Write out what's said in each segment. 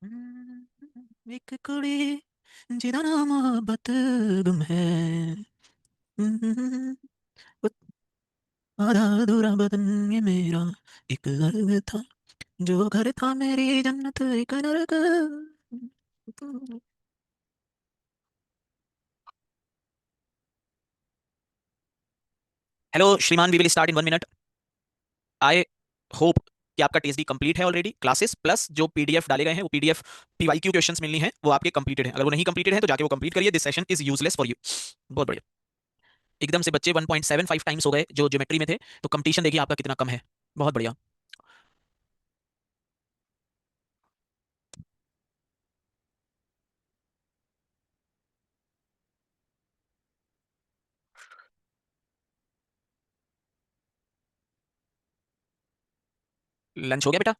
एक कुड़ी जिदा ना मोहब्बत गुम है। वो आधा अधूरा बदन ये मेरा एक घर था, जो घर था मेरी जन्नत एक नरक। हेलो श्रीमान, we will start in 1 minute. I hope कि आपका टीएसडी कंप्लीट है ऑलरेडी। क्लासेस प्लस जो पीडीएफ डाले गए हैं वो पीडीएफ पीवाईक्यू क्वेश्चंस मिलनी है, वो आपके कंप्लीटेड हैं। अगर वो नहीं कंप्लीटेड है तो जाके वो कंप्लीट करिए। This session is useless for you. बहुत बढ़िया। एकदम से बच्चे 1.75 टाइम्स हो गए जो ज्योमेट्री में थे, तो कंपटीशन देखिए आपका कितना कम है। बहुत बढ़िया। लंच हो गया बेटा?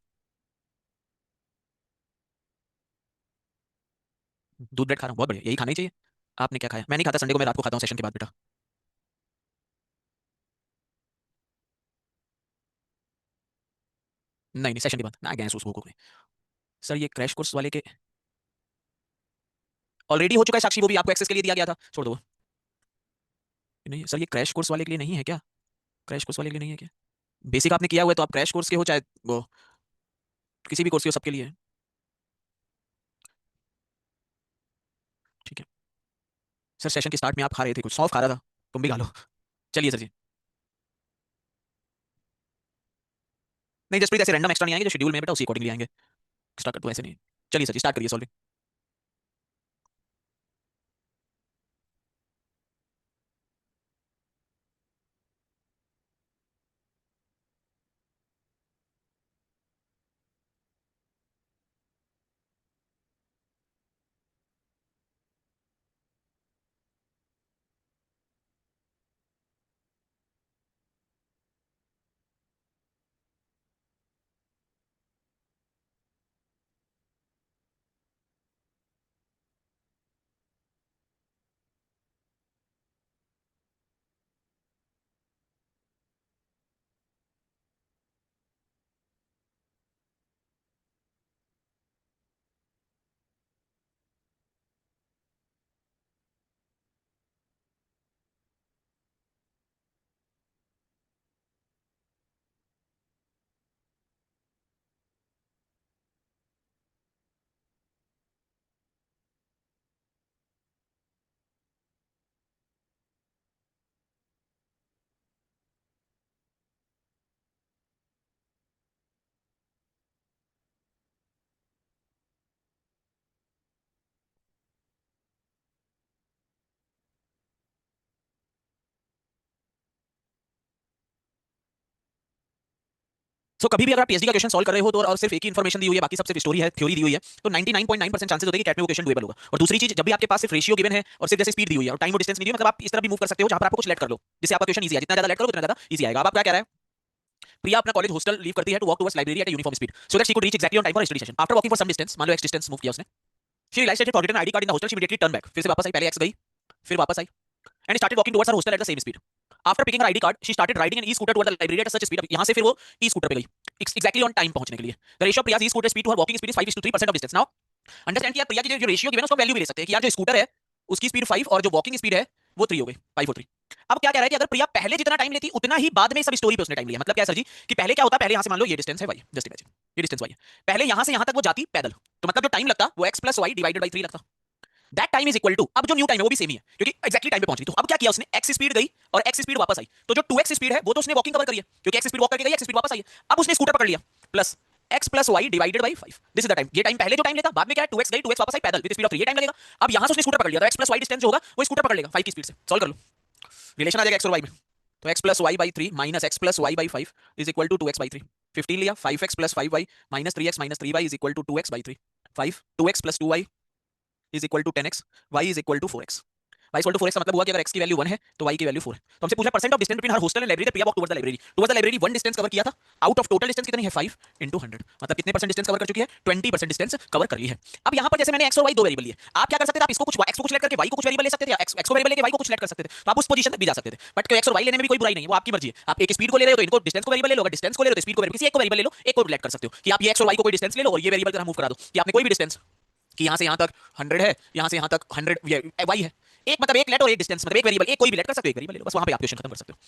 दूध ब्रेड खा रहा हूँ, बहुत बढ़िया, यही खाना ही चाहिए। आपने क्या खाया? मैं नहीं खाता संडे को, मैं रात को खाता हूँ सेशन के बाद बेटा। नहीं नहीं, सेशन के बाद ना गैस उस भूख में। सर ये क्रैश कोर्स वाले के ऑलरेडी हो चुका है साक्षी, वो भी आपको एक्सेस के लिए दिया गया था, छोड़ दो। नहीं सर, ये क्रैश कोर्स वाले के लिए नहीं है क्या? क्रैश कोर्स वाले के लिए नहीं है क्या? बेसिक आपने किया हुआ है तो आप क्रैश कोर्स के हो, चाहे वो किसी भी कोर्स के हो, सबके लिए है। ठीक है सर, सेशन के स्टार्ट में आप खा रहे थे, कुछ सौंफ खा रहा था, तुम भी खा लो। चलिए सर जी। नहीं जसप्रीत, ऐसे रैंडम एक्स्ट्रा नहीं आएंगे, जो शेड्यूल में है बेटा उसी अकॉर्डिंगली आएंगे। एक्स्ट्रा कर दो, ऐसे नहीं। चलिए सर जी, स्टार्ट करिए सॉल्विंग। सो कभी भी अगर आप पीएचडी का क्वेश्चन सॉल्व कर रहे हो तो और सिर्फ एक ही इन्फॉर्मेशन दी हुई है, बाकी सब सिर्फ स्टोरी है, थ्योरी दी हुई है, तो 99.9% चांसेस होते हैं कि कैट में वो क्वेश्चन डुएबल होगा। और दूसरी चीज, जब भी आपके पास सिर्फ रेशियो गिवन है और सिर्फ जैसे स्पीड दी हुई है और टाइम और डिस्टेंस नहीं दी हुई, मतलब आप इस तरह भी मूव कर सकते हो जहां पर आपको कुछ लेट कर लो, जिससे आपका क्वेश्चन इजी है। जितना ज्यादा लेट करोगे उतना ज्यादा इजी आएगा। अब आप क्या कह रहा है? प्रिया अपना कॉलेज हॉस्टल लीव करती है to walk towards library at uniform speed so that she could reach exactly on time for study session. After walking for some distance, मान लो एक्स डिस्टेंस मूव किया उसने, she realised that she forgotten ID card in the hostel. She immediately turn back, फिर से वापस आई, पहले x गई, फिर वापस आई, and started walking towards her hostel at the same speed. After picking her ID card, she started riding an e scooter toward the library at such speed. अब यहां से फिर वो ई स्कूटर पे गई एक्जैक्टली ऑन टाइम पहुंचने के लिए। The ratio of Priya's e scooter speed to her walking speed is 5:3% of distance. Now understand किया, प्रिया की जो रेशियो गिवन है उसको वैल्यू भी ले सकते हैं कि यार जो स्कूटर है उसकी स्पीड 5 और जो वॉकिंग स्पीड है वो 3 हो गई, 5 और 3। अब क्या कह रहा है कि अगर प्रिया पहले जितना टाइम लेती उतना ही बाद में सब स्टोरी पे उसने टाइम लिया। मतलब क्या सर जी, कि पहले क्या होता, पहले यहां से मान लो ये डिस्टेंस है y, जस्ट इमेजिन ये डिस्टेंस y है, पहले यहां से यहां तक वो जाती पैदल, तो मतलब जो टाइम लगता वो x plus y divided by 3 लगता। That time is equal to, अब जो न्यू टाइम है वो भी सेम ही है क्योंकि एक्जैक्टली टाइम पे पहुंच गई। तो अब क्या किया उसने, x स्पीड गई और x स्पीड वापस आई, तो जो 2x स्पीड है वो तो उसने वॉकिंग कवर करी है क्योंकि x स्पीड वॉक करके गई, x स्पीड वापस आई है। अब उसने स्कूटर पकड़ लिया, plus x plus y divided by 5, this is the time. ये टाइम पहले जो टाइम लेता, बाद में क्या है 2x गई, 2x वापस आई पैदल विद स्पीड ऑफ 3, ये टाइम लगेगा। अब यहां से उसने स्कूटर पकड़ लिया, तो x प्लस वाई डिस्टेंस जो होगा वो स्कूटर पकड़ लेगा 5 की स्पीड से। सॉल्व कर लो, रिलेशन आ जाएगा x और y में। तो x plus y by 3 minus x plus y by 5 is equal to 2x by 3। 15 लिया, 5x plus 5y minus 3x minus 3y is equal to 2x by 3। 5 2x plus 2y is equal to 10x, y is equal to 4x। y equal to 4x का मतलब हुआ कि अगर x की value 1 है तो y की value 4 है। तो हमसे पूछा percent of distance between her hostel and library Priya walk towards the library. Towards the library 1 distance cover किया था, आउट ऑफ टोटल डिस्टेंस कितनी है 5 into 100, मतलब कितने परसेंट डिस्टेंस कवर कर चुकी है 20% डिस्टेंस कवर कर ली है। अब यहाँ पर जैसे मैंने x और y दो वेरिएबल लिए, आप क्या कर सकते थे, आप इसको कुछ x को कुछ लेट करके y को कुछ वेरिएबल ले सकते थे, या x को वेरिएबल लेके y को कुछ लेट कर सकते थे, तो आप उस पोजीशन तक भी जा सकते थे। बट x और y लेने में भी कोई बुराई नहीं है, वो आपकी मर्जी है। आप एक स्पीड को ले रहे हो तो इनको डिस्टेंस को वेरिएबल ले लो, अगर डिस्टेंस को ले रहे हो तो स्पीड को वेरिएबल, किसी एक को वेरिएबल ले लो, एक को लेट कर सकते हो कि आप ये x और y को कोई डिस्टेंस ले लो और ये वेरिएबल का मूव करा दो कि आपने कोई भी डिस्टेंस कि यहां से यहां तक 100 है, यहां से यहां तक 100 y है, एक मतलब एक लेट और एक डिस्टेंस, मतलब एक वेरिएबल, एक कोई भी लेट कर सकते हो, एक वेरिएबल ले लो, बस वहां पे आप क्वेश्चन खत्म कर सकते हो।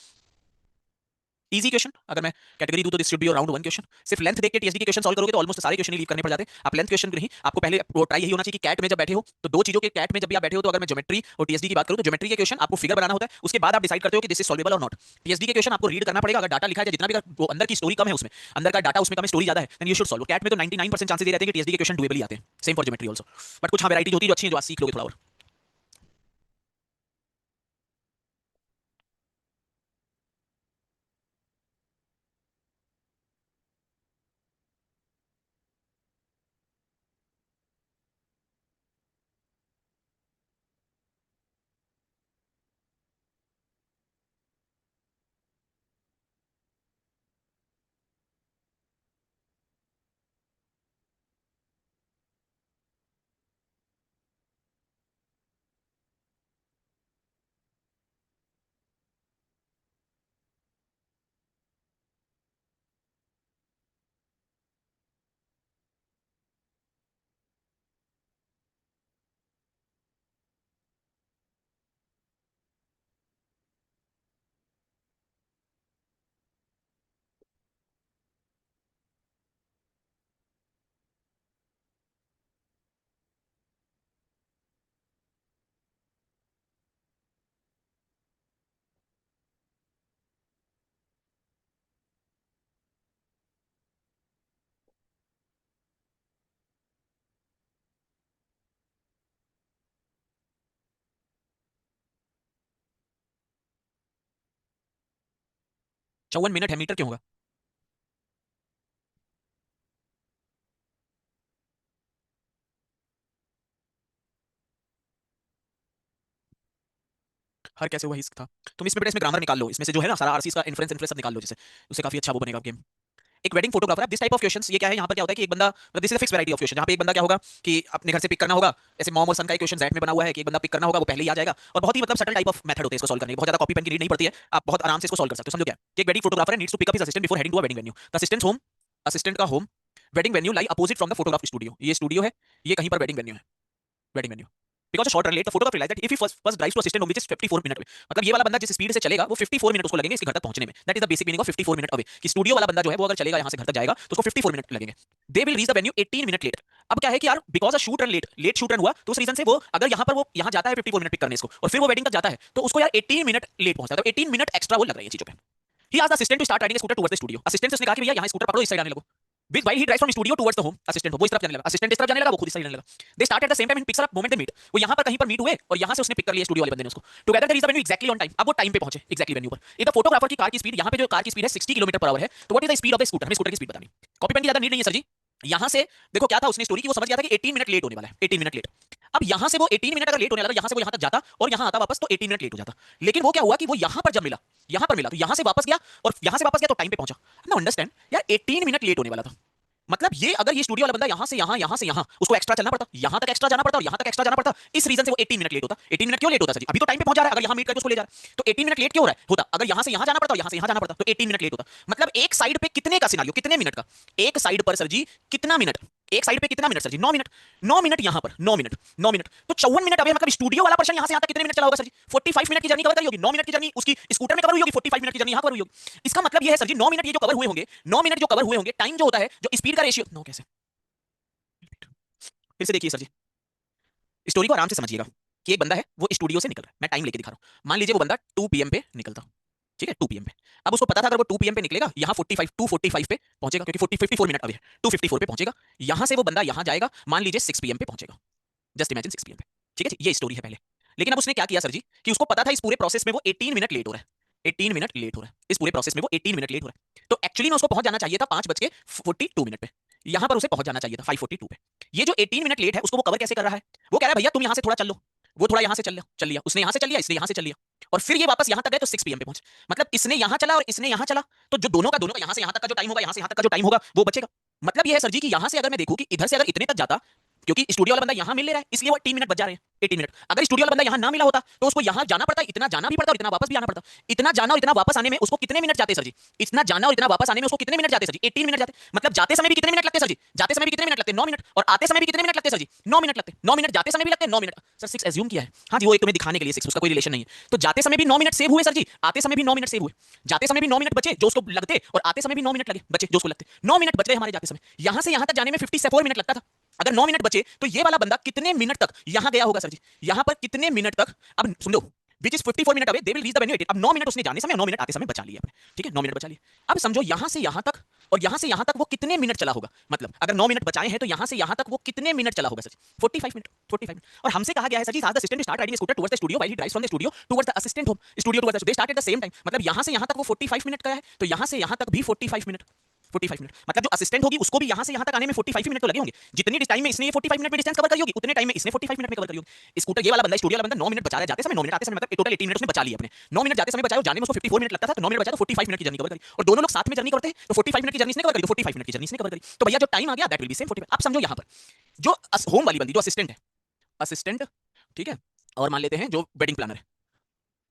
इजी क्वेश्चन, अगर मैं कैटेगरी दूं तो this should be round 1 question. सिर्फ लेंथ देख के टीएसडी के क्वेश्चन सॉल्व करोगे तो ऑलमोस्ट सारे क्वेश्चन लीव करने पड़ जाते हैं। आप लेंथ क्वेश्चन नहीं, आपको पहले वो ट्राई यही होना चाहिए कि कैट में जब बैठे हो तो दो चीजों के कैट में जब भी आप बैठे हो, तो अगर मैं ज्योमेट्री और टीएसडी की बात करूं तो ज्योमेट्री के क्वेश्चन आपको फिगर बनाना होता है, उसके बाद आप डिसाइड करते हो कि दिस इज सॉल्वेबल और नॉट। टीएसडी के क्वेश्चन आपको रीड करना पड़ेगा, अगर डाटा लिखा है जितना भी, अगर वो अंदर की स्टोरी कम है, उसमें अंदर का डाटा उसमें कम है, स्टोरी ज्यादा है, then you should solve. CAT में तो 99% चांसेस ये रहते हैं कि टीएसडी के क्वेश्चन डुएबल ही आते हैं, same for geometry also. But कुछ हाँ वैरायटीज होती है जो अच्छी है, जो आप सीख लोगे थोड़ा और। 54 मिनट है, मीटर क्यों होगा? हर कैसे हुआ, हिस्क था। तुम इसमें बेटा इसमें ग्रामर निकाल लो, इसमें से जो है ना सारा आरसी का इन्फ्रेंस इन्फ्रेंस सब निकाल लो, जैसे उससे काफी अच्छा वो बनेगा गेम। एक वेडिंग फोटोग्राफर है, दिस टाइप ऑफ क्वेश्चंस, ये क्या है यहाँ पर क्या होता है कि एक बंदा, मतलब this is a fix variety of question, जहाँ पे एक बंदा क्या होगा कि अपने घर से पिक करना होगा, ऐसे मॉम और सन का एक क्वेश्चन दैट में बना हुआ है कि एक बंदा पिक करना होगा, वो पहले ही आ जाएगा, और बहुत ही मतलब सटल टाइप ऑफ मेथड होते हैं इसको सॉल्व करने के, बहुत ज्यादा कॉपी पेन की नीड नहीं पड़ती है, आप बहुत आराम से इसको सॉल्व कर सकते हो। समझो क्या कि एक वेडिंग फोटोग्राफर है, needs to pick up his assistant before heading to a wedding venue, the assistant home, assistant का home, wedding venue lie opposite from the photograph studio, ये स्टूडियो है, ये कहीं पर वेडिंग वेन्यू है, wedding venue. Because a short run late, the photographer realized that if he first drives to assistant home, which is 54 minute away, मतलब ये वाला बंदा जिस स्पीड से चलेगा वो 54 मिनट उसको लगेंगे इसके घर तक पहुंचने में। That is the basic meaning of 54 minute away, कि स्टूडियो वाला बंदा जो है वो अगर चलेगा यहाँ से घर तक जाएगा तो उसको 54 मिनट लगेंगे। They will reach the venue 18 minute late. अब क्या है कि यार because a shoot run late, late shoot run हुआ, तो उस रीजन से वो अगर यहाँ पर वो यहाँ जाता है 54 मिनट पिक करने इसको, और फिर वो वेडिंग तक जाता है, तो उसको यार 18 मिनट लेट पहुंचता है, तो 18 मिनट एक्स्ट्रा वो लग रही है चीजों पे। He asked the assistant to start riding scooter towards the studio, assistant से उसने कहा कि भैया यहाँ स्कूटर पकड़ो, इस साइड आने लगो। While he drives from studio towards the home, assistant हो वो इस तरफ जाने लगा, assistant इस तरफ जाने लगा, वो खुद इस साइड जाने लगा। They start at the same time and picks her up moment they meet, वो यहाँ पर कहीं पर मीट हुए और यहाँ से उसने पिक कर लिया स्टूडियो वाले बंदे ने उसको। Together they reach the venue exactly on time, अब वो टाइम पे पहुंचे exactly वेन्यू पर। इधर फोटोग्राफर की कार की स्पीड, यहाँ पे जो कार की स्पीड है 60 किलोमीटर पर आवर है, तो what is the speed of the scooter, हमें स्कूटर की स्पीड बतानी। कॉपी पेन की ज्यादा नीड नहीं है सर जी। यहाँ से देखो क्या था उसने स्टोरी की, वो समझ गया था कि 18 मिनट लेट होने वाला है, 18 मिनट लेट। अब यहाँ से वो 18 मिनट अगर लेट होने लगा, यहाँ से वो यहाँ तक जाता और यहाँ आता वापस तो 18 मिनट लेट हो जाता। लेकिन वो क्या हुआ कि वो यहाँ पर जब मिला, यहाँ पर मिला तो यहाँ से वापस गया और यहाँ से वापस गया तो टाइम पे पहुंचा ना। अंडरस्टैंड यार, 18 मिनट लेट होने वाला था, मतलब ये अगर ये स्टूडियो वाला बंदा यहाँ से यहाँ, यहाँ से यहाँ, उसको एक्स्ट्रा चलना पड़ता, यहाँ तक एक्स्ट्रा जाना पड़ता और यहाँ तक एक्स्ट्रा जाना पड़ता, इस रीजन से वो 18 मिनट लेट होता। 18 मिनट क्यों लेट होता सर जी? अभी तो टाइम पे पहुंच जा रहा है, अगर यहाँ मीट करके उसको ले जा रहा है तो 18 मिनट लेट क्यों हो रहा है होता? अगर यहाँ से यहाँ जाना पड़ता और यहाँ से यहाँ जाना पड़ता तो 18 मिनट लेट होता। मतलब एक साइड पे कितने का सिनारियो, कितने मिनट का? एक साइड पर सर जी कितना मिनट, एक साइड पे कितना मिनट सर जी? 9 मिनट। 9 मिनट यहाँ पर, 9 मिनट, 9 मिनट, तो 54 मिनट अवे, मतलब स्टूडियो वाला पर्सन यहाँ से यहाँ तक कितने मिनट चला होगा सर जी? 45 मिनट की जर्नी कवर करी होगी। 9 मिनट की जर्नी उसकी स्कूटर में कवर हुई होगी, 45 मिनट की जर्नी यहाँ कवर हुई होगी। इसका मतलब ये है सर जी 9 मिनट ये जो कवर हुए होंगे, 9 मिनट जो कवर हुए होंगे, टाइम जो होता है, जो स्पीड का रेशियो, 9 कैसे, फिर से देखिए सर जी, स्टोरी को आराम से समझिएगा कि एक बंदा है वो स्टूडियो से निकल रहा है, मैं टाइम लेके दिखा रहा हूं। मान लीजिए वो बंदा 2 पीएम पे निकलता, ठीक है 2 पीएम पे। अब उसको पता था अगर वो 2 पीएम पे निकलेगा यहाँ 45 2:45 पे पहुंचेगा, क्योंकि 54 मिनट अवे है, 2:54 पे पहुंचेगा। यहाँ से वो बंदा यहाँ जाएगा, मान लीजिए 6 पीएम पे पहुंचेगा, जस्ट इमेजिन 6 पीएम पे, ठीक है जी, ये स्टोरी है पहले। लेकिन अब उसने क्या किया सर जी कि उसको पता था इस पूरे प्रोसेस में वो 18 मिनट लेट हो रहा है, 18 मिनट लेट हो रहा है, इस पूरे प्रोसेस में वो 18 मिनट लेट हो रहा है। तो एक्चुअली में उसको पहुंच जाना चाहिए था 5:42 मिनट पे, यहाँ पर उसे पहुंच जाना चाहिए था 5:42 पे। ये जो 18 मिनट लेट है उसको वो कवर कैसे कर रहा है? वो कह रहा है भैया तुम यहाँ से थोड़ा चल लो, वो थोड़ा यहां से चल लिया, उसने यहां से चल लिया, इसने यहां से चल लिया, और फिर ये वापस यहां तक गए तो 6 पीएम पे पहुंचे। मतलब इसने यहां चला और इसने यहां चला, तो जो दोनों का यहां से यहां तक का जो टाइम होगा, यहां से यहां तक का जो टाइम होगा वो बचेगा। मतलब ये है सर जी कि यहां से अगर मैं देखूं कि इधर से अगर इतने तक जाता, क्योंकि स्टूडियो वाला बंदा यहां मिल ले रहा है इसलिए वो 18 मिनट बच जा रहे हैं, 18 मिनट। अगर स्टूडियो वाला बंदा यहां ना मिला होता तो उसको यहां जाना पड़ता, इतना जाना भी पड़ता और इतना वापस भी आना पड़ता। इतना जाना और इतना वापस आने में उसको कितने मिनट जाते सर जी? इतना जाना और इतना वापस आने में उसको कितने मिनट जाते सर जी? 18 मिनट जाते। मतलब जाते समय भी कितने मिनट लगते सर जी? जाते समय भी कितने मिनट लगते? 9 मिनट। और आते समय भी कितने मिनट लगते सर जी? 9 मिनट लगते। 9 मिनट जाते समय भी लगते, 9 मिनट सर। 6 एज्यूम किया है, हाँ जी, वो एक तुम्हें दिखाने के लिए 6, उसका कोई रिलेशन नहीं है। तो जाते समय भी 9 मिनट सेव हुए सर जी, आते समय भी 9 मिनट सेव हुए। जाते समय भी 9 मिनट बचे जो उसको लगते, और आते समय भी 9 मिनट लगे बचे जो उसको लगते। 9 मिनट बच गए हमारे जाते समय। यहां से यहां तक जाने में 54 मिनट लगता था। अगर 9 मिनट बचे तो ये वाला बंदा कितने मिनट तक यहां गया होगा सर जी? यहां पर कितने मिनट तक? अब सुन लो, which is 54 minute away, they will reach the venue 18। अब 9 मिनट उसने जाने समय, 9 मिनट आते समय बचा लिए अपने, ठीक है, 9 मिनट बचा लिए। अब समझो यहां से यहां तक और यहां से यहां तक वो कितने मिनट चला होगा? मतलब अगर 9 मिनट बचाए हैं तो यहां से यहां तक वो कितने मिनट चला होगा सर जी? 45 मिनट, 45 मिनट। और हमसे कहा गया है sir ji, the assistant start riding scooter towards the studio while he drives from the studio towards the assistant home, studio towards they start at the same time. मतलब यहां से यहां तक वो 45 मिनट का है, तो यहां से यहां तक भी 45 मिनट, 45 मिनट। मतलब जो असिस्टेंट होगी उसको भी यहां से यहां तक आने में 45 मिनट तो लगे होंगे। जितनी टाइम में इसने ये 45 मिनट में डिस्टेंस कवर करी होगी, उतने टाइम में इसने 45 मिनट में कवर करी होगी। स्कूटर ये वाला बंदा, स्टूडियो वाला बंदा 9 मिनट बचा रहा है जाते समय, 9 मिनट आते समय, मतलब टोटल 18 मिनट उसने बचा लिए अपने। 9 मिनट जाते समय बचाए और जाने में उसको 54 मिनट लगता था, तो 9 मिनट बचा तो 45 मिनट की जर्नी कवर करी। और दोनों लोग साथ में जर्नी करते हैं तो 45 मिनट की जर्नी इसने कवर करी, तो 45 मिनट की जर्नी इसने कवर करी। तो भैया जो टाइम आ गया दैट विल बी सेम 45। अब समझो यहां पर जो होम वाली बंदी, जो असिस्टेंट है, असिस्टेंट, ठीक है, और मान लेते हैं जो वेडिंग प्लानर है।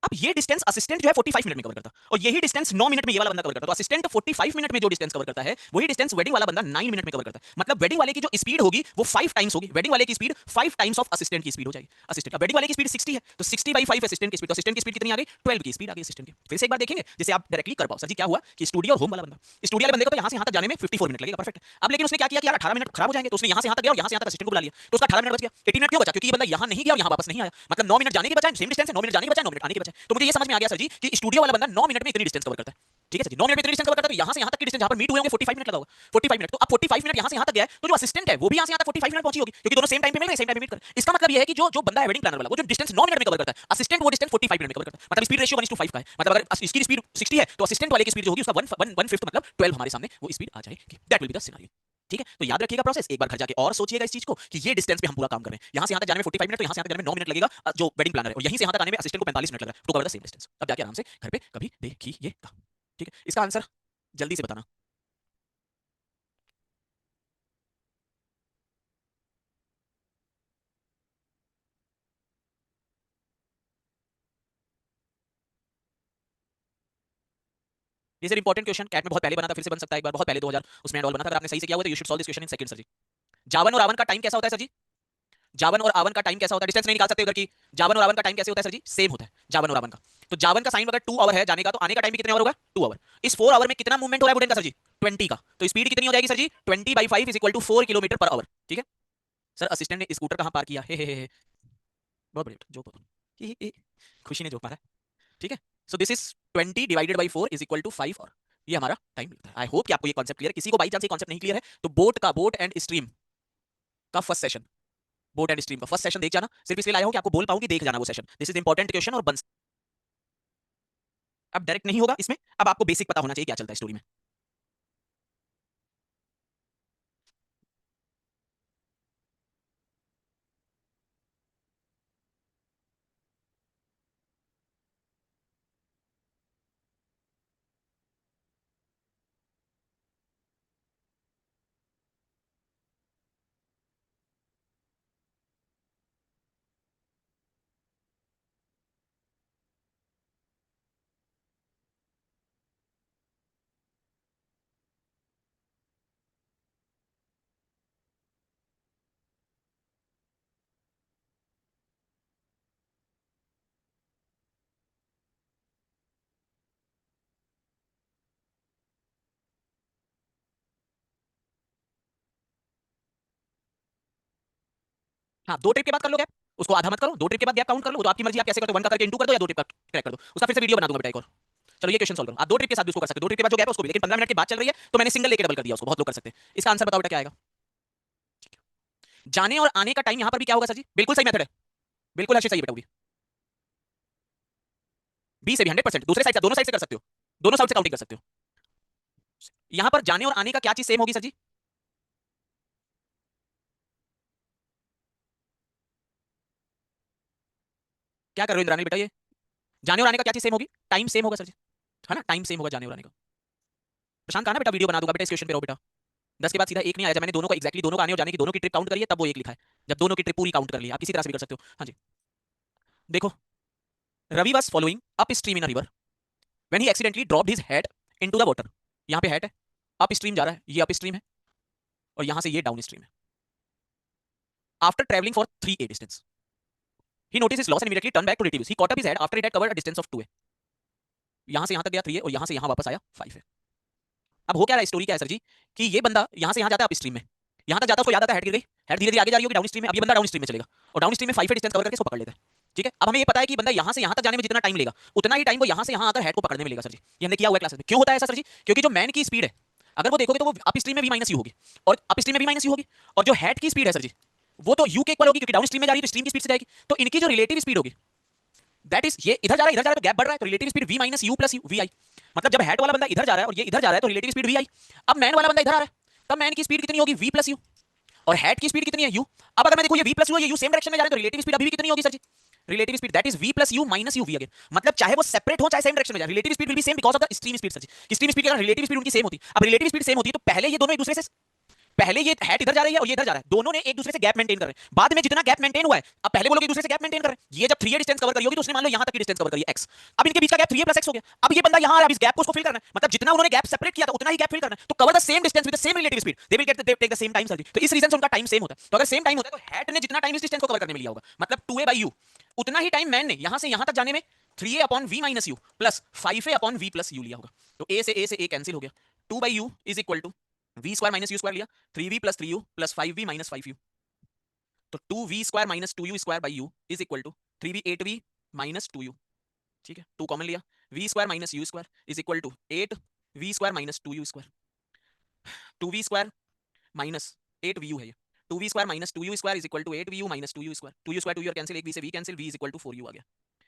अब ये डिस्टेंस असिस्टेंट जो है 45 मिनट में कवर करता, और यही डिस्टेंस 9 मिनट में ये वाला बंदा कवर करता। तो असिस्टेंट 45 मिनट में जो डिस्टेंस कवर करता है, वही डिस्टेंस वेडिंग वाला बंदा 9 मिनट में कवर करता है। मतलब वेडिंग वाले की जो स्पीड होगी वो 5 टाइम्स होगी, वेडिंग वाले की स्पीड 5 टाइम्स ऑफ असिस्टेंट की स्पीड हो जाएगी। असिस्टेंट, वेडिंग वाले की स्पीड 60 है, तो 60/5 असिस्टेंट की स्पीड, तो असिस्टेंट की स्पीड कितनी आ गई? 12 की स्पीड आ गई असिस्टेंट की। फिर से एक बार देखेंगे जिसे आप डायरेक्टली कर पाओ। सर जी क्या हुआ कि स्टूडियो और होम वाला बंदा, स्टूडियो वाले बंदे को तो यहां से यहां तक जाने में 54 मिनट लगेगा, परफेक्ट। अब लेकिन उसने क्या किया कि यार 18 मिनट खराब हो जाएंगे, तो उसने यहां से यहां तक गया और यहां से यहां तक असिस्टेंट को बुला लिया, तो उसका 18 मिनट बच गया। 18 मिनट क्यों बचा? क्योंकि ये बंदा यहां नहीं गया और यहां वापस नहीं आया। मतलब 9 मिनट जाने के बजाय सेम डिस्टेंस है, 9 मिनट जाने के बजाय 9 मिनट आने के बजाय। तो मुझे ये समझ में आ गया सर जी कि स्टूडियो वाला बंदा 9 मिनट में इतनी डिस्टेंस कवर करता है। ठीक है सर जी, 9 मिनट में इतनी डिस्टेंस कवर करता है, तो यहां से यहां तक की डिस्टेंस जहां पर मीट हुए होंगे 45 मिनट लगा होगा, 45 मिनट। तो अब 45 मिनट यहां से यहां तक गया है, तो जो असिस्टेंट है वो भी यहां से यहां तक 45 मिनट पहुंची होगी, क्योंकि दोनों सेम टाइम पे मिल रहे हैं, सेम टाइम पे मीट कर। इसका मतलब ये है कि जो जो बंदा है वेडिंग प्लानर वाला, वो जो डिस्टेंस 9 मिनट में कवर करता है, असिस्टेंट वो डिस्टेंस 45 मिनट में कवर करता है। मतलब स्पीड रेशियो 1:5 का है। मतलब अगर इसकी स्पीड 60 है तो असिस्टेंट वाले की स्पीड जो होगी उसका 1/5 मतलब 12 हमारे सामने वो स्पीड आ जाएगी। That will be the scenario. ठीक है, तो याद रखिएगा प्रोसेस, एक बार घर जाके और सोचिएगा इस चीज को कि ये डिस्टेंस पे हम पूरा काम कर रहे हैं। यहां से यहां तक जाने में 45 मिनट, तो यहां से यहां तक जाने में 9 मिनट लगेगा जो वेडिंग प्लानर है, और यहीं से यहां तक आने में असिस्टेंट को 45 मिनट लग रहा है, to cover the same distance. अब जाके आराम से घर पे कभी देखिएगा। ठीक है, इसका आंसर जल्दी से बताना। ये सर इंपॉर्टेंट क्वेश्चन, कैट में बहुत पहले बना था, फिर से बन सकता है एक बार, बहुत पहले 2000 उसमें एंड ऑल बना था। अगर आपने सही से किया हुआ तो you should solve this question in second sir ji. जावन और आवन का टाइम कैसा होता है सर जी? जावन और आवन का टाइम कैसा होता है? डिस्टेंस नहीं निकाल सकते उधर की। जावन और आवन का टाइम कैसे होता है सर जी? सेम होता है जावन और आवन का। तो जावन का साइन अगर 2 आवर है जाने का, तो आने का टाइम भी कितने आवर होगा? 2 आवर। इस 4 आवर में कितना मूवमेंट हो रहा है वुडन का सर जी? 20 का। तो स्पीड कितनी हो जाएगी sir ji? 20/5 is equal to 4 kilometre per hour. ठीक है सर, असिस्टेंट ने स्कूटर कहां पार किया? हे बहुत बढ़िया जोक, खुशी ने जोक मारा। ठीक है, so this is 20 divided by 4 is equal to 5, और ये हमारा टाइम मिलता है। आई होप कि आपको ये कॉन्सेप्ट क्लियर है। किसी को बाई चांस ये कॉन्सेप्ट नहीं क्लियर है तो बोट एंड स्ट्रीम का first session, boat and stream का फर्स्ट सेशन देख जाना। सिर्फ इसलिए लाया हूं कि आपको बोल पाऊं कि देख जाना वो session. This is important question और बन, अब डायरेक्ट नहीं होगा इसमें, अब आपको बेसिक पता होना चाहिए क्या चलता है स्टोरी में। हाँ, 2 ट्रिप के बाद कर लो गैप, उसको आधा मत करो, 2 ट्रिप के बाद गैप काउंट कर लो, वो तो आपकी मर्जी, आप कैसे करते हो, 1 का करके इनटू कर दो या 2 ट्रिप का ट्रैक कर दो, उसका फिर से वीडियो बना दूंगा बेटा एक और। चलो ये क्वेश्चन सॉल्व करो। आप 2 ट्रिप के साथ भी उसको कर सकते हो, 2 ट्रिप के बाद जो गैप है उसको भी, लेकिन 15 मिनट की बात चल रही है तो मैंने सिंगल लेके डबल कर दिया उसको, बहुत लोग कर सकते हैं। इसका आंसर बताओ बेटा क्या आएगा? जाने और आने का टाइम यहां पर भी क्या होगा सर जी? बिल्कुल सही मेथड है, बिल्कुल हर्षित सही बेटा, वो भी बी से भी 100%, दूसरे साइड से, दोनों साइड से कर सकते हो, दोनों साइड से काउंटिंग कर सकते हो। यहां पर जाने और आने का क्या चीज सेम होगी सर जी? क्या कर रहे हो इंद्रानी बेटा? ये जाने और आने का क्या चीज सेम होगी? टाइम सेम होगा सर जी, है ना? टाइम सेम होगा जाने और आने का। प्रशांत कहा ना बेटा वीडियो बना दूंगा बेटा, इस क्वेश्चन पे रहो बेटा। 10 के बाद सीधा एक नहीं आया, जब मैंने दोनों का एक्जैक्टली दोनों का आने और जाने की दोनों की ट्रिप काउंट करी है तब वो एक लिखा है। जब दोनों की ट्रिप पूरी काउंट कर ली, आप किसी तरह से भी कर सकते हो। हाँ जी, देखो, Ravi was following up stream in a river when he accidentally dropped his head into the water. यहां पे हेड है, अप स्ट्रीम जा रहा है, ये अप स्ट्रीम है, और यहां से ये डाउन स्ट्रीम है। After travelling for 3a distance, he noticed his loss and immediately turned back to retrieve. He caught up his head after it had covered a distance of 2a. यहां से यहां तक गया 3a और यहां से यहां वापस आया 5a। अब हो क्या रहा है, स्टोरी क्या है सर जी, कि ये बंदा यहां से यहां जाता है अप स्ट्रीम में, यहां तक जाता है, उसको याद आता है हेड गिर गई, हेड धीरे धीरे आगे जा रही होगी डाउन स्ट्रीम में, अब ये बंदा डाउन स्ट्रीम में चलेगा और डाउन स्ट्रीम में 5 डिस्टेंस कवर करके इसको पकड़ लेता है। ठीक है, अब हमें ये पता है कि बंदा यहां से यहां तक जाने में जितना टाइम लेगा उतना ही टाइम वो यहां से यहां आकर हेड को पकड़ने में लेगा सर जी। ये हमने किया हुआ है क्लास में। क्यों होता है ऐसा सर जी? क्योंकि जो मैन की स्पीड है, अगर वो देखोगे तो वो अप स्ट्रीम में v माइनस यू होगी, और अप स्ट्रीम में v माइनस यू होगी, और जो हेड की स्पीड है सर जी वो तो u के इक्वल होगी, क्योंकि डाउन स्ट्रीम में जा रही है तो स्ट्रीम की स्पीड से जाएगी। तो इनकी जो रिलेटिव स्पीड होगी दैट इज, ये इधर जा रहा है इधर जा रहा है तो गैप बढ़ रहा है, तो relative speed v minus u plus v आई। मतलब जब हेड वाला बंदा इधर जा रहा है और ये इधर जा रहा है तो रिलेटिव स्पीड वी आई। अब मैन वाला बंदा इधर आ रहा है, तब मैन की स्पीड कितनी होगी? v प्लस यू, और हेड की स्पीड कितनी है? u। अब अगर मैं देखूं ये v प्लस यू है, ये u सेम डायरेक्शन में जा रहे हैं, तो रिलेटिव स्पीड अभी भी कितनी होगी sir ji? Relative speed that is v plus u minus u v again. मतलब चाहे वो सेपरेट हो चाहे सेम डायरेक्शन में जाए, relative speed will be same because of the stream speed sir ji. कि स्ट्रीम स्पीड के कारण रिलेटिव स्पीड उनकी सेम होती। अब रिलेटिव स्पीड सेम होती है तो पहले ये दोनों एक दूसरे से, पहले ये हेड इधर जा रही है और ये इधर जा रहा है, दोनों ने एक दूसरे से गैप मेंटेन कर रहे हैं। बाद में जितना गैप मेंटेन हुआ है, अब पहले वो लोग एक दूसरे से गैप मेंटेन कर रहे हैं। ये जब 3a डिस्टेंस कवर करी होगी तो उसने मान लो यहां तक की डिस्टेंस कवर करी है x, अब इनके बीच का गैप 3a प्लस x हो गया। अब ये बंदा यहां आ रहा है, अब इस गैप को उसको फिल करना है, मतलब जितना उन्होंने गैप सेपरेट किया था उतना ही गैप फिल करना है, तो cover the same distance with the same relative speed, they will get the take the same time sir ji. तो इस रीजन से उनका टाइम सेम होता है। तो अगर सेम टाइम होता है तो हेड ने जितना टाइम इस डिस्टेंस को कवर करने में लिया होगा, मतलब 2a by u, उतना ही टाइम मैन ने यहां से यहां तक जाने में 3a upon v minus u plus 5a upon v plus you लिया होगा। तो a से a कैंसिल हो गया, 2 by u is equal to v square minus you square लिया, 3v plus 3u plus 5v minus 5u। तो 2v square minus 2u square by u is equal to 3v 8v minus 2u। ठीक है, 2 common लिया, v square minus you square is equal to 8v square minus 2u square, 2v square minus 8vu है ये, 2v square minus 2u square is equal to 8vu minus 2u square, 2u square 2u और cancel, एक v से v cancel, v is equal to 4u आ गया।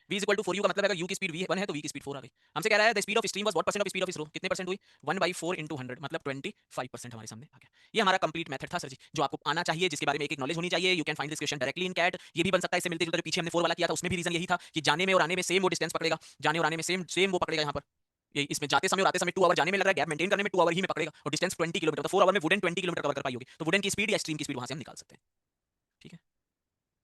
v is equal to 4u का मतलब अगर u की स्पीड v1 है तो v की स्पीड 4 आ गई। हमसे कह रहा है the speed of stream was what percent of speed of इस रो, कितने परसेंट हुई? 1/4 इनटू 100 मतलब 25% हमारे सामने आ गया। ये हमारा कंप्लीट मेथड था सर जी, जो आपको आना चाहिए, जिसके बारे में एक नॉलेज होनी चाहिए। You can find this question directly in CAT. ये भी बन सकता है इससे मिलते जुलते, पीछे हमने 4 वाला किया था उसमें भी रीजन यही था कि जाने में और आने में सेम वो डिस्टेंस पकड़ेगा, जाने और आने में सेम सेम वो पकड़ेगा। यहाँ पर ये इसमें जाते समय और आते समय 2 आवर जाने में लग रहा है, गैप मेंटेन करने में 2 आवर ही में पकड़ेगा, और डिस्टेंस 20 किलोमीटर, तो 4 आवर में वुडन 20 किलोमीटर कवर कर पाई होगी, तो वुडन की स्पीड या स्ट्रीम की स्पीड वहां से हम निकाल सकते हैं। ठीक है,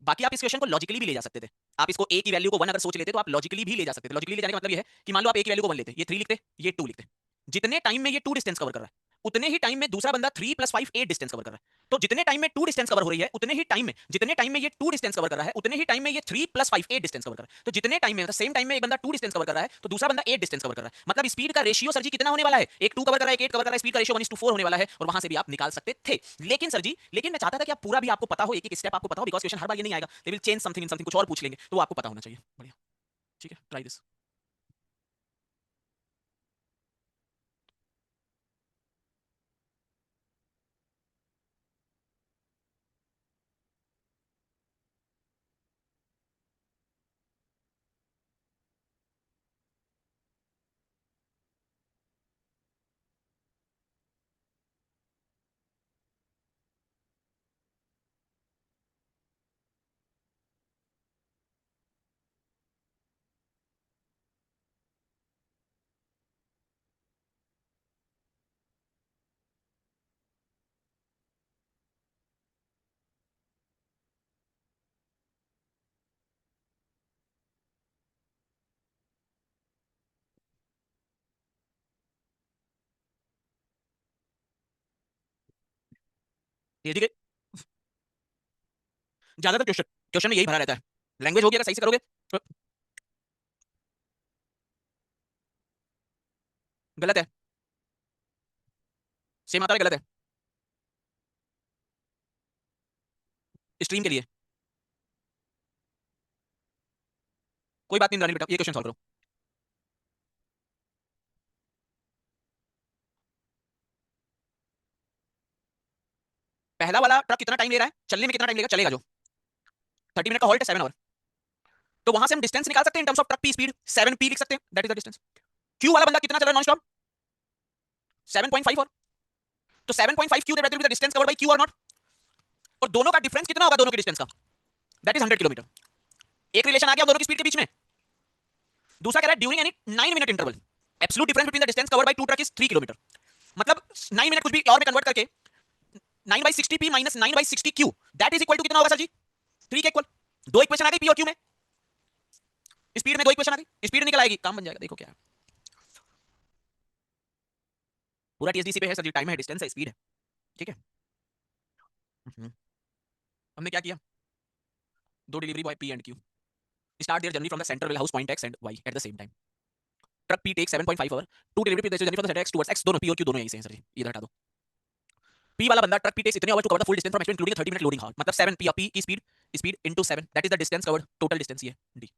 बाकी आप इस क्वेश्चन को लॉजिकली भी ले जा सकते थे। आप इसको a की वैल्यू को 1 अगर सोच लेते तो आप लॉजिकली भी ले जा सकते थे। लॉजिकली ले जाने का मतलब ये है कि मान लो आप a की वैल्यू को 1 लेते, ये 3 लिखते, ये 2 लिखते, जितने टाइम में ये 2 डिस्टेंस कवर कर रहा है उतने ही टाइम में दूसरा बंदा 3 + 5 8 डिस्टेंस कवर कर रहा है। तो जितने टाइम में 2 डिस्टेंस कवर हो रही है उतने ही टाइम में, जितने टाइम में ये 2 डिस्टेंस कवर कर रहा है उतने ही टाइम में ये 3 + 5 8 डिस्टेंस कवर कर रहा है। तो जितने टाइम में, सेम टाइम में एक बंदा 2 डिस्टेंस कवर कर रहा है तो दूसरा बंदा 8 डिस्टेंस कवर कर रहा है, मतलब स्पीड का रेशियो सर जी कितना होने वाला है? एक 2 कवर कर रहा है, एक 8 कवर कर रहा है, स्पीड का रेशियो 1:4 होने वाला है, और वहां से भी आप निकाल सकते थे। लेकिन सर जी, लेकिन मैं चाहता था कि आप पूरा भी आपको पता हो, एक एक स्टेप आपको पता हो, बिकॉज़ क्वेश्चन हर बार ये नहीं आएगा, they will change something in something, कुछ और पूछ लेंगे, तो आपको पता होना चाहिए। बढ़िया, ठीक है, ट्राई दिस। ये ठीक है, ज्यादातर क्वेश्चन क्वेश्चन में यही भरा रहता है। लैंग्वेज होगी अगर सही से करोगे तो गलत है, सेम आता है गलत है। स्ट्रीम के लिए कोई बात नहीं रानी बेटा, ये क्वेश्चन सॉल्व करो। पहला वाला ट्रक कितना टाइम ले रहा है चलने में, कितना टाइम लेगा चलेगा जो? 30 मिनट का हॉल्ट है, 7 आवर। तो वहां से हम डिस्टेंस निकाल सकते हैं in terms of truck P speed, 7p लिख सकते हैं, that is the distance. Q वाला बंदा कितना चल रहा है नॉन स्टॉप? 7.5 और, तो 7.5 Q that will be the distance covered bye Q और नॉट, और दोनों का डिफरेंस कितना होगा दोनों के डिस्टेंस का? That is 100 kilometre. एक रिलेशन आ गया दोनों की स्पीड के बीच में। दूसरा कह रहा है during any 9 minute interval absolute difference between the distance covered by two truck is 3 kilometre. मतलब 9 मिनट कुछ भी और में कन्वर्ट करके 9/60p minus 9/60q that is equal to कितना होगा सर जी? 3 के इक्वल। दो इक्वेशन आ गई पी और क्यू में, स्पीड में दो इक्वेशन आ गई, स्पीड निकल आएगी, काम बन जाएगा। देखो क्या है, पूरा टीएसडीसी पे है सर जी, टाइम है, डिस्टेंस है, स्पीड है, ठीक है। हमने क्या किया, दो delivery boy P and Q start their journey from the centre house point X and Y at the same time. Truck P take 7.5 hour to delivery journey from the centre X towards X, दोनों P और Q दोनों यहीं से हैं sir जी, इधर हटा दो। P वाला बंदा ट्रक पी टेक्स इतने hour to cover the full distance from X including 30 minute loading house, मतलब 7 पी की speed, speed into 7 that is the distance covered, total distance ये डी।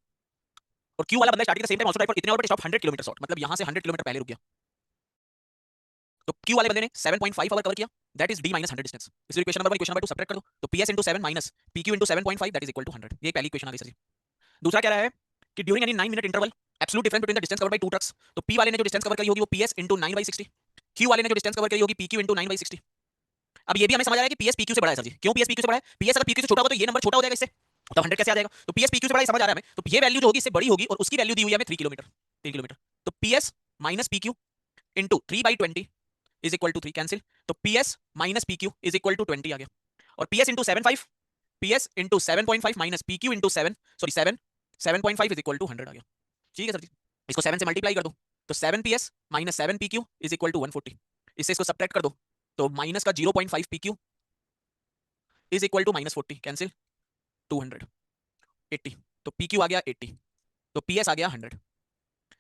और क्यू वाला बंदा starting the same time also drive for इतने hour but stop 100 kilometre short, मतलब यहां से 100 किलोमीटर पहले रुक गया। तो क्यू वाले बंदे ने 7.5 आवर कवर किया, that is D minus 100 distance. इसलिए equation number 1 equation number 2 subtract कर दो, तो PS into 7 minus PQ into 7.5 that is equal to 100। ये पहली इक्वेशन आ गई सर जी। दूसरा क्या रहा है कि during any 9 minute interval absolute difference between the distance covered by two trucks, तो पी वाले ने जो डिस्टेंस कवर करी होगी वो पीएस इनटू 9/60, क्यू वाले ने जो डिस्टेंस कवर करी होगी पीक्यू इनटू 9/60। अब ये भी हमें समझ आ रहा है कि पीएस पीक्यू से बड़ा है सर जी। क्यों पीएस पीक्यू से बड़ा है? पीएस अगर पीक्यू से छोटा होगा तो ये नंबर छोटा हो जाएगा इससे, तो 100 कैसे आ जाएगा? तो पीएस पीक्यू से बड़ा है, समझ आ रहा है हमें। तो ये वैल्यू जो होगी इससे बड़ी होगी और उसकी वैल्यू दी हुई है हमें 3 किलोमीटर, 3 किलोमीटर। तो PS minus PQ into 3/20 is equal to 3, cancel. तो PS minus PQ is equal to 20 आ गया। और PS into 7.5, PS into 7.5 minus PQ into 7, sorry 7, 7.5 is equal to 100 आ गया। ठीक है सर जी, इसको 7 से मल्टीप्लाई कर दो, तो 7 PS minus 7 PQ is equal to 140। इससे इसको सब्ट्रैक्ट कर दो, तो माइनस का 0.5 PQ is equal to minus 40, cancel, 200, 80। तो पीक्यू आ गया 80, तो पीएस आ गया 100।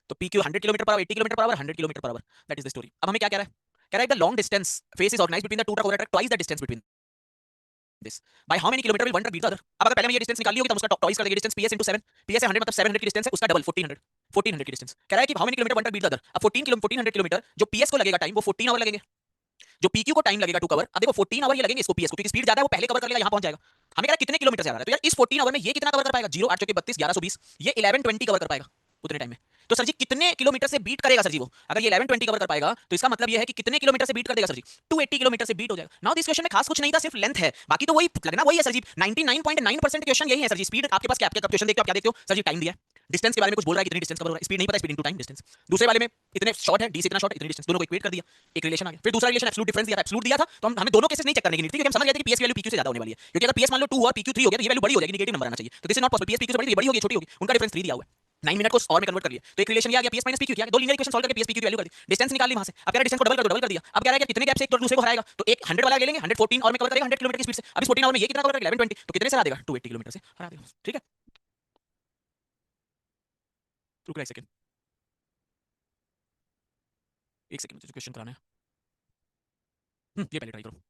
तो PQ 100 kilometre per hour, 80 kilometre per hour, 100 kilometre per hour, that is the story. अब हमें क्या कह रहा है? कह रहा है the long distance phase is organised between the two truck over truck twice the distance between this by how many kilometre will one truck beat the other. अब अगर पहले में ये डिस्टेंस निकाली होगी तो हम उसका ट्वाइस कर देंगे डिस्टेंस, पीएस इनटू 7, पीएस है 100 मतलब 700 की डिस्टेंस है, उसका डबल 1400, 1400 की डिस्टेंस। कह रहा है कि how many kilometre one truck beat the other. अब 1400 किलोमीटर जो पीएस को लगेगा टाइम वो 14 आवर लगेंगे, जो पीक्यू को टाइम लगेगा टू कवर, अब देखो 14 आवर ये लगेंगे इसको पीएस को, क्योंकि स्पीड ज्यादा है वो पहले कवर कर लेगा, यहां पहुंच जाएगा। हमें कह रहा है कितने किलोमीटर से आ रहा है, तो यार इस 14 आवर में ये कितना कवर कर पाएगा? 0 8 चौके 32 1120, ये 1120 कवर कर पाएगा उतने टाइम में। तो सर जी कितने किलोमीटर से बीट करेगा सर जी वो? अगर ये 1120 कवर कर पाएगा तो इसका मतलब ये है कि कितने किलोमीटर से बीट कर देगा सर जी? 280 किलोमीटर से बीट हो जाएगा। नाउ दिस क्वेश्चन में खास कुछ नहीं था, सिर्फ लेंथ है, बाकी तो वही लगना वही है सर जी। 99.9% क्वेश्चन यही है सर जी। स्पीड आपके पास क्या, आपके क्वेश्चन देखते हो आप क्या देखते हो सर जी? टाइम दिया है, डिस्टेंस के बारे में कुछ बोल रहा है, कितनी डिस्टेंस कवर हो रहा है, स्पीड नहीं पता, स्पीड इनटू टाइम डिस्टेंस। दूसरे वाले में इतने शॉर्ट है, डी से इतना शॉर्ट, इतनी डिस्टेंस, दोनों को इक्वेट कर दिया, एक रिलेशन आ गया। फिर दूसरा रिलेशन एब्सोल्यूट डिफरेंस दिया था, एब्सोल्यूट दिया था तो हमें दोनों केसेस नहीं चेक करने की नीड थी, क्योंकि हम समझ गए थे कि पीएस की वैल्यू पीक्यू से ज्यादा होने वाली है। क्योंकि अगर पीएस मान लो 2 और पीक्यू 3 हो गया तो ये वैल्यू बड़ी हो जाएगी, नेगेटिव नंबर आना चाहिए। तो this is not possible, PS PQ से बड़ी, ये बड़ी होगी छोटी होगी, उनका डिफरेंस 3 दिया हुआ है। 9 मिनट को और में कन्वर्ट कर लिया, तो एक रिलेशन ये आ गया पीएस माइनस पीक्यू, क्या दो लीनियर इक्वेशन सॉल्व करके पीएस पीक्यू की वैल्यू कर दी, डिस्टेंस निकाल ली वहां से। अब कह रहा है डिस्टेंस को डबल कर दो, डबल कर दिया। अब कह रहा है कि कितने गैप से एक दूसरे को हराएगा, तो एक 100 वाला ले लेंगे, 114 और में कवर करेगा 100 किलोमीटर की स्पीड से। अब इस 14 आवर में ये कितना कवर करेगा 1120, तो कितने से हरा देगा? 280 किलोमीटर से हरा देगा। ठीक है, रुक एक सेकंड, एक सेकंड मुझे क्वेश्चन कराना है। ये पहले ट्राई करो।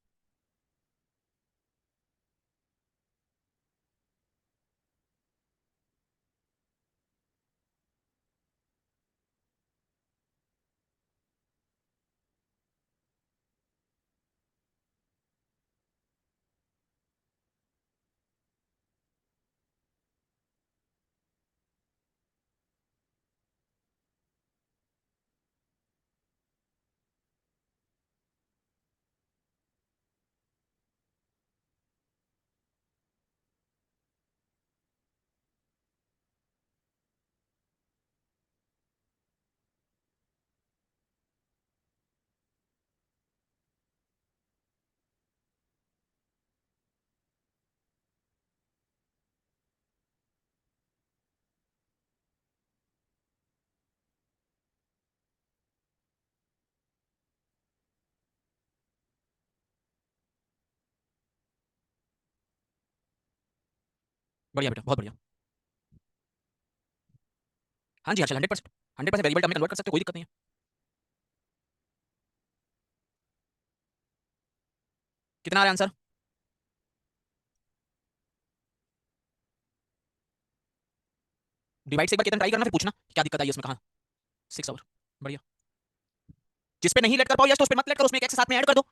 बढ़िया बेटा, बहुत बढ़िया। हाँ जी, हाँ चल 100%, 100% वेरिएबल टर्म में कन्वर्ट कर सकते हो, कोई दिक्कत नहीं है। कितना आ रहा है आंसर? डिवाइड से एक बार कितना ट्राई करना, फिर पूछना क्या दिक्कत आई उसमें, कहाँ 6 आवर। बढ़िया। जिस पे नहीं लेट कर पाओ यस, तो उस पे मत लेट करो, उसमें एक एक्स साथ में ऐड कर दो,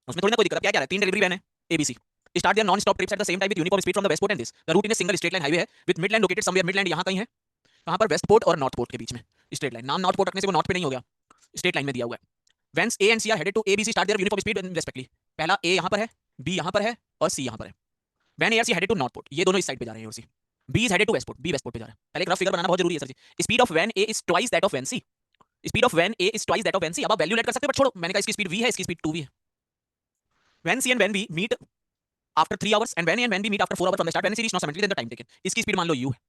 उसमें थोड़ी ना कोई दिक्कत। क्या क्या है, 3 डिलीवरी वैन है ABC, start their non stop trips at the same time with uniform speed from the west port and this the route in a single straight line highway है with Midland located somewhere, Midland यहां कहीं है, कहां पर? West port और north port के बीच में स्ट्रेट लाइन। नाम नॉर्थ पोर्ट रखने से वो नॉर्थ पे नहीं हो गया, स्ट्रेट लाइन में दिया हुआ है। Whence A and C are headed to ABC start their uniform speed respectively। पहला A यहां पर है, B यहां पर है और C यहां पर है। When A और C headed to north port, ये दोनों इस साइड पे जा रहे हैं और C। B is headed to Westport, B Westport पे जा रहा है। पहले एक रफ फिगर बनाना बहुत जरूरी है sir ji. Speed of van A is twice that of van C, speed of van A is twice that of van C. अब आप वैल्यू लेट कर सकते हो, बट छोड़ो, मैंने कहा इसकी स्पीड वी है, इसकी स्पीड 2v है। Van C and van B meet after 3 hours and van A and van B meet after 4 hours from the start, van C reach not semantically then the time taken. इसकी speed मान लो u है।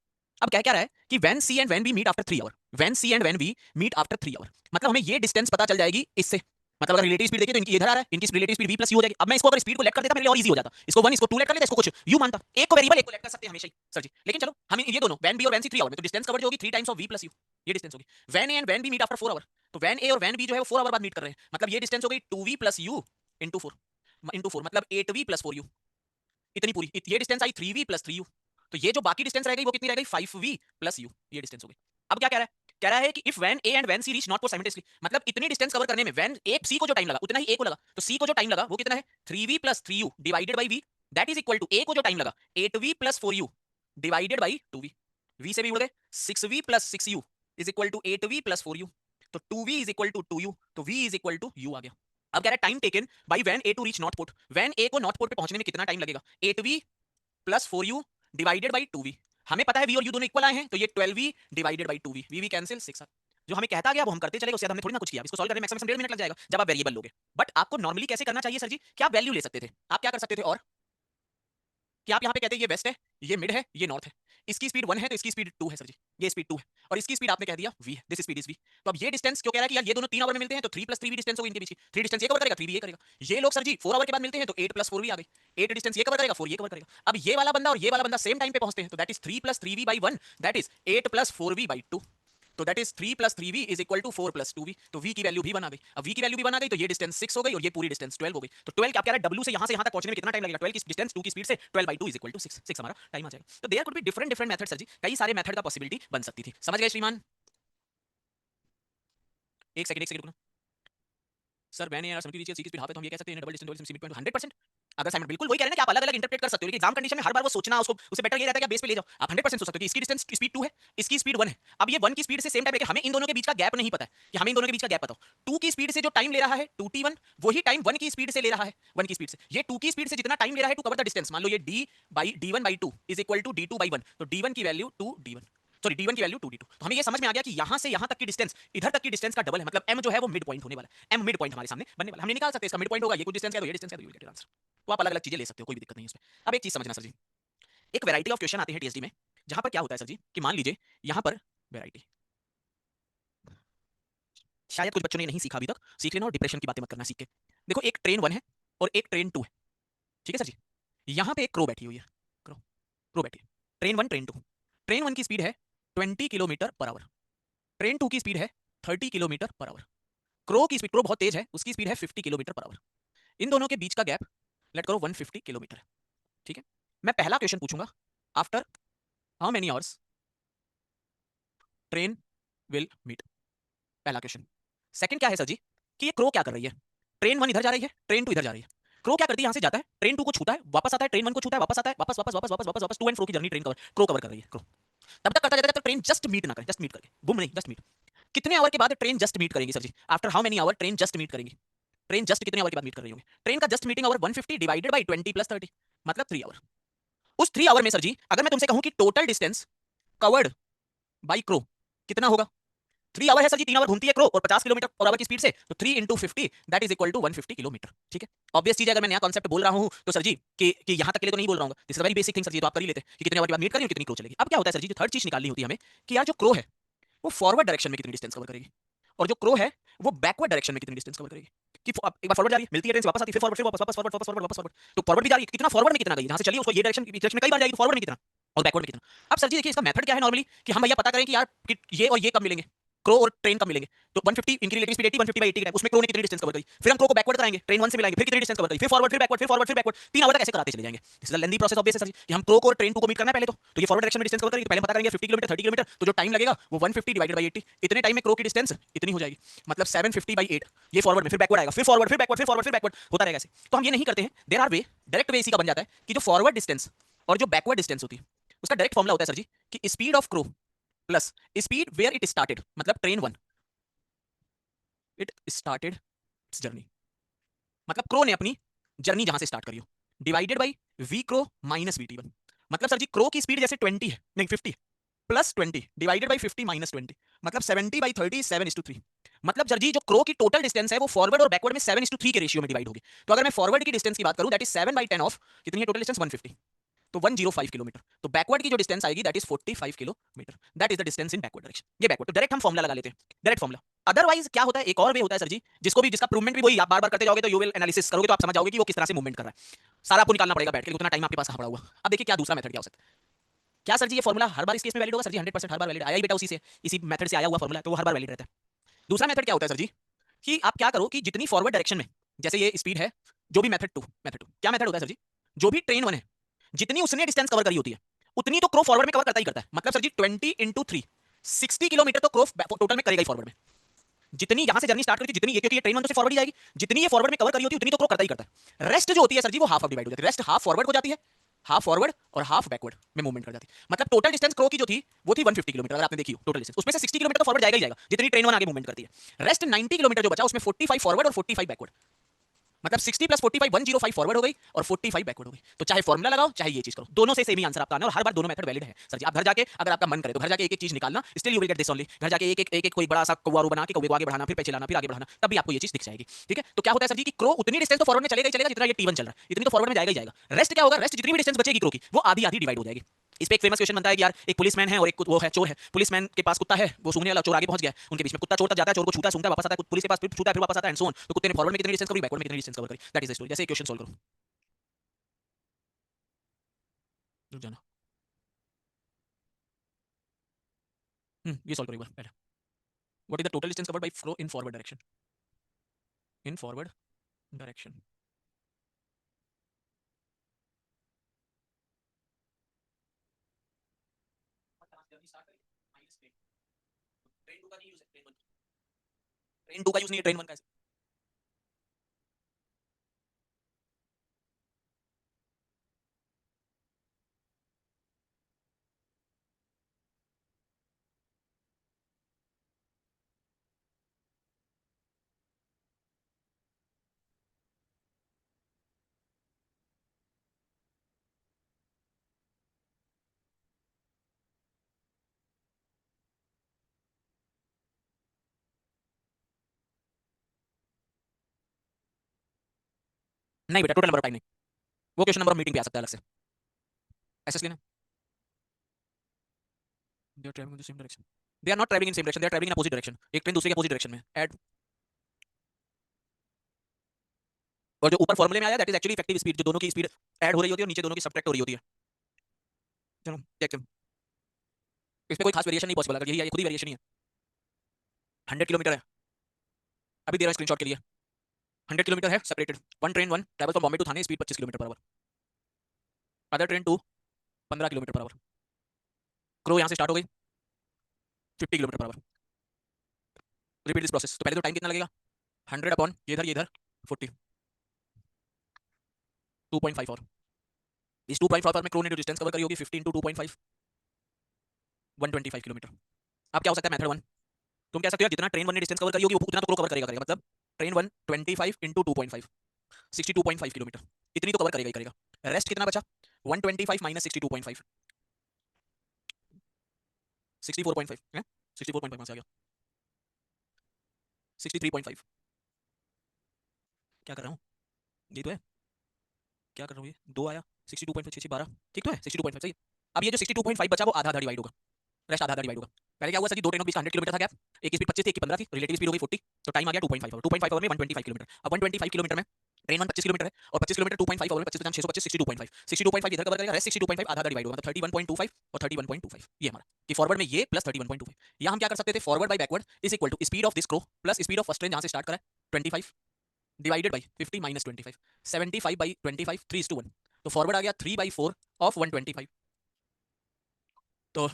अब क्या क्या रहा है कि van C and van B meet after 3 hour, van C and van B meet after 3 hour, मतलब हमें ये डिस्टेंस पता चल जाएगी इससे। मतलब अगर रिलेटिव स्पीड देखिए तो इनकी इधर आ रहा है, इनकी relative speed v plus u हो जाएगी। अब मैं इसको अगर स्पीड को लेट कर देता मेरे लिए और इजी हो जाता, इसको 1 इसको 2 लेट कर लेता, इसको कुछ u मानता, एक को वेरिएबल एक को लेट कर सकते हैं हमेशा ही सर जी। लेकिन चलो हम ये दोनों वैन बी और वैन सी 3 आवर में, तो डिस्टेंस कवर जो होगी 3 times of v plus u, ये डिस्टेंस होगी। Van A and van B meet after 4 hour, तो वैन ए और वैन बी जो है वो 4 आवर बाद मीट कर रहे हैं, मतलब ये डिस्टेंस हो गई 2v प्लस u इंटू 4, मतलब 8v प्लस 4u, इतनी पूरी ये डिस्टेंस आई 3v प्लस 3u। तो ये जो बाकी डिस्टेंस रह गई वो कितनी रह गई 5v प्लस u, ये डिस्टेंस हो गई। अब क्या कह रहा है, कह रहा है कि if van A and van C reach not post simultaneously, मतलब इतनी डिस्टेंस कवर करने में वैन ए सी को जो टाइम लगा उतना ही ए को लगा, तो सी को जो टाइम लगा वो कितना है 3v plus 3u divided by v, that is equal to A को जो टाइम लगा 8v plus 4u divided by 2v, v से भी उड़ गए 6v plus 6u is equal to 8v plus 4u, तो 2v is equal to 2u, तो v is equal to u आ गया। अब कह रहा है time taken by van A to reach North Port, van A को नॉर्थ पोर्ट पे पहुंचने में कितना टाइम लगेगा 8v plus 4u divided by 2v। हमें पता है v और u दोनों इक्वल आए हैं, तो ये 12v divided by 2v, v cancel 6 जो हमें कहता गया वो हम करते चले गए, उससे हमने थोड़ी ना कुछ किया। इसको सॉल्व करने में मैक्सिमम 1.5 मिनट लग जाएगा जब आप वेरिएबल लोगे। बट आपको नॉर्मली कैसे करना चाहिए सर जी, क्या वैल्यू ले सकते थे, आप क्या कर सकते थे, और कि आप यहाँ पे कहते हैं ये वेस्ट है, ये मिड है, ये नॉर्थ है, इसकी स्पीड 1 है तो इसकी स्पीड 2 है सर जी, ये स्पीड 2 है, और इसकी स्पीड आपने कह दिया v है, दिस स्पीड इज v। तो अब ये डिस्टेंस क्यों कह रहा है कि यार ये दोनों 3 आवर में मिलते हैं तो 3 प्लस 3v डिस्टेंस होगी इनके बीच की, 3 डिस्टेंस ये कवर करेगा, 3v ये करेगा। ये लोग सर जी 4 आवर के बाद मिलते हैं तो 8 प्लस 4v आ गई, 8 डिस्टेंस ये कवर करेगा, 4 ये कवर करेगा। अब ये वाला बंदा और ये वाला बंदा सेम टाइम पे पहुंचते हैं, तो that is 3 plus 3v by 1, that is 8 plus 4v by 2, तो that is 3 plus 3v is equal to 4 plus 2v, तो v की वैल्यू भी बना गई। अब v की वैल्यू भी बना गई तो ये डिस्टेंस 6 हो गई और ये पूरी डिस्टेंस 12 हो गई। तो 12 क्या कह रहा है, w से यहां तक पहुंचने में कितना टाइम लगेगा, 12 की डिस्टेंस 2 की स्पीड से 12 बाई 2 इज इक्वल टू 6, 6 हमारा टाइम आ जाएगा। तो there could be different different method sir ji, कई सारे मेथड का पॉसिबिलिटी बन सकती थी। समझ गए श्रीमान? एक सेकंड रुकना सर, मैंने यार समझ लीजिए सी की स्पीड हाफ है तो हम ये कह सकते हैं डबल डिस्टेंस मिड पॉइंट 100%। अगर साइमन बिल्कुल वही कह रहे हैं कि आप अलग-अलग इंटरप्रेट कर सकते हो, लेकिन एग्जाम कंडीशन में हर बार वो सोचना उसको उससे बेटर ये रहता है कि आप बेस पे ले जाओ। आप 100% सोच सकते हो कि इसकी डिस्टेंस की स्पीड 2 है, इसकी स्पीड 1 है। अब ये 1 की स्पीड से सेम टाइम है कि हमें इन दोनों के बीच का गैप नहीं पता है, कि हमें इन दोनों के बीच का गैप पता हो। 2 की स्पीड से जो टाइम ले रहा है 2t1, वही टाइम 1 की स्पीड से ले रहा है, 1 की स्पीड से। ये 2 की स्पीड से जितना टाइम ले रहा है टू कवर द डिस्टेंस, मान लो ये d/d1/2 is equal to d2/1, तो d1 की वैल्यू 2d1, सॉरी d1 की वैल्यू 2d2। तो हमें ये समझ में आ गया कि यहां से यहां तक की डिस्टेंस इधर तक की डिस्टेंस का डबल है, मतलब m जो है वो मिड पॉइंट होने वाला है, m मिड पॉइंट हमारे सामने बनने वाला है। हम नहीं निकाल सकते इसका मिड पॉइंट होगा, ये कुछ डिस्टेंस है तो ये डिस्टेंस है, तो यू विल गेट आंसर। तो आप अलग-अलग चीजें ले सकते हो, कोई भी दिक्कत नहीं है उसमें। अब एक चीज समझना सर जी, एक वैरायटी ऑफ क्वेश्चन आते हैं टीएसडी में, जहां पर क्या होता है सर जी कि मान लीजिए यहां पर वैरायटी, शायद कुछ बच्चों ने नहीं सीखा अभी तक, सीख लेना और डिप्रेशन की बातें मत करना सीख के। देखो एक ट्रेन 1 है और एक ट्रेन 2 है, ठीक है सर जी। यहां पे एक क्रो बैठी हुई है, क्रो क्रो बैठी है, ट्रेन 1 ट्रेन 2। ट्रेन 1 की स्पीड है 20 किलोमीटर पर आवर, ट्रेन 2 की स्पीड है 30 किलोमीटर पर आवर। क्रो की स्पीड, क्रो बहुत तेज है, उसकी स्पीड है 50 किलोमीटर पर आवर। इन दोनों के बीच का गैप लेट करो 150 किलोमीटर है, ठीक है। मैं पहला क्वेश्चन पूछूंगा, after how many hours train will meet, पहला क्वेश्चन। सेकंड क्या है सर जी कि ये क्रो क्या कर रही है, ट्रेन 1 इधर जा रही है, ट्रेन 2 इधर जा रही है। क्रो क्या करती है, यहां से जाता है, ट्रेन 2 को छूता है, वापस आता है, ट्रेन 1 को छूता है, वापस आता है, वापस वापस वापस वापस वापस वापस, टू एंड फ्रो की journey train cover crow cover कर रही है। क्रो तब तक करता जाता है जब तक ट्रेन जस्ट मीट ना करे, जस्ट मीट करके, बुम नहीं, जस्ट मीट। कितने आवर के बाद ट्रेन जस्ट मीट करेंगी sir ji, after how many hour train just meet करेंगी, ट्रेन जस्ट कितने आवर के बाद मीट कर रही होगी। ट्रेन का just meeting hour 150 divided by 20 plus 30, मतलब 3 आवर। उस 3 आवर में सर जी अगर मैं तुमसे कहूं कि total distance covered by crow कितना होगा, 3 आवर है सर जी, 3 आवर घूमती है क्रो और 50 किलोमीटर पर आवर की स्पीड से, तो 3 into 50 that is equal to 150 kilometre, ठीक है। ऑब्वियस चीज है, अगर मैं नया कॉन्सेप्ट बोल रहा हूं तो सर जी कि यहां तक के लिए तो नहीं बोल रहा हूं, this is very basic thing sir ji, तो आप कर ही लेते हैं कि कितने आवर के बाद मीट करेंगे कितनी क्रो चलेगी। अब क्या होता है सर जी, जो थर्ड चीज निकालनी होती है हमें कि यार जो क्रो है वो फॉरवर्ड डायरेक्शन में कितनी डिस्टेंस कवर करेगी, और जो क्रो है वो बैकवर्ड डायरेक्शन में कितनी डिस्टेंस कवर करेगी। कि एक बार फॉरवर्ड जा रही है, मिलती है ट्रेन से, वापस आती है, फिर फॉरवर्ड, फिर वापस, वापस फॉरवर्ड, वापस फॉरवर्ड, वापस फॉरवर्ड, तो फॉरवर्ड भी जा रही है, कितना फॉरवर्ड में कितना गई, जहां से चली उसको ये डायरेक्शन में कई बार जाएगी, तो फॉरवर्ड में कितना और बैकवर्ड में कितना। अब सर जी देखिए इसका मेथड क्या है नॉर्मली, कि हम भैया पता करें कि यार कि ये और ये कब मिलेंगे, क्रो और ट्रेन कब मिलेंगे। तो 150 इनकी रिलेटिव स्पीड 80, 150 बाई 80 के टाइम उसमें क्रो ने कितनी डिस्टेंस कवर करी, फिर हम क्रो को बैकवर्ड कराएंगे, ट्रेन 1 से मिलाएंगे, फिर कितनी डिस्टेंस कवर करी, फिर फॉरवर्ड, फिर बैकवर्ड, फिर फॉरवर्ड, फिर बैकवर्ड, 3 आवर तक ऐसे कराते चले जाएंगे। This is a lengthy process of basis sir ji, कि हम क्रो को और ट्रेन 2 को मीट करना है पहले, तो ये फॉरवर्ड डायरेक्शन में डिस्टेंस कवर करेगी, तो पहले पता करेंगे 50 किलोमीटर 30 किलोमीटर, तो जो टाइम लगेगा वो 150 डिवाइडेड बाई 80, इतने टाइम में क्रो की डिस्टेंस इतनी हो जाएगी, मतलब 750 बाई 8। ये फॉरवर्ड में, फिर बैकवर्ड आएगा, फिर फॉरवर्ड, फिर बैकवर्ड, फिर फॉरवर्ड, फिर बैकवर्ड होता रहेगा ऐसे। तो हम ये नहीं करते हैं, there are way, direct way इसी का बन जाता है कि जो फॉरवर्ड डिस्टेंस और जो बैकवर्ड डिस्टेंस होती है उसका डायरेक्ट फॉर्मूला होता है सर जी कि speed of crow plus speed where it started, मतलब train 1 it started its journey, मतलब क्रो ने अपनी जर्नी जहां से स्टार्ट करी हो, divided by V crow minus V T 1। मतलब सर जी क्रो की स्पीड जैसे 20 है, नहीं 50 प्लस 20 डिवाइडेड बाई 50 माइनस 20, मतलब 70/30 7:3। मतलब सर जी जो क्रो की टोटल डिस्टेंस है वो फॉरवर्ड और बैकवर्ड में 7:3 के रेशियो में डिवाइड होगी। तो अगर मैं फॉरवर्ड की डिस्टेंस की बात करूं दैट इज 7/10 ऑफ कितनी है टोटल डिस्टेंस 150, तो 105 किलोमीटर। तो बैकवर्ड की जो डिस्टेंस आएगी that is 45 kilometre, that is the distance in backward direction. ये बैकवर्ड, तो डायरेक्ट हम फॉर्मुला लगा लेते हैं, डायरेक्ट फॉर्मुला। अदरवाइज क्या होता है, एक और वे होता है सर जी जिसको भी, जिसका प्रूवमेंट भी वही आप बार बार करते जाओगे तो यू विल एनालिसिस करोगे तो आप समझ जाओगे कि वो किस तरह से मूवमेंट कर रहा है। सारा आपको निकालना पड़ेगा बैठ के, उतना टाइम आपके पास कहां पड़ा हुआ। अब देखिए क्या दूसरा मेथड क्या हो सकता है। क्या सर जी ये फॉर्मुला हर बार इस केस में वैलिड होगा? सर जी 100% हर बार वैलिड आया ही बेटा उसी से, इसी मेथड से आया हुआ फॉर्मुला, तो वो हर बार वैलिड रहता है। दूसरा मेथड क्या होता है सर जी कि आप क्या करो कि जितनी फॉरवर्ड डायरेक्शन में, जैसे ये स्पीड है, जो भी मेथड टू क्या मेथड होता है सर जी, जो भी ट्रेन वन है जितनी उसने डिस्टेंस कवर करी होती है उतनी तो क्रो फॉरवर्ड में कवर करता ही करता है। मतलब सर जी 20 × 3 60 किलोमीटर तो क्रो टोटल में करेगा ही फॉरवर्ड में। जितनी यहां से जर्नी स्टार्ट करी थी, जितनी ये, क्योंकि ये ट्रेन वन तो से फॉरवर्ड ही जाएगी, जितनी ये फॉरवर्ड में कवर करी होती है उतनी तो क्रो करता ही करता है। रेस्ट जो होती है सर जी वो हाफ ऑफ डिवाइड हो जाती है, रेस्ट हाफ फॉरवर्ड हो जाती है, हाफ फॉरवर्ड और हाफ बैकवर्ड में मूवमेंट कर जाती है। मतलब टोटल डिस्टेंस क्रो की जो थी वो थी 150 किलोमीटर, अगर आपने देखी हो टोटल डिस्टेंस, उसमें से 60 किलोमीटर तो फॉरवर्ड जाएगा ही जाएगा जितनी ट्रेन वन आगे मूवमेंट करती है। रेस्ट 90 किलोमीटर जो बचा उसमें 45 फॉरवर्ड और 45 बैकवर्ड, मतलब 60 प्लस 45 105 फॉरवर्ड हो गई और 45 बैकवर्ड हो गई। तो चाहे फॉर्मुला लगाओ चाहे ये चीज करो, दोनों से सेम ही आंसर आपका आना है और हर बार दोनों मेथड वैलिड है सर जी। आप घर जाके अगर आपका मन करे तो घर जाके एक एक चीज निकालना, still you will get this only. घर जाके एक कोई बड़ा सा कौवा बना के कौवे को आगे बढ़ाना, फिर पीछे लाना, फिर आगे बढ़ाना, तब भी आपको ये चीज दिख जाएगी। ठीक है, तो क्या होता है सर जी कि क्रो उतनी डिस्टेंस तो फॉरवर्ड में चलेगा ही चलेगा जितना ये टी1 चल रहा है, इतनी तो फॉरवर्ड में जाएगा ही जाएगा। रेस्ट क्या होगा, रेस्ट जितनी भी डिस्टेंस बचेगी क्रो की वो आधी आधी डिवाइड हो जाएगी। इस पे एक फेमस क्वेश्चन बनता है कि यार एक पुलिसमैन है और एक वो है चोर है। पुलिसमैन के पास कुत्ता है, वो सूंघने वाला, चोर आगे पहुंच गया, उनके बीच में कुत्ता चोर तक जाता है, चोर को छूता है, सूंघता है, वापस आता है, पुलिस के पास फिर छूता है, फिर वापस आता है एंड सो ऑन। तो कुत्ते ने फॉरवर्ड में कितनी डिस्टेंस करी, बैकवर्ड में कितनी डिस्टेंस कवर करी, दैट इज द स्टोरी। जैसे क्वेश्चन सॉल्व करो, रुक जाना। ये सॉल्व करो एक बार पहले। What is the total distance covered by flow in forward direction, in forward direction. Train two का यूज नहीं है, ट्रेन वन का। नहीं बेटा टोटल नंबर ऑफ टाइम नहीं, वो क्वेश्चन नंबर ऑफ मीटिंग पे आ सकता है अलग से। ऐसा इसलिए ना, they are travelling in the same direction, they are not travelling in same direction, they are travelling in opposite direction. एक ट्रेन दूसरे के अपोजिट डायरेक्शन में ऐड। और जो ऊपर फॉर्मूले में आया that is actually effective speed, जो दोनों की स्पीड ऐड हो रही होती है और नीचे दोनों की सबट्रैक्ट हो रही होती है। चलो देखते हैं, इस पे कोई खास वेरिएशन नहीं पॉसिबल, अगर यही है, ये खुद ही वेरिएशन ही है। 100 किलोमीटर है, अभी दे रहा है स्क्रीनशॉट के लिए। 100 किलोमीटर है separated, one train one travel from Bombay to Thane, speed 25 kilometre per hour, other train two 15 kilometre per hour. Crow यहाँ से स्टार्ट हो गई 50 kilometre per our. Repeat this process, तो पहले तो टाइम कितना लगेगा, 100 अपॉन ये इधर 40, 2.5 और इस 2.5 में क्रो ने जो डिस्टेंस कवर करी होगी 50 इंटू 2.5, 125 किलोमीटर। अब क्या हो सकता है मेथड वन, तुम कह सकते हो जितना ट्रेन वन ने डिस्टेंस कवर करी होगी वो उतना तो क्रो कवर करेगा, मतलब ट्रेन वन 25 इंटू 2.5 62.5 किलोमीटर, इतनी तो कवर करेगा ही करेगा। रेस्ट कितना बचा, 125 माइनस 62.5, 64.5 है, 64.5 से आ गया 63.5। क्या कर रहा हूँ, ये तो है, क्या कर रहा हूँ, ये दो आया 62.5 6 12, ठीक तो है 62.5 सही है। अब ये जो 62.5 बचा वो आधा आधा डिवाइड होगा, रेस्ट आधा आधा डिवाइड होगा। पहले क्या हुआ सर जी, दो ट्रेनों के बीच 100 किलोमीटर था गैप, एक की स्पीड 25 थी एक की 15 थी, रिलेटिव स्पीड हो गई 40, तो टाइम आ गया 2.5 आवर, 2.5 आवर में 125 किलोमीटर। अब 125 किलोमीटर में ट्रेन 1 25 किलोमीटर है और 25 किलोमीटर 2.5 आवर में 25 5 625 62.5, 62.5 इधर कवर करेगा, रेस्ट 62.5 आधा आधा डिवाइड होगा, मतलब 31.25 और 31.25 ये हमारा कि फॉरवर्ड में ये प्लस 31.25। यहाँ हम क्या कर सकते थे, forward by backward is equal to speed of this crow plus speed of first train जहाँ से स्टार्ट करा है 25 डिवाइडेड बाई 50 माइनस 25, 75/25 3:1, तो फॉरवर्ड आ गया 3/4 ऑफ 125, तो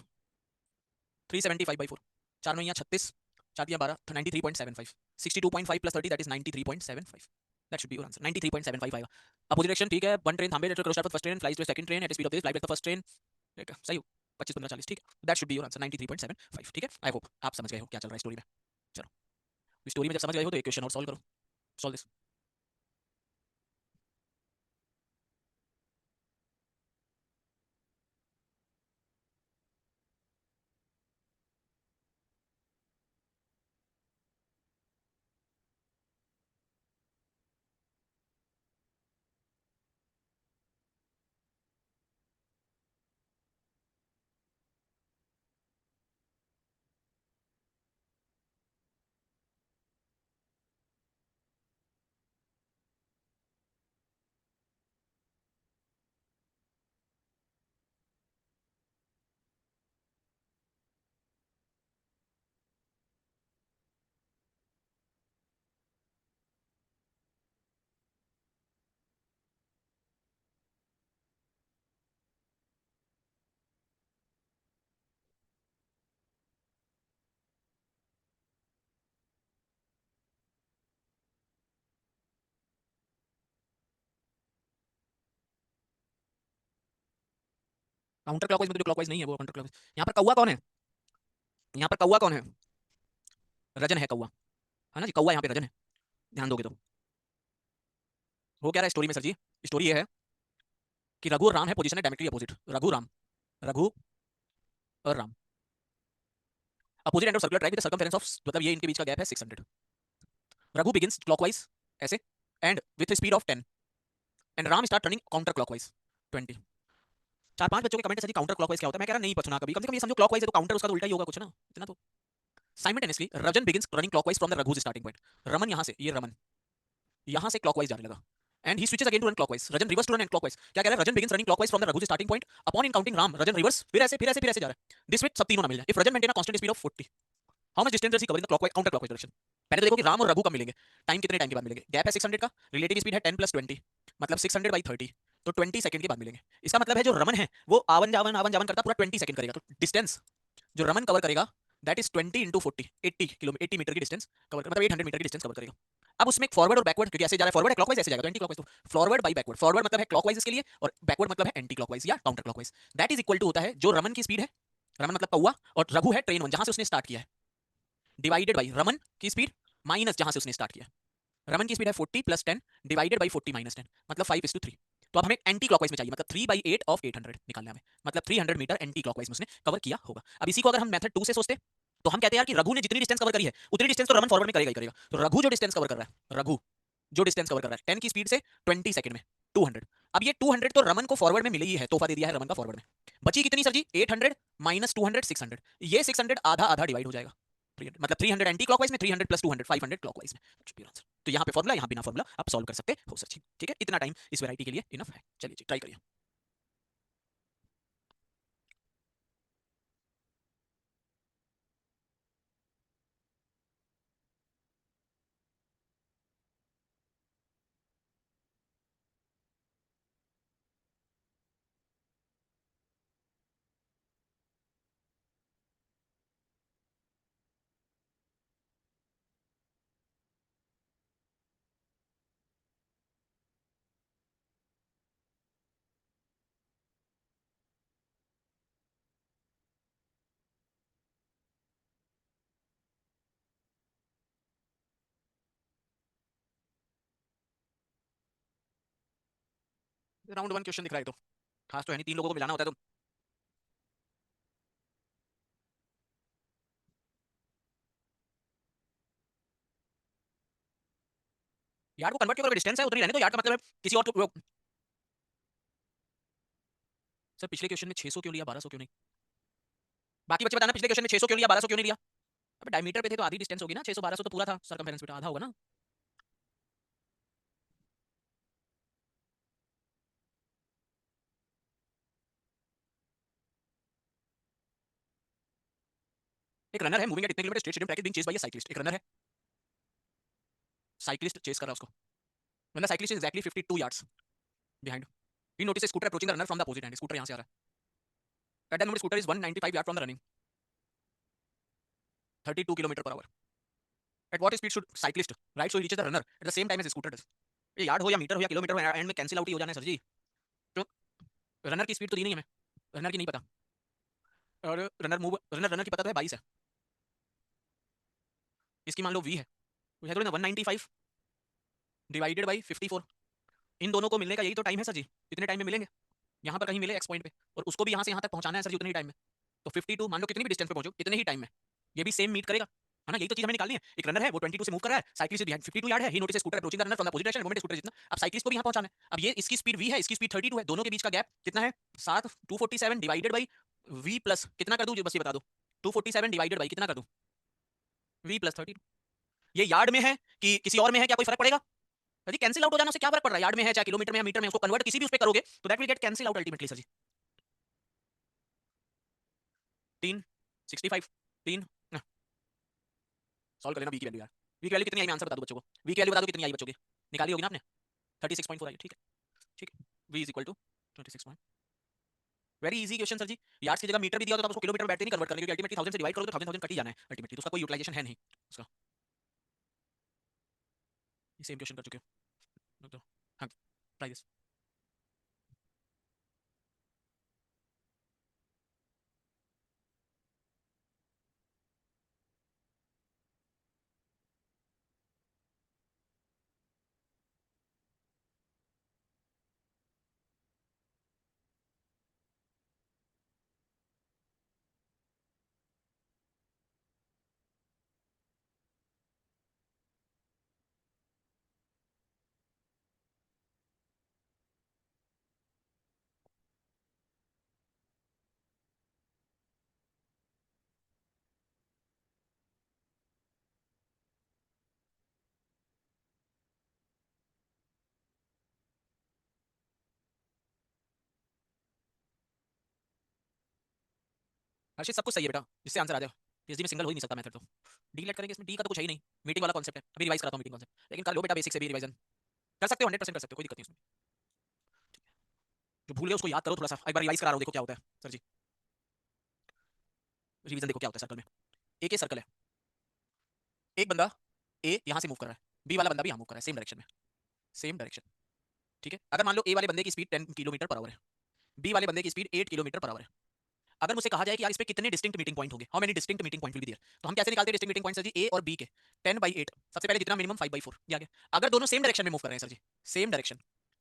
375/4, 4 9 36, 4 दिया 12, 93.75, 62.5 plus 30 that is 93.75, that should be your answer, 93.75 आएगा। अपोजिट डायरेक्शन ठीक है, वन ट्रेन थांबे, later cross first train flies to second train at speed of this flight the first train, ठीक है सही हो, 25 15 40 ठीक है, that should be your answer 93.75, ठीक है। आई होप आप समझ गए हो क्या चल रहा है स्टोरी में। चलो स्टोरी में जब समझ गए हो तो एक क्वेश्चन और सॉल्व करो, सॉल्व दिस। काउंटर क्लॉकवाइज में तो जो क्लॉकवाइज नहीं है वो काउंटर क्लॉकवाइज। यहाँ पर कौवा कौन है? यहाँ पर कौवा कौन है? रजन है कौवा, है ना जी, कौवा यहाँ पे रजन है, ध्यान दोगे तो। हो क्या रहा है स्टोरी में सर जी? स्टोरी ये है कि रघु और राम है, पोजीशन है डायमेट्रिकली अपोजिट, रघु राम, रघु और Ram, opposite end of circular track with circumference of, मतलब ये इनके बीच का गैप है 600। रघु बिगिंस क्लॉकवाइज ऐसे and with speed of 10 and Ram start running counter clockwise 20। चार पांच बच्चों के कमेंट है सर जी काउंटर क्लॉकवाइज क्या होता है? मैं कह रहा नहीं पता कभी, कम से कम ये समझो क्लॉकवाइज है तो काउंटर उसका तो उल्टा ही होगा कुछ ना, इतना तो। Simultaneously Rajan begins running clockwise from the Raghu's starting point. Raman यहाँ से, ये रमन यहाँ से क्लॉकवाइज जाने लगा and he switches again to run clockwise, Rajan reverse to run and clockwise. क्या कह रहा है? Rajan begins running clockwise from the Raghu's starting point upon encountering Ram, Rajan reverse फिर ऐसे फिर ऐसे फिर ऐसे जा रहा है, दिस विच सब तीनों ना मिल जाए। If Rajan maintain a constant speed of 40, how much distance does he cover in the clockwise counter clockwise direction? पहले तो देखो कि राम और रघु कब मिलेंगे, टाइम कितने टाइम के बाद मिलेंगे? गैप है 600 का, रिलेटिव स्पीड है 10 + 20, मतलब 600 / 30, तो 20 सेकंड के बाद मिलेंगे। इसका मतलब है जो रमन है वो आवन जावन करता पूरा 20 सेकंड करेगा, तो डिस्टेंस जो रमन कवर करेगा दैट इज 20 × 40, 80 किलोमीटर, 80 मीटर की डिस्टेंस कवर कर, मतलब 800 मीटर की डिस्टेंस कवर करेगा। अब उसमें फॉरवर्ड और बैकवर्ड, क्योंकि ऐसे जा रहा है फॉरवर्ड है क्लॉकवाइज, ऐसे जाएगा तो एंटी क्लॉकवाइज, तो फॉरवर्ड बाई बैकवर्ड, फॉरवर्ड मतलब है क्लॉकवाइज इसके लिए और बैकवर्ड मतलब है एंटी क्लॉकवाइज या counter clockwise. That is equal to होता है जो रमन की स्पीड है, रमन मतलब कौवा, और रघु है ट्रेन वन जहां से उसने स्टार्ट किया है, डिवाइडेड बाई रमन की स्पीड माइनस जहां से उसने स्टार्ट किया। रमन की स्पीड है 40 + 10 डिवाइडेड बाई 40 - 10, मतलब 5:3। तो अब हमें एंटी क्लॉकवाइज में चाहिए, मतलब 3/8 ऑफ 800 निकालना हमें, मतलब 300 मीटर एंटी क्लॉकवाइज में उसने कवर किया होगा। अब इसी को अगर हम मेथड 2 से सोचते तो हम कहते हैं यार कि रघु ने जितनी डिस्टेंस कवर करी है उतनी डिस्टेंस तो रमन फॉरवर्ड में करेगा ही करेगा। तो रघु जो डिस्टेंस कवर कर रहा है, रघु जो डिस्टेंस कवर कर रहा है 10 की स्पीड से 20 सेकंड में 200। अब ये 200 तो रमन को फॉरवर्ड में मिली ही है, तोहफा दे दिया है रमन का फॉरवर्ड में। बची कितनी सर जी? 800 - 200 600। ये 600 आधा आधा डिवाइड हो जाएगा, 300, मतलब 300 एंटी क्लॉकवाइज में, 300 + 200 500 क्लॉकवाइज में। तो यहाँ पे फॉर्मुला, यहाँ बिना फॉर्मुला आप सॉल्व कर सकते हो सर जी, ठीक है? इतना टाइम इस वैरायटी के लिए इनफ है। चलिए जी ट्राई करिए। राउंड वन क्वेश्चन दिख रहा है तो खास तो है नहीं, 3 लोगों को मिलाना होता है तो। यार्ड को कन्वर्ट क्यों करोगे? डिस्टेंस है उतनी रहने दो, यार्ड का मतलब है किसी और को। सर पिछले क्वेश्चन में 600 क्यों लिया, 1200 क्यों नहीं? बाकी बच्चे बताना पिछले क्वेश्चन में 600 क्यों लिया, 1200 क्यों नहीं लिया? अबे डायमीटर पे थे तो आधी डिस्टेंस होगी ना, 600 1200 तो पूरा था, सर्कमफेरेंस बेटा आधा होगा ना। एक रनर है मूविंग एट इतने kilometre straight stadium track being chased by a cyclist. एक रनर है, साइक्लिस्ट चेस कर रहा है उसको, मतलब cyclist is exactly 52 yards behind. He notice scooter approaching the runner from the opposite and, scooter यहां से आ रहा है। At that moment scooter is 195 yard from the running, 32 kilometre per our. At what speed should cyclist right so he reaches the runner at the same time as scooter does? ये yard हो या metre हो या kilometre हो, and में cancel out ही हो जाना है सर जी। तो रनर की स्पीड तो दी नहीं हमें, रनर की नहीं पता, और रनर की पता तो है 22 है, इसकी मान लो v है, तो है तो ना 195 डिवाइडेड बाई 54। इन दोनों को मिलने का यही तो टाइम है सर जी, इतने टाइम में मिलेंगे, यहाँ पर कहीं मिले एक्स पॉइंट पे, और उसको भी यहाँ से यहाँ तक पहुँचाना है सर जी उतने ही टाइम में। तो 52 मान लो कितनी भी डिस्टेंस पे पहुंचो कितने ही टाइम में ये भी सेम मीट करेगा, है ना? यही तो चीज हमें निकालनी है। एक रनर है वो 22 से मूव कर रहा है, साइकिल से बिहाइंड 52 यार्ड है, he notice scooter approaching the runner from the opposite direction, moment scooter जितना, अब साइकिलिस्ट को भी यहाँ पहुंचाना है। अब ये इसकी स्पीड v है, इसकी स्पीड 32 है, दोनों के बीच का गैप कितना है 7, 247 डिवाइडेड बाई v प्लस कितना कर दूं बस ये बता दो, 247 डिवाइडेड बाई कितना कर दूं, v प्लस 32। ये यार्ड में है कि किसी और में है, क्या कोई फर्क पड़ेगा? यदि कैंसिल आउट हो जाना उससे क्या फर्क पड़ रहा है, यार्ड में है चाहे किलोमीटर में या मीटर में, उसको कन्वर्ट किसी भी उस पे करोगे तो that will get cancel out ultimately sir ji. 3 65 3 solve कर लेना, वी की वैल्यू यार, वी की वैल्यू कितनी आई मैं आंसर बता दूं बच्चों को, वी की वैल्यू बता दो कितनी आई बच्चों की, निकाली होगी ना आपने, 36.4 आई, ठीक है। ठीक है, v is equal to 26 point. Very easy question sir ji, yards की जगह मीटर भी दिया होता तो आप उसको किलोमीटर में बैठते नहीं कन्वर्ट करने, क्योंकि अल्टीमेटली 1000 से डिवाइड करोगे तो 1000 कट ही जाना है अल्टीमेटली, तो उसका कोई यूटिलाइजेशन है नहीं उसका। सेम क्वेश्चन कर चुके हो तो, हाँ ट्राई दिस। हर्षित सब कुछ सही है बेटा, जिससे आंसर आ जाए। पीएचडी में सिंगल हो ही नहीं सकता मेथड तो। डी लेट करेंगे, इसमें डी का तो कुछ है ही नहीं, मीटिंग वाला कॉन्सेप्ट है। अभी रिवाइज कराता हूँ मीटिंग कॉन्सेप्ट, लेकिन कर लो बेटा बेसिक से भी रिवाइजन। कर सकते हो, 100% कर सकते हो, कोई दिक्कत नहीं उसमें। जो भूल गए उसको याद करो थोड़ा सा, एक बार रिवाइज करा रहा हूँ, देखो क्या होता है सर जी। रिवीजन देखो क्या होता है सर्कल में। एक सर्कल है, एक बंदा ए यहां से मूव कर रहा है, बी वाला बंदा भी यहां मूव कर रहा है, सेम डायरेक्शन में, सेम डायरेक्शन। ठीक है, अगर मान लो ए वाले बंदे की स्पीड 10 किलोमीटर पर आवर है, बी वाले बंदे की स्पीड 8 किलोमीटर पर आवर है। अगर मुझे कहा जाए कि यार इस पे कितने डिस्टिंक्ट मीटिंग पॉइंट होंगे, how many distinct meeting point will be there, तो हम कैसे निकालते हैं distinct meeting point sir ji? A और बी के 10/8, सबसे पहले जितना मिनिमम 5/4 ये आ गया। अगर दोनों सेम डायरेक्शन में मूव कर रहे हैं सर जी, सेम डायरेक्शन,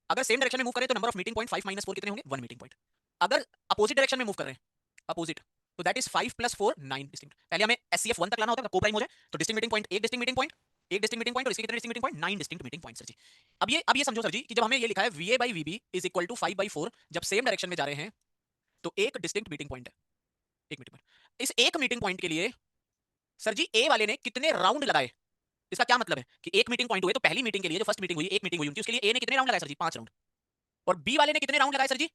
अगर सेम डायरेक्शन में मूव करें तो नंबर ऑफ मीटिंग पॉइंट 5 - 4 कितने होंगे? 1 मीटिंग पॉइंट। अगर अपोजिट डायरेक्शन में मूव कर रहे हैं, अपोजिट, तो दैट इज 5 + 4 9 डिस्टिंक्ट। पहले हमें एससीएफ 1 तक लाना होता है, को प्राइम हो जाए तो डिस्टिंक्ट मीटिंग पॉइंट, एक डिस्टिंक्ट मीटिंग पॉइंट, एक डिस्टिंक्ट मीटिंग पॉइंट, और इसके कितने distinct meeting point? 9 distinct meeting point sir ji. अब ये समझो सर जी कि जब हमें ये लिखा है VA/VB = 5/4, जब सेम डायरेक्शन में जा रहे हैं तो एक डिस्टिंक्ट मीटिंग पॉइंट है, एक मीटिंग पॉइंट। इस एक मीटिंग पॉइंट के लिए सर जी ए वाले ने कितने राउंड लगाए? इसका क्या मतलब है कि एक मीटिंग पॉइंट हुए तो पहली मीटिंग के लिए जो फर्स्ट मीटिंग हुई, एक मीटिंग हुई उनकी, उसके लिए ए ने कितने राउंड लगाए सर जी? 5 राउंड। और बी वाले ने कितने राउंड लगाए सर जी?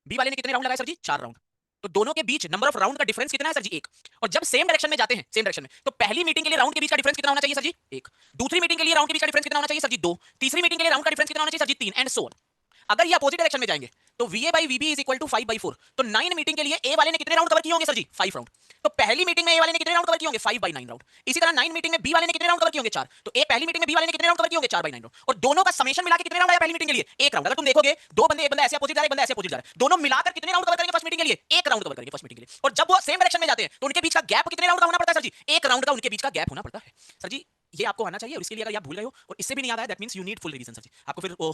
बी वाले ने कितने राउंड लगाए सर जी? 4 राउंड। तो दोनों के बीच नंबर ऑफ राउंड का डिफरेंस कितना है सर जी? 1। और जब सेम डायरेक्शन में जाते हैं, सेम डायरेक्शन में, तो पहली मीटिंग के लिए राउंड के बीच का डिफरेंस कितना होना चाहिए सर जी? 1। दूसरी मीटिंग के लिए राउंड के बीच का डिफरेंस कितना होना चाहिए सर जी? 2। तीसरी मीटिंग के लिए राउंड का डिफरेंस कितना होना चाहिए sir ji? 3, and so on. अगर ये अपोजिट डायरेक्शन में जाएंगे तो VA/VB = 5/4, तो 9 मीटिंग के लिए ए वाले ने कितने राउंड कवर किए होंगे सर जी? 5 राउंड। तो पहली मीटिंग में ए वाले ने कितने राउंड कवर किए होंगे? 5/9 राउंड। इसी तरह 9 मीटिंग में बी वाले ने कितने राउंड कवर किए होंगे? 4। तो ए पहली मीटिंग में बी वाले ने कितने राउंड कवर किए होंगे? 4/9 राउंड। और दोनों का समेशन मिला के कितने राउंड आया पहली मीटिंग के लिए? एक राउंड। अगर तुम देखोगे दो बंदे, एक बंदा ऐसे अपोजिट जा रहा है, एक बंदा ऐसे अपोजिट जा रहा है, दोनों मिलाकर कितने राउंड कवर करेंगे फर्स्ट मीटिंग के लिए? एक राउंड कवर करेंगे फर्स्ट मीटिंग के लिए। और जब वो सेम डायरेक्शन में जाते हैं तो उनके बीच का गैप कितने राउंड का होना पड़ता है सर जी? एक राउंड का उनके बीच का गैप होना पड़ता है सर जी। ये आपको आना चाहिए, और इसके लिए अगर आप भूल गए हो और इससे भी नहीं याद आया, that means you need full revision sir ji. आपको फिर वो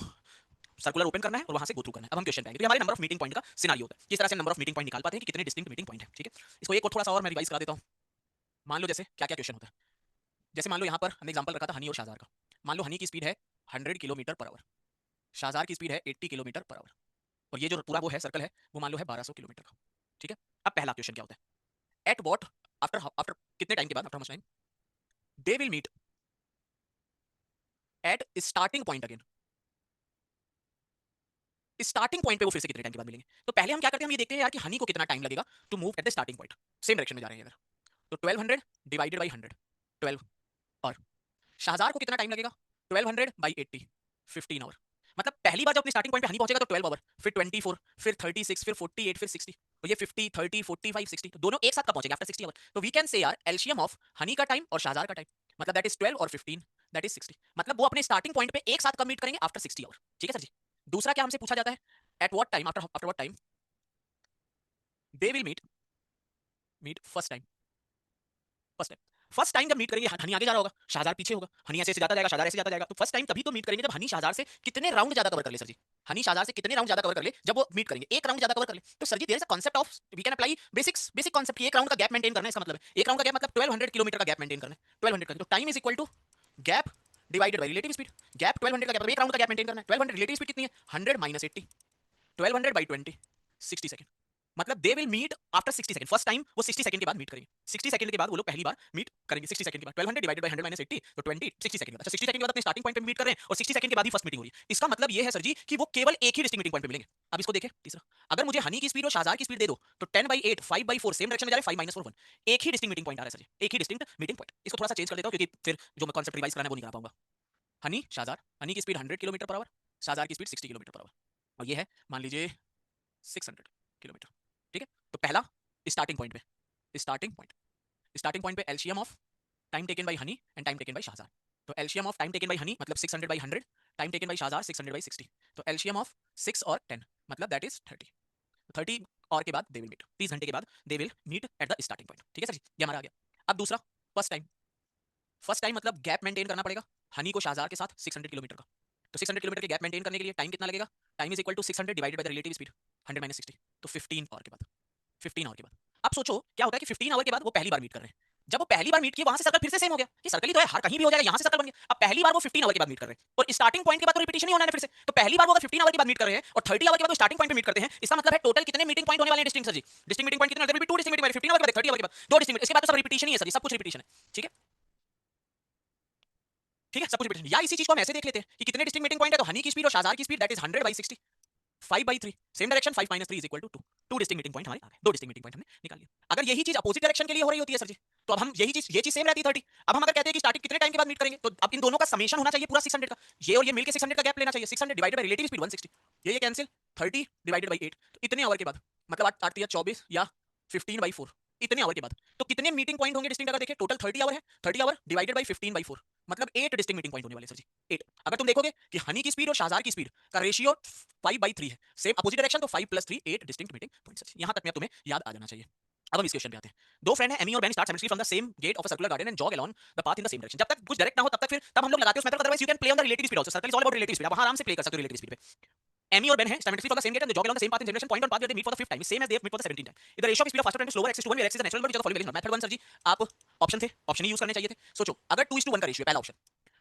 सर्कुलर ओपन करना है और वहां से गो थ्रू करना है। अब हम क्वेश्चन पे आएंगे, तो हमारे नंबर ऑफ मीटिंग पॉइंट का सिनेरियो होता है, किस तरह से नंबर ऑफ मीटिंग पॉइंट निकाल पाते हैं कि कितने डिस्टिंक्ट मीटिंग पॉइंट है। ठीक है, इसको एक और थोड़ा सा और मैं रिवाइज करा देता हूं। मान लो जैसे क्या क्या क्वेश्चन होता है, जैसे मान लो यहाँ पर हमने एग्जांपल रखा था हनी और शाहजार का। मान लो हनी की स्पीड है 100 किलोमीटर पर आवर, शाहजार की स्पीड है 80 किलोमीटर पर आवर, और ये जो पूरा वो है सर्कल है वो मान लो है 1200 किलोमीटर का। ठीक है, अब पहला क्वेश्चन क्या होता है? एट वॉट, आफ्टर आफ्टर कितने टाइम के बाद, after much time, they will meet at starting point again. Starting point पे वो फिर से कितने टाइम के बाद मिलेंगे? तो पहले हम क्या करते हैं, हम ये देखते हैं यार कि हनी को कितना टाइम लगेगा to move at the starting point, same direction में जा रहे हैं इधर। तो 1200 डिवाइडेड बाई 100, 12। और शाहजार को कितना टाइम लगेगा? 1200 बाई 80, 15 आवर। मतलब पहली बार जब अपनी स्टार्टिंग पॉइंट पे हनी पहुंचेगा तो 12 आवर, फिर 24, फिर 36, फिर 48, फिर 60। तो ये 50, 30, 45, 60, तो दोनों एक साथ कब पहुंचेंगे? After 60 hour. तो वी कैन से यार एलसीएम ऑफ हनी का टाइम और शाहजार का टाइम, मतलब दैट इज 12 और 15, दैट इज 60। मतलब वो अपने स्टार्टिंग पॉइंट पे एक साथ कब मीट करेंगे? After 60 hour. ठीक है सर जी। दूसरा क्या हमसे पूछा जाता है? At what time, after what time they will meet first time, first time. First time जब मीट करेंगे, हनी आगे जा रहा होगा, शाहजार पीछे होगा, हनी ऐसे जाता जाएगा, शाहजार ऐसे जाता जाएगा। तो फर्स्ट टाइम तभी तो मीट करेंगे जब हनी शाहजार से कितने राउंड ज्यादा कवर कर ले सर जी। हनी शाहजार से कितने राउंड ज्यादा कवर कर ले जब वो मीट करेंगे? एक राउंड ज्यादा कवर कर ले। तो sir ji there is a concept of, we can apply basic concept, एक राउंड का गैप मेंटेन करना है। इसका मतलब है एक राउंड का गैप मतलब 1200 किलोमीटर का गैप मेंटेन करना है। 1200 का तो time is equal to gap divided by relative speed. Gap 1200 का गैप, एक राउंड का गैप मेंटेन करना है। 1200 रिलेटिव स्पीड कितनी है? 100 - 80, 1200/20, 60 सेकंड। मतलब they will meet after 60 second. First time वो 60 सेकंड के बाद मीट करेंगे। 60 सेकंड के बाद वो लोग पहली बार मीट करेंगे। 60 सेकंड के बाद 1200 डिवाइडेड बाय 100 - 80, तो 20, 60 सेकंड के बाद। अच्छा 60 सेकंड के बाद अपने स्टार्टिंग पॉइंट पे मीट कर रहे हैं और 60 सेकंड के बाद ही फर्स्ट मीटिंग हो रही है। इसका मतलब ये है सर जी कि वो केवल एक ही डिस्टिंक्ट मीटिंग पॉइंट पे मिलेंगे। अब इसको देखें तीसरा, अगर मुझे हनी की स्पीड और शाहजार की स्पीड दे दो तो 10/8, 5/4 सेम डायरेक्शन में जा रहे हैं, 5 - 4 1, एक ही डिस्टिंक्ट मीटिंग पॉइंट आ रहा है सर जी, एक ही डिस्टिंक्ट मीटिंग पॉइंट। इसको थोड़ा सा चेंज कर देता हूं क्योंकि फिर जो मैं कांसेप्ट रिवाइज कराना है वो नहीं करा पाऊंगा। हनी शाहजार, हनी की स्पीड 100 किलोमीटर पर आवर, शाहजार की स्पीड 60 किलोमीटर पर आवर, और ये है मान लीजिए 600 किलोमीटर। ठीक है, तो पहला स्टार्टिंग पॉइंट पे, स्टार्टिंग पॉइंट पे LCM of time taken by Honey and time taken by Shahjar. तो LCM of time taken by Honey मतलब 600/100, टाइम टेकन बाय शाहजार 600/60। तो एलसीएम ऑफ 6 और 10 मतलब दैट इज 30। 30 और के बाद दे विल मीट, 30 घंटे के बाद they will meet at the starting point. ठीक है सर जी, ये हमारा आ गया। अब दूसरा फर्स्ट टाइम, फर्स्ट टाइम मतलब गैप मेंटेन करना पड़ेगा हनी को शाहजार के साथ 600 किलोमीटर का। तो 600 किलोमीटर के गैप मेंटेन करने के लिए टाइम कितना लगेगा? Time is equal to 600 divided by the relative speed, 100 - 60, तो 15 और के बाद, 15 आवर के बाद। अब सोचो क्या होता है कि 15 आवर के बाद वो पहली बार मीट कर रहे हैं। जब वो पहली बार मीट किए वहां से सर्कल फिर से सेम हो गया, ये सर्कल ही तो है, हर कहीं भी हो जाएगा, यहां से सर्कल बन गया। अब पहली बार वो 15 आवर के बाद मीट कर रहे हैं और स्टार्टिंग पॉइंट के बाद तो रिपीटिशन ही होना है फिर से। तो पहली बार वो अगर 15 आवर के बाद मीट कर रहे हैं और 30 आवर के बाद वो स्टार्टिंग पॉइंट पे मीट करते हैं, इसका मतलब है टोटल कितने मीटिंग पॉइंट होने वाले हैं distinct sir ji? Distinct meeting point कितने? There will be 2 distinct meeting point, 15 hour के बाद, 30 आवर के बाद 2 डिस्टिंक्ट। इसके बाद तो सब रिपीटिशन ही है सर जी, सब कुछ रिपीटिशन है। ठीक है, ठीक है, सब कुछ रिपीटिशन। या इसी चीज को हम ऐसे देख लेते हैं कि कितने डिस्टिंक्ट मीटिंग पॉइंट है। तो हनी की स्पीड और शाहजार की speed that is 100/60, 5/3, same direction, 5 - 3 = 2, two distinct meeting point हमारे आ गए, दो डिस्टिंक्ट मीटिंग पॉइंट हमने निकाल लिया। अगर यही चीज अपोजिट डायरेक्शन के लिए हो रही होती है सर जी, तो अब हम यही चीज, ये चीज सेम रहती है 30। अब हम अगर कहते हैं कि स्टार्टिंग कितने टाइम के बाद मीट करेंगे, तो अब इन दोनों का समेशन होना चाहिए पूरा 600 का, ये और ये मिलके 600 का गैप लेना चाहिए। 600 डिवाइडेड बाय रिलेटिव स्पीड 160, ये कैंसिल, 30 डिवाइडेड बाय 8, तो इतने आवर के बाद, मतलब 8 8 24 या 15/4, इतने आवर के बाद तो कितने मीटिंग पॉइंट होंगे डिस्टिंक्ट? अगर देखिए टोटल 30 आवर है, 30 आवर डिवाइडेड बाय 15/4, मतलब 8 डिस्टिंक्ट मीटिंग पॉइंट होने वाले सर जी, 8। अगर तुम देखोगे कि हनी की स्पीड और शाहजार की स्पीड का रेशियो 5/3 है, सेम अपोजिट डायरेक्शन, तो 5 + 3 8 डिस्टिंक्ट मीटिंग पॉइंट सर जी। यहां तक में तुम्हें याद आ जाना चाहिए। अब हम इस क्वेश्चन पे आते हैं। दो फ्रेंड है, एमी और Ben, start simultaneously from the same gate of a circular garden and jog along the path in the same direction. जब तक कुछ डायरेक्ट ना हो तब तक फिर तब हम लोग लगाते हैं उस method, otherwise you can play on the relative speed also. Circle is all about relative speed, आप वहां आराम से प्ले कर सकते हो रिलेटिव स्पीड पे। एमी और बेन है simultaneously from the same gate and jog along the same path in generation, point on path where they meet for the fifth time, same as they meet for the 17th time. इधर ratio of speed of faster train to slower axis to 1 where axis is natural, but which are following method 1 sir ji. आप option थे, option ही use करने चाहिए थे। सोचो अगर 2:1 का ratio, पहला ऑप्शन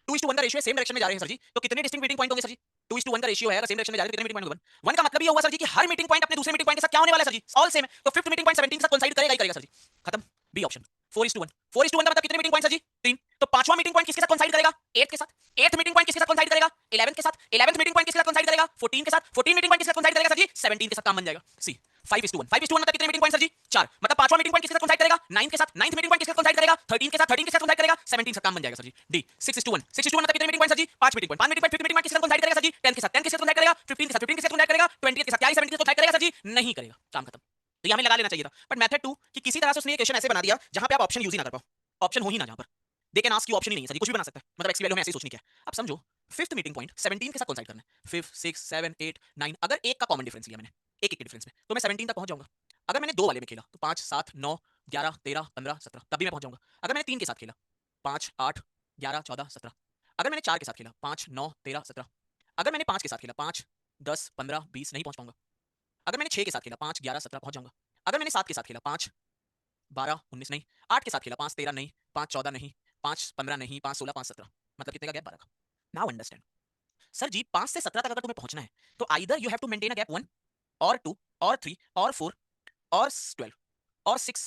2:1 का रेशियो है, सेम डायरेक्शन में जा रहे हैं सर जी, तो कितने डिस्टिंक्ट मीटिंग पॉइंट होंगे सर जी? 2:1 का रेशियो है, अगर सेम डायरेक्शन में जा रहे हैं तो कितने मीटिंग पॉइंट होंगे? 1 का मतलब ये हुआ सर जी कि हर मीटिंग पॉइंट अपने दूसरे मीटिंग पॉइंट के साथ क्या होने वाला है सर जी? ऑल सेम है, तो फिफ्थ मीटिंग पॉइंट 17 के साथ कोइंसाइड करेगा ही करेगा सर जी। खत्म, बी ऑप्शन। 4:1, 4:1 का मतलब कितने मीटिंग पॉइंट सर जी? 3। तो पांचवा मीटिंग पॉइंट किसके साथ कोइंसाइड करेगा? 8 के साथ। 8th मीटिंग पॉइंट किसके साथ कोइंसाइड करेगा? 11th के साथ। 11th मीटिंग पॉइंट किसके साथ कोइंसाइड करेगा? 14 के साथ। 14 मीटिंग पॉइंट किसके साथ कोइंसाइड करेगा सर जी? 17 के साथ। काम बन जाएगा। सी 5:1, 5:1 मतलब कितने मीटिंग पॉइंट सर जी? 4। मतलब पांचवा मीटिंग पॉइंट किसके साथ कोइंसाइड करेगा? 9 के साथ। 9th मीटिंग पॉइंट किसके साथ कोइंसाइड करेगा? 13 के साथ। 13 के साथ कोइंसाइड करेगा 17 के साथ। काम बन जाएगा सर जी। डी 6:1, 6:1 मतलब कितने मीटिंग पॉइंट सर जी? 5 meeting point. 5 meeting point, 5th meeting point किसके साथ कोइंसाइड करेगा सर जी? 10 के साथ। 10 के साथ कोइंसाइड करेगा 15 के साथ। 15 के साथ कोइंसाइड करेगा 20 के साथ। क्या 17 के साथ कोइंसाइड करेगा सर जी? नहीं करेगा। काम खत्म। तो ये हमें लगा लेना चाहिए था। बट मेथड 2 कि किसी तरह से उसने ये क्वेश्चन ऐसे बना दिया जहां पे आप ऑप्शन यूज ही ना कर पाओ, ऑप्शन हो ही ना, जहां पर they can ask you option ही नहीं है सर जी, कुछ भी बना सकता है, मतलब एक्स की वैल्यू हमें ऐसे ही सोचनी क्या है। अब समझो फिफ्थ मीटिंग पॉइंट 17 के साथ कोइंसाइड करना है, 5 6 7 8 9, अगर एक का कॉमन डिफरेंस लिया मैंने, एक एक के डिफरेंस में, तो मैं 17 तक पहुंच जाऊंगा। अगर मैंने दो वाले में खेला तो 5 7 9 11 13 15 17, तब भी मैं पहुंच जाऊंगा। अगर मैंने तीन के साथ खेला 5 8 11 14 17, अगर मैंने चार के साथ खेला 5 9 13 17, अगर मैंने पांच के साथ खेला 5 10 15 20, नहीं पहुंच पाऊंगा। अगर मैंने छह के साथ खेला 5 11 17 पहुंच जाऊंगा। अगर मैंने सात के साथ खेला 5 12 19 नहीं, आठ के साथ खेला 5 13 नहीं, 5 14 नहीं, 5 15 नहीं, 5 16 5 17, मतलब कितने का गैप? 12 का। नाउ अंडरस्टैंड सर जी, 5 से 17 तक अगर तुम्हें पहुंचना है तो either you have to maintain a gap 1 और 2 और 3 और 4 और 12 और 6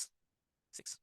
6,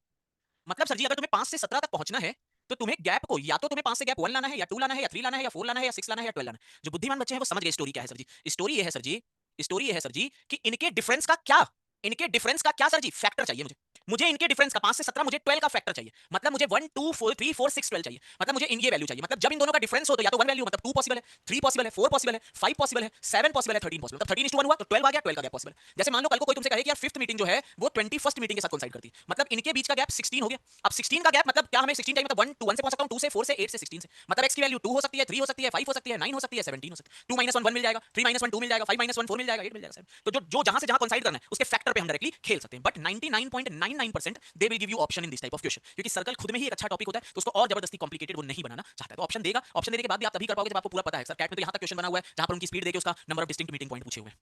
मतलब सर जी अगर तुम्हें 5 से 17 तक पहुंचना है तो तुम्हें गैप को या तो तुम्हें 5 से गैप 1 लाना है या 2 लाना है या 3 लाना है या 4 लाना है या 6 लाना है या 12 लाना है। जो बुद्धिमान बच्चे हैं वो समझ गए स्टोरी क्या है सर जी। स्टोरी ये है सर जी, स्टोरी ये है सर जी कि इनके डिफरेंस का क्या, इनके डिफरेंस का क्या सर जी? फैक्टर चाहिए मुझे। मुझे इनके डिफरेंस का 5 से 17, मुझे 12 का फैक्टर चाहिए, मतलब मुझे 1 2 4 3 4 6 12 चाहिए, मतलब मुझे इन ये वैल्यू चाहिए। मतलब जब इन दोनों का डिफरेंस हो तो या तो 1 वैल्यू, मतलब 2 पॉसिबल है, 3 पॉसिबल है, 4 पॉसिबल है, 5 पॉसिबल है, 7 पॉसिबल है, 13 पॉसिबल, मतलब 13:1 हुआ तो 12 आ गया, 12 का गैप पॉसिबल है। जैसे मान लो कल को कोई तुमसे कहे कि यार फिफ्थ मीटिंग जो है वो 21st मीटिंग के साथ कोइंसाइड करती है, मतलब इनके बीच का गैप 16 हो गया। अब 16 का गैप मतलब क्या? हमें 16 चाहिए, मतलब 1 टू 1 से पहुंच सकता हूं, 2 से 4 से 8 से 16 से, मतलब x की वैल्यू 2 हो सकती है, 3 हो सकती है, 5 हो सकती है, 9 हो सकती है, 17 हो सकती है। 2 1 1 मिल जाएगा, 3 1 2 मिल जाएगा, 5 1 4 मिल जाएगा, 8 मिल जाएगा। तो जो जो जहां से जहां कोइंसाइड करना है उसके फैक्टर पे हम डायरेक्टली खेल सकते हैं। But 99.99% they will give you option in this type of question, क्योंकि सर्कल खुद में ही एक अच्छा टॉपिक होता है, तो उसको और जबरदस्ती कॉम्प्लिकेटेड वो नहीं बनाना चाहता है। तो ऑप्शन देगा, ऑप्शन देने के बाद भी आप तभी कर पाओगे जब आपको पूरा पता है। सर कैट में तो यहां तक क्वेश्चन बना हुआ है जहां पर उनकी स्पीड देके उसका number of distinct meeting point पूछे हुए हैं।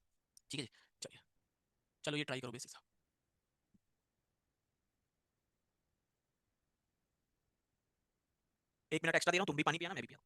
ठीक है जी, चलिए चलो ये ट्राई करो बेसिस। 1 मिनट एक्स्ट्रा दे रहा हूं, तुम भी पानी पिया ना, मैं भी पिया।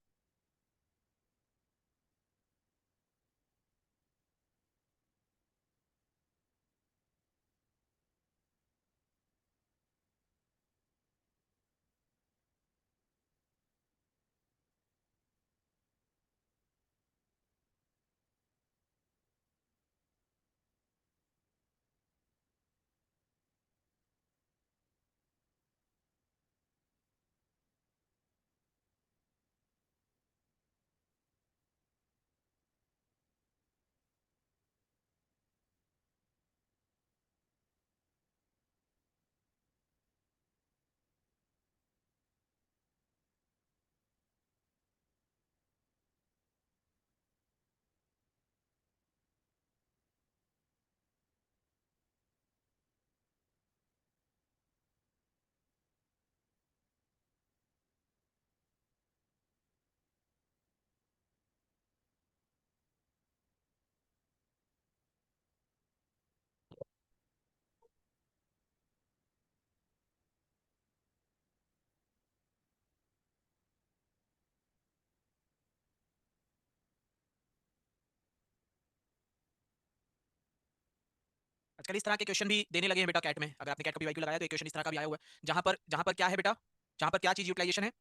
आजकल इस तरह के क्वेश्चन भी देने लगे हैं बेटा कैट में। अगर आपने कैट का पीवाईक्यू लगाया तो एक क्वेश्चन इस तरह का भी आया हुआ है जहां पर क्या है बेटा, जहां पर क्या चीज यूटिलाइजेशन है,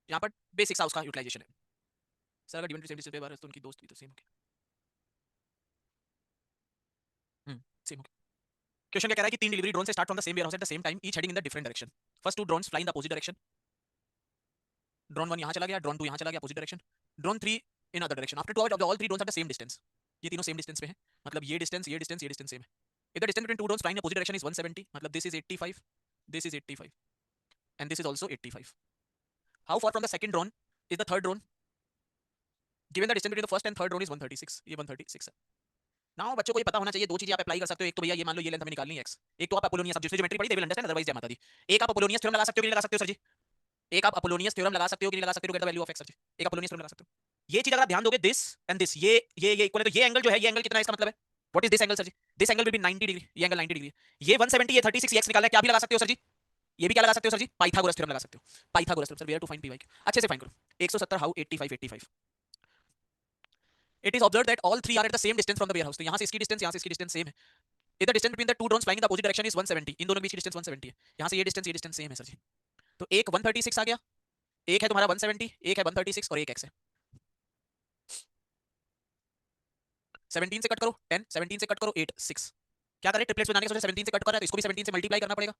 यहाँ पर बेसिक्स उसका यूटिलाइजेशन है। सर अगर डिपेंडेंट सेम पे बार है तो उनकी दोस्त भी तो सेम सेम हो गया। क्वेश्चन क्या कह रहा है कि 3 डिलीवरी ड्रोन से start from the same warehouse at the same time each heading in the different direction. First 2 drones fly in the opposite direction. Drone 1 यहां चला गया, ड्रोन 2 यहां चला गया opposite direction, drone 3 in other direction. After 2 hours all 3 drones are the same distance. ये तीनों same distance पे हैं, मतलब ये डिस्टेंस, ये डिस्टेंस, ये डिस्टेंस सेम है। If the distance between 2 drones flying in opposite direction is 170, मतलब this is 85, this is 85 and this is also 85। How far from the second drone is the third drone? Given the distance between the first and third drone is 136, ये 136 है। Now बच्चों को ये पता होना चाहिए, दो चीजें आप अप्लाई कर सकते हो। एक तो भैया ये मान लो ये लेंथ हमें निकालनी है x। एक तो आप अपोलोनियस, अब जिसने ज्योमेट्री पढ़ी दे विल अंडरस्टैंड, अदरवाइज जय माता दी। एक आप अपोलोनियस थ्योरम लगा सकते हो कि नहीं लगा सकते हो सर जी? एक आप अपोलोनियस थ्योरम लगा सकते हो कि नहीं लगा सकते हो, get the value of x sir ji. एक अपोलोनियस थ्योरम लगा सकते हो। ये चीज अगर आप ध्यान दोगे, दिस एंड दिस, ये इक्वल है, तो ये एंगल जो है, ये एंगल कितना है इसका मतलब है, what is this angle sir ji? This angle will be 90 degree, ये एंगल 90 डिग्री है। ये 170, ये 36, ये x निकालना है, क्या भी लगा सकते हो सर जी? ये भी क्या लगा सकते हो सर जी? पाइथागोरस थ्योरम लगा सकते हो। Pythagoras theorem sir, where to find P Y. अच्छे से फाइंड करो। 170 how 85 85। It is observe that all three are at the same distance from the warehouse, तो यहां से इसकी डिस्टेंस, यहां से इसकी डिस्टेंस सेम है। इधर distance between the to drones flying in the opposite direction is 170, इन दोनों के बीच की डिस्टेंस 170 है। यहां से ये डिस्टेंस सेम है सर जी। तो एक 136 आ गया, एक है तुम्हारा 170, एक है 136 और एक x है। 17 से कट करो 10, 17 से कट करो 8, 6। क्या करें, ट्रिपलेट्स बनाने के सोचे 17 से कट कर रहा है तो इसको भी 17 से मल्टीप्लाई करना पड़ेगा।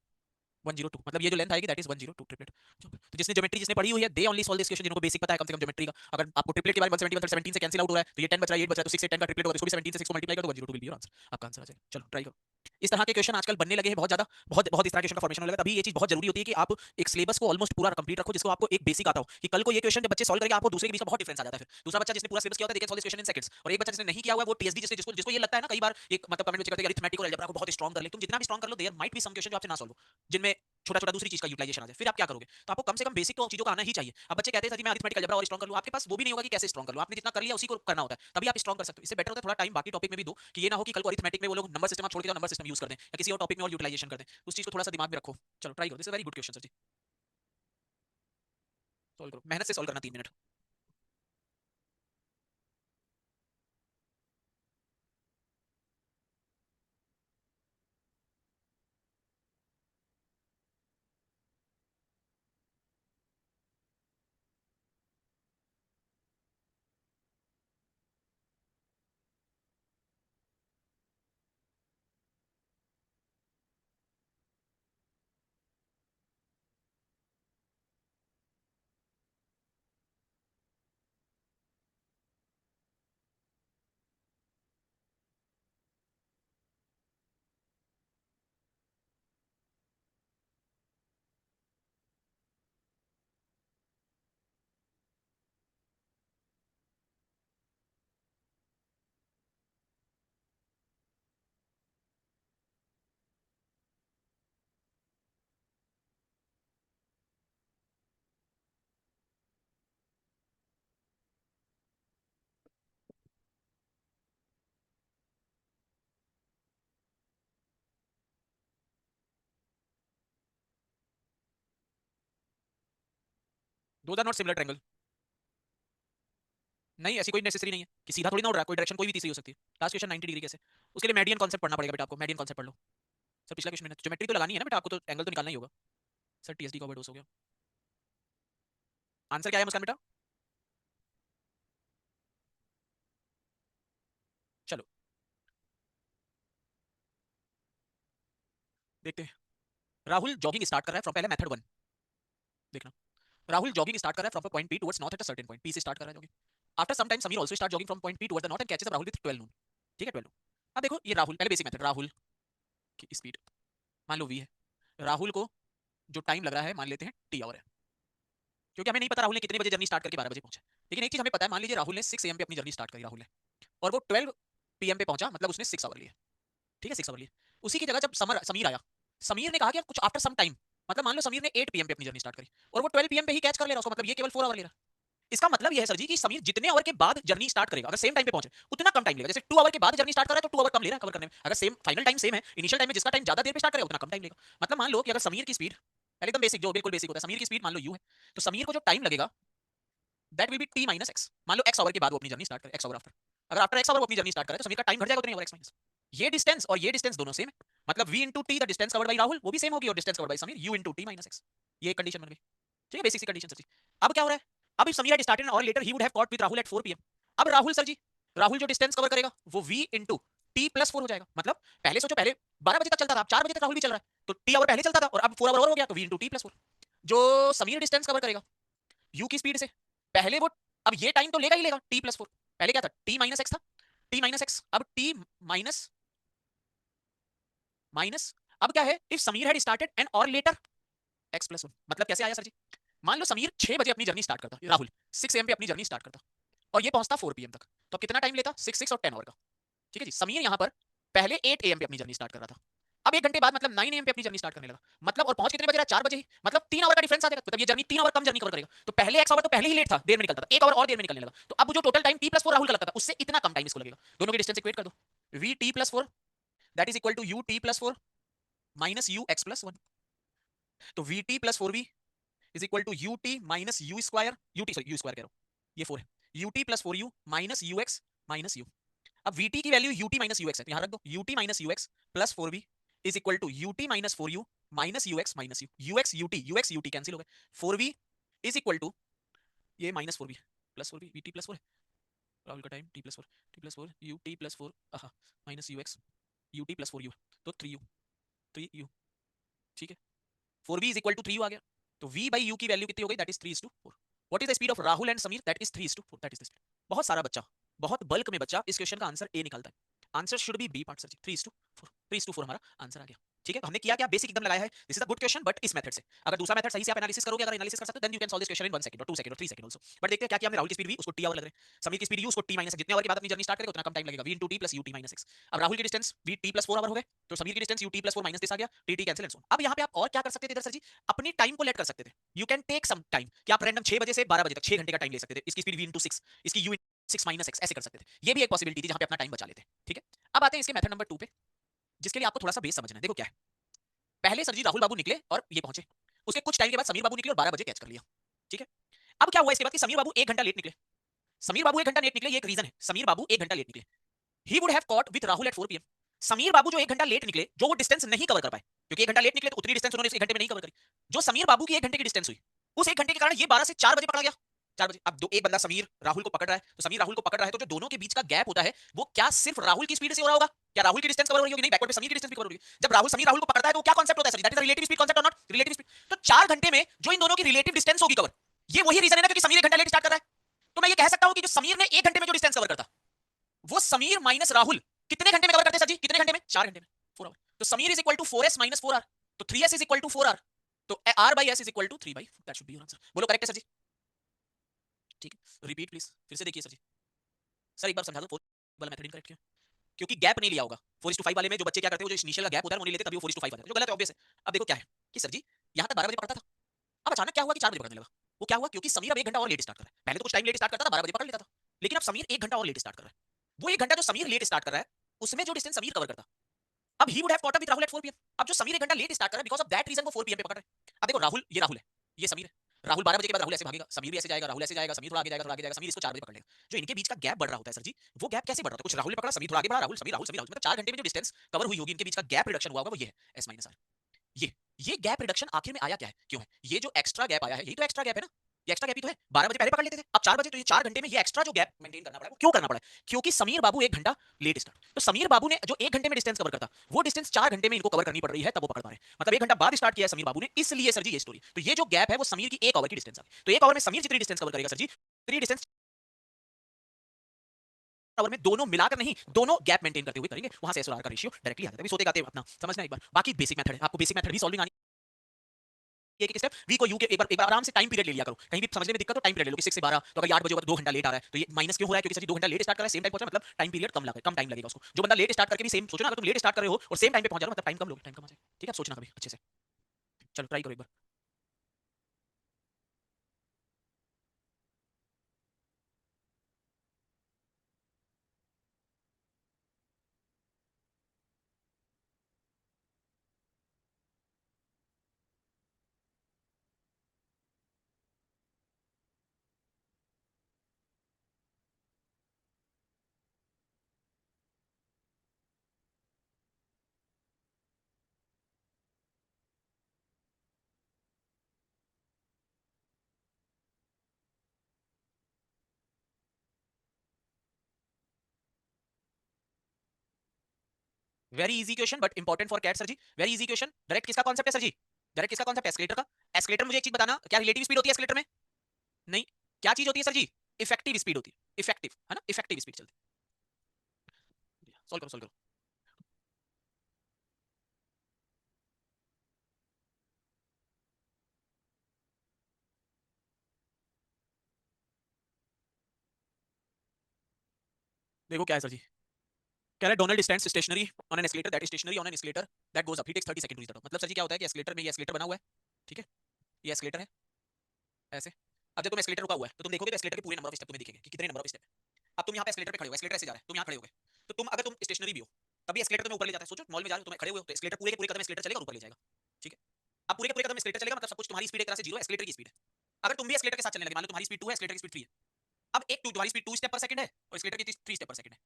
102, मतलब ये जो लेंथ आएगी दैट इज 102 ट्रिपलेट। तो जिसने ज्योमेट्री जिसने पढ़ी हुई है they only solve this question, जिनको बेसिक पता है कम से कम ज्योमेट्री का। अगर आपको ट्रिपलेट के बारे में 170 17 से कैंसिल आउट हो रहा है तो ये 10 बच रहा है, 8 बच रहा है, तो 6 से 10 का ट्रिपलेट होगा, तो इसको भी 17 से 6 को मल्टीप्लाई कर दो, 102 विल बी योर आंसर, आपका आंसर आ जाएगा। चलो ट्राई करो। इस तरह के क्वेश्चन आजकल बनने लगे हैं बहुत ज्यादा, बहुत बहुत इस तरह के क्वेश्चन का फॉर्मेशन होने लगा। तभी ये चीज बहुत जरूरी होती है कि आप एक सिलेबस को ऑलमोस्ट पूरा कंप्लीट रखो, जिसको आपको एक बेसिक आता हो, कि कल को ये क्वेश्चन जब बच्चे सॉल्व करेंगे आपको दूसरे के बीच में बहुत डिफरेंस आ जाता है। फिर दूसरा बच्चा जिसने पूरा सिलेबस किया होता है they can solve this question in seconds, और एक बच्चा जिसने नहीं किया हुआ है वो पीएचडी, जिसने जिसको जिसको ये लगता है ना कई बार एक मतलब कमेंट में कहते हैं अरिथमेटिक और अलजेब्रा को बहुत स्ट्रांग कर ले, तुम जितना भी स्ट्रांग कर लो there might be some question जो आपसे ना सॉल्व हो, जिनमें छोटा छोटा दूसरी चीज का यूटिलाइजेशन आ जाए, फिर आप क्या करोगे? तो आपको कम से कम बेसिक तो चीजों का आना ही चाहिए। अब बच्चे कहते हैं सर मैं अरिथमेटिक अलजेब्रा और स्ट्रांग कर लूं, आपके पास वो भी नहीं होगा कि कैसे स्ट्रांग कर लूं, आपने जितना कर लिया उसी को करना होता है, तभी आप स्ट्रांग कर सकते हो। इससे बेटर होता है थोड़ा टाइम बाकी टॉपिक में भी दो, कि ये ना हो कि कल को अरिथमेटिक में वो लोग नंबर सिस्टम आप छोड़ के जाओ, नंबर सिस्टम यूज कर दें या किसी और टॉपिक में और यूटिलाइजेशन कर दें, उस चीज को थोड़ा सा दिमाग में रखो। चलो ट्राई करो, this is very good question sir ji. Solve करो, मेहनत से सॉल्व करना 3 minute. Those are not similar triangle. नहीं, ऐसी कोई नेसेसरी नहीं है कि सीधा थोड़ी ना उड़ रहा है, कोई डायरेक्शन कोई भी तीसरी हो सकती है। लास्ट क्वेश्चन 90 डिग्री कैसे? उसके लिए मेडियन कांसेप्ट पढ़ना पड़ेगा बेटा आपको, मेडियन कांसेप्ट पढ़ लो। सर पिछला क्वेश्चन में ज्योमेट्री तो लगानी है ना बेटा आपको, तो एंगल तो निकालना ही होगा। सर टीएसडी का ओवरडोज हो गया। आंसर क्या है मुस्कान बेटा? चलो देखते हैं। राहुल जॉगिंग स्टार्ट कर रहा है फ्रॉम, पहले मेथड 1 देखना। राहुल जॉगिंग स्टार्ट कर रहा है from point P towards north at a certain point, P से स्टार्ट कर रहा है jogging. After some time Sameer also start jogging from point P towards the north and catches up Rahul with 12 noon. ठीक है 12 नून। अब देखो ये राहुल, पहले बेसिक मेथड, राहुल की स्पीड मान लो v है, राहुल को जो टाइम लग रहा है मान लेते हैं t आवर है, क्योंकि हमें नहीं पता राहुल ने कितने बजे जर्नी स्टार्ट करके 12 बजे पहुंचा। लेकिन एक चीज हमें पता है, मान लीजिए राहुल ने 6 am पे अपनी जर्नी स्टार्ट करी राहुल ने, और वो 12 pm पे पहुंचा, मतलब उसने 6 आवर लिए। ठीक है 6 आवर लिए। उसी की जगह जब समीर आया, समीर ने कहा कि कुछ आफ्टर सम टाइम, मतलब मान लो समीर ने 8 pm पे अपनी जर्नी स्टार्ट करी और वो 12 pm पे ही कैच कर ले रहा है उसको, मतलब ये केवल 4 आवर ले रहा है। इसका मतलब ये है सर जी कि समीर जितने आवर के बाद जर्नी स्टार्ट करेगा, अगर सेम टाइम पे पहुंचे उतना कम टाइम लेगा। जैसे 2 आवर के बाद जर्नी स्टार्ट कर रहा है तो 2 आवर कम ले रहा है कवर करने में। अगर सेम फाइनल टाइम सेम है, इनिशियल टाइम में जिसका टाइम ज्यादा देर पे स्टार्ट करेगा उतना कम टाइम लेगा। मतलब मान लो कि अगर समीर की स्पीड, पहले एकदम बेसिक जो बिल्कुल बेसिक होता है, समीर की स्पीड मान लो u है, तो समीर को जो टाइम लगेगा that will B t minus x। मान लो x आवर के बाद वो अपनी जर्नी स्टार्ट करे, x आवर आफ्टर, अगर आफ्टर x आवर वो अपनी जर्नी स्टार्ट करे तो समीर का टाइम घट जाएगा उतने आवर x माइनस। ये डिस्टेंस और ये डिस्टेंस दोनों सेम है, मतलब v into t the distance covered bye Rahul वो भी सेम होगी, और distance covered bye Sameer u into t minus x। ये कंडीशन बन गई। ठीक है बेसिक सी कंडीशन सर जी। अब क्या हो रहा है, अब if Sameer had started an hour later he would have caught with Rahul at 4 pm। अब राहुल सर जी, राहुल जो डिस्टेंस कवर करेगा वो v into t+4 हो जाएगा। मतलब पहले सोचो, पहले 12 बजे तक चलता था, अब 4 बजे तक राहुल भी चल रहा है, तो टी आवर पहले चलता था और अब 4 आवर और हो गया, तो v इंटू t+4। जो समीर डिस्टेंस कवर करेगा u की स्पीड से, पहले वो, अब ये टाइम तो लेगा ही लेगा t+4। पहले क्या था, t-x था, t-x, अब t माइनस माइनस, अब क्या है, if Sameer had started an hour later x+1। मतलब कैसे आया सर जी, मान लो समीर 6 बजे अपनी जर्नी स्टार्ट करता, राहुल 6 एम पे अपनी जर्नी स्टार्ट करता और ये पहुंचता 4 पीएम तक, तो अब कितना टाइम लेता, 6 और 10 आवर का। ठीक है जी, समीर यहां पर पहले 8 एम पे अपनी जर्नी स्टार्ट कर रहा था, अब 1 घंटे बाद मतलब 9 एम पे अपनी जर्नी स्टार्ट करने लगा, मतलब और पहुंच कितने बजे रहा, 4 बजे ही, मतलब 3 आवर का डिफरेंस आ जाएगा, मतलब ये जर्नी 3 आवर कम जर्नी कवर करेगा। तो पहले x आवर तो पहले ही लेट था, देर में निकलता था, 1 आवर और देर में निकलने लगा, तो अब जो टोटल टाइम t+4 राहुल का लगता था उससे इतना कम टाइम इसको लगेगा। दोनों की डिस्टेंस इक्वेट कर दो, v t+4 that is equal to u t+4 minus u x+1। तो v t+4v is equal to U T minus you square, U T sorry U square कह रहा हूं, ये 4 है, U T plus 4 U minus U X minus U. अब V T की value U T minus U X है, तो यहां रख दो, U T minus U X plus 4 V is equal to U T minus 4 U minus U X U T cancel हो गए, 4 V is equal to ये minus 4 V plus 4 V T plus 4 है, राहुल का time T plus 4 U T plus 4 minus U T plus 4 U, तो 3 you, ठीक है, 4v is equal to 3u आ गया, तो v बाई u की वैल्यू कितनी हो गई, that is 3:4। What is the speed of Rahul and Sameer, that is 3:4, that is the speed. बहुत सारा बच्चा, बहुत बल्क में बच्चा इस क्वेश्चन का आंसर ए निकालता है, answer should be B part sir ji, 3:4, 3:4 हमारा आंसर आ गया। ठीक है, तो हमने किया क्या, बेसिक एकदम लगाया है, this is a good question, but इस मेथड से अगर दूसरा मेथड सही से आप एनालिसिस करोगे, अगर एनालिसिस कर सकते हो, then you can solve this question in 1 second और 2 सेकंड और 3 सेकंड आल्सो। बट देखते हैं क्या किया हमने, राहुल की स्पीड v, उसको t आवर लग रहे हैं, समीर की स्पीड u, उसको t माइनस, जितने आवर के बाद अपनी जर्नी स्टार्ट करेगा उतना कम टाइम लगेगा, v into t plus ut minus x। अब राहुल की distance v t plus 4 hour हो गए, तो समीर की distance ut plus 4 minus this आ गया, tt कैंसिल एंड सो। अब यहाँ पे आप और क्या कर सकते थे इधर सर जी, अपनी टाइम को लेट कर सकते थे, you can take some time, कि आप रैंडम 6 बजे से 12 बजे तक 6 घंटे का टाइम ले सकते थे, इसकी स्पीड v into 6, इसकी u 6 माइनस x, ऐसे कर सकते थे, ये भी एक पॉसिबिलिटी थी जहां पे अपना टाइम बचा लेते। ठीक है, अब आते हैं इसके मेथड नंबर 2 पे, जिसके लिए आपको थोड़ा सा बेस समझना है। देखो क्या है, पहले सर जी राहुल बाबू निकले और ये पहुंचे, उसके कुछ टाइम के बाद समीर बाबू निकले और 12 बजे कैच कर लिया। ठीक है, अब क्या हुआ इसके बाद कि समीर बाबू 1 घंटा लेट निकले, समीर बाबू 1 घंटा लेट निकले, ये एक रीजन है, समीर बाबू 1 घंटा लेट निकले, he would have caught with Rahul at 4 PM. Sameer बाबू जो 1 घंटा लेट निकले, जो वो डिस्टेंस नहीं कवर कर पाए, क्योंकि 1 घंटा लेट निकले तो उतनी डिस्टेंस उन्होंने इस 1 घंटे में नहीं कवर करी, जो समीर बाबू की 1 घंटे की डिस्टेंस हुई, उस 1 घंटे के कारण ये 12 से 4 बजे पकड़ा गया, 4 बजे। अब दो एक बंदा समीर राहुल को पकड़ रहा है, तो समीर राहुल को पकड़ रहा है, तो जो दोनों के बीच का गैप होता है वो क्या सिर्फ राहुल की स्पीड से हो रहा होगा, क्या राहुल की डिस्टेंस कवर हो रही होगी, नहीं, बैकवर्ड पे समीर की डिस्टेंस भी कवर हो रही है। जब राहुल समीर राहुल को पकड़ता है तो क्या कांसेप्ट होता है sir, that is relative speed concept और नॉट रिलेटिव स्पीड। तो 4 घंटे में जो इन दोनों की रिलेटिव डिस्टेंस होगी कवर, ये वही रीजन है ना, क्योंकि समीर 1 घंटा लेट स्टार्ट कर रहा है, तो मैं ये कह सकता हूं कि जो समीर ने 1 घंटे में जो डिस्टेंस कवर करता, वो समीर माइनस राहुल कितने घंटे में कवर करते हैं सर जी, कितने घंटे में, 4 घंटे में, 4 आवर। तो Sameer is equal to 4s minus 4r, तो 3s is equal to 4r, तो r by s is equal to 3/4, that should be your answer. बोलो करेक्ट है सर जी, ठीक है, रिपीट प्लीज, फिर से देखिए सर जी, सर एक बार समझा दो, फोर वाला मेथड इनकरेक्ट क्यों, क्योंकि गैप नहीं लिया होगा, 4:5 वाले में जो बच्चे क्या करते हैं, जो इनिशियल का गैप होता है वो नहीं लेते, तभी वो 4:5 आ जाता है, जो गलत है ऑब्वियस है। अब देखो क्या है कि सर जी यहां तक 12 बजे पकड़ता था, अब अचानक क्या हुआ कि 4 बजे पकड़ने लगा, वो क्या हुआ, क्योंकि समीर अब 1 घंटा और लेट स्टार्ट कर रहा है, पहले तो कुछ टाइम लेट स्टार्ट करता था 12 बजे पकड़ लेता था, लेकिन अब समीर 1 घंटा और लेट स्टार्ट कर रहा है, वो 1 घंटा जो समीर लेट स्टार्ट कर रहा है उसमें जो डिस्टेंस समीर कवर करता, अब he would have caught up with Rahul at 4 PM. अब जो समीर 1 घंटा लेट स्टार्ट कर रहा है, बिकॉज़ ऑफ दैट रीजन वो 4 पीएम पे पकड़ रहा है। अब देखो राहुल, ये राहुल है, ये समीर है, राहुल 12 बजे के बाद राहुल ऐसे भागेगा, समीर भी ऐसे जाएगा, राहुल ऐसे जाएगा, समीर थोड़ा आगे जाएगा, थोड़ा आगे जाएगा, समीर इसको 4 बजे पकड़ लेगा। जो इनके बीच का गैप बढ़ रहा होता है सर जी, वो गैप कैसे बढ़ रहा है, कुछ राहुल ने पकड़ा, समीर थोड़ा आगे बढ़ा, राहुल समीर, राहुल समीर, राहुल, मतलब 4 घंटे में जो डिस्टेंस कवर हुई होगी, इनके बीच का गैप रिडक्शन हुआ होगा, वो ये है एस माइनस आर। ये ये गैप रिडक्शन आखिर में आया क्या है, क्यों है ये जो एक्स्ट्रा गैप आया है, यही तो एक्स्ट्रा गैप है ना, ये एक्स्ट्रा गैप ही तो है, 12 बजे पहले पकड़ लेते थे, अब 4 बजे, तो ये 4 घंटे में ये एक्स्ट्रा जो गैप मेंटेन करना पड़ा है, वो क्यों करना पड़ा है, क्योंकि समीर बाबू 1 घंटा लेट स्टार्ट, तो समीर बाबू ने जो 1 घंटे में डिस्टेंस कवर करता, वो डिस्टेंस 4 घंटे में इनको कवर करनी पड़ रही है, तब वो पकड़ पा रहे हैं, मतलब 1 घंटा बाद स्टार्ट किया है समीर बाबू ने, इसलिए सर जी ये स्टोरी, तो ये जो गैप है वो समीर की 1 आवर की डिस्टेंस आ गई, तो 1 आवर में समीर जितनी डिस्टेंस कवर करेगा सर जी, उतनी डिस्टेंस आवर में दोनों मिलाकर नहीं, दोनों गैप मेंटेन करते हुए करेंगे, वहां से एस और आर का रेशियो डायरेक्टली आ जाता है। अभी सोते गाते अपना समझना एक बार, बाकी बेसिक मेथड है, आपको बेसिक मेथड भी सॉल्विंग आनी, एक स्टेप वी को यू के एक बार आराम से टाइम पीरियड ले लिया करो, कहीं भी समझने में दिक्कत हो टाइम पीरियड ले लो कि 6 से 12, तो अगर 8 बजे होगा तो 2 घंटा लेट आ रहा है, तो ये माइनस क्यों हो रहा है, क्योंकि सर 2 घंटा लेट स्टार्ट कर रहा है, सेम टाइम पहुंचा, मतलब टाइम पीरियड कम लगा, कम टाइम लगेगा उसको, जो बंदा लेट स्टार्ट करके भी सेम सोचो ना, अगर तुम लेट स्टार्ट कर रहे हो और सेम टाइम पे पहुंच जा रहे हो, मतलब टाइम कम लोगे, टाइम कम आ जाएगा। ठीक है, आप सोचना कभी अच्छे से, चलो ट्राई करो एक बार। Very easy question but important for CAT sir ji, very easy question. Direct किसका कॉन्सेप्ट है सर जी? डायरेक्ट किसका कॉन्सेप्ट है? एस्केलेटर का। एस्केलेटर, मुझे एक चीज बताना, क्या रिलेटिव स्पीड होती है एस्केलेटर में? नहीं। क्या चीज होती है सर जी? इफेक्टिव स्पीड होती है, इफेक्टिव है ना, इफेक्टिव स्पीड चलती है। सॉल्व करो, सॉल्व करो। देखो क्या है सर जी, कह रहा है Donald stands stationary on an escalator that is stationary on an escalator that goes up, he takes 30 second to reach the top. मतलब सर जी क्या होता है कि एस्केलेटर में, ये एस्केलेटर बना हुआ है, ठीक है, ये एस्केलेटर है ऐसे। अब जब तुम एस्केलेटर रुका हुआ है तो तुम देखोगे तो एस्केलेटर के पूरे नंबर ऑफ स्टेप तुम्हें दिखेंगे कि कितने नंबर ऑफ स्टेप है। अब तुम यहाँ पे एस्केलेटर पे खड़े हो, एस्केलेटर ऐसे जा रहा है, तुम यहाँ खड़े हो गए, तो तुम अगर तुम स्टेशनरी भी हो तभी एस्केलेटर तुम्हें ऊपर ले जाता है। सोचो मॉल में जा रहे हो, तुम खड़े हुए हो तो एस्केलेटर पूरे के पूरे कदम एस्केलेटर चलेगा और ऊपर ले जाएगा, ठीक है। अब पूरे के पूरे कदम एस्केलेटर चलेगा, मतलब सब कुछ तुम्हारी स्पीड एक तरह से जीरो है, एस्केलेटर की स्पीड है। अगर तुम भी एस्केलेटर के साथ चलने लगे, मान लो तुम्हारी स्पीड 2 है, एस्केलेटर की स्पीड 3 है। अब एक टू, तुम्हारी स्पीड 2 स्टेप पर सेकंड है और एस्केलेटर की 3 स्टेप पर सेकंड है।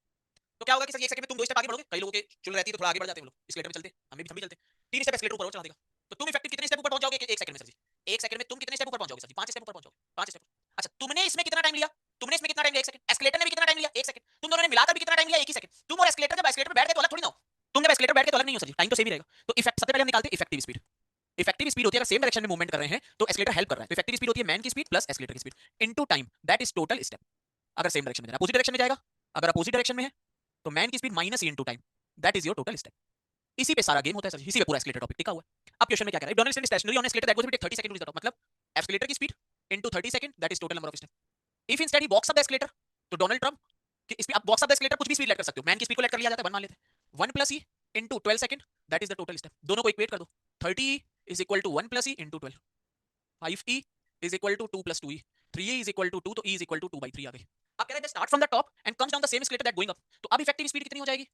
तो क्या होगा कि सर एक सेकंड में तुम 2 स्टेप आगे बढ़ोगे, कई लोगों के चुल रहती है तो थोड़ा आगे बढ़ जाते हैं वो लोग एस्केलेटर में चलते, हम भी चलते। 3 स्टेप एस्केलेटर ऊपर और चला देगा। तो तुम इफेक्टिव कितने स्टेप ऊपर पहुंच जाओगे एक सेकंड में सर जी? एक सेकंड में तुम कितने स्टेप ऊपर पहुंच जाओगे सर जी? 5 स्टेप ऊपर पहुंच जाओगे, 5 स्टेप। अच्छा, तुमने इसमें कितना टाइम लिया? तुमने इसमें कितना टाइम लिया? 1 सेकंड। एस्केलेटर ने भी कितना टाइम लिया? 1 सेकंड। तुम दोनों ने मिलाकर भी कितना टाइम लिया? 1 ही सेकंड। तुम और एस्केलेटर जब एस्केलेटर बैठ गए तो अलग थोड़ी ना हो। तुम जब एस्केलेटर बैठ गए तो अलग नहीं हो सर जी, टाइम तो सेम ही रहेगा। तो इफेक्ट सबसे पहले हम निकालते हैं इफेक्टिव स्पीड। इफेक्टिव स्पीड होती है अगर सेम डायरेक्शन में मूवमेंट कर रहे हैं तो एस्केलेटर हेल्प कर रहा है, तो इफेक्टिव स्पीड होती है मैन की स्पीड प्लस एस्केलेटर की speed into time, that is total step. अगर सेम डायरेक्शन में जा रहा है, अपोजिट डायरेक्शन में जाएगा, अगर अपोजिट डायरेक्शन में है तो मैन की speed minus into time, that is your total step. इसी पे सारा गेम होता है सर, इसी पे पूरा एस्केलेटर टॉपिक टिका हुआ है। अब क्वेश्चन में क्या कह रहा है? Donald stand stationary on escalator that goes with 30 second to reach the top, मतलब एस्केलेटर की speed into 30 second, that is total number of step. If instead he walks up the escalator, तो Donald Trump कि इस पे आप वॉक्स up the escalator कुछ भी speed late कर सकते हो, मैन की स्पीड को लेट कर लिया जाता है, 1 मान लेते हैं, 1 plus E into 12 second, that is the total step. दोनों को इक्वेट कर दो, 30 is equal to 1 plus E into 12, 5e is equal to 2 plus 2e, 3e is equal to 2, तो e is equal to 2 by 3 आ गई। अब कह रहे हैं start from the top and comes down the same escalator that going up, तो अब effective speed कितनी हो जाएगी?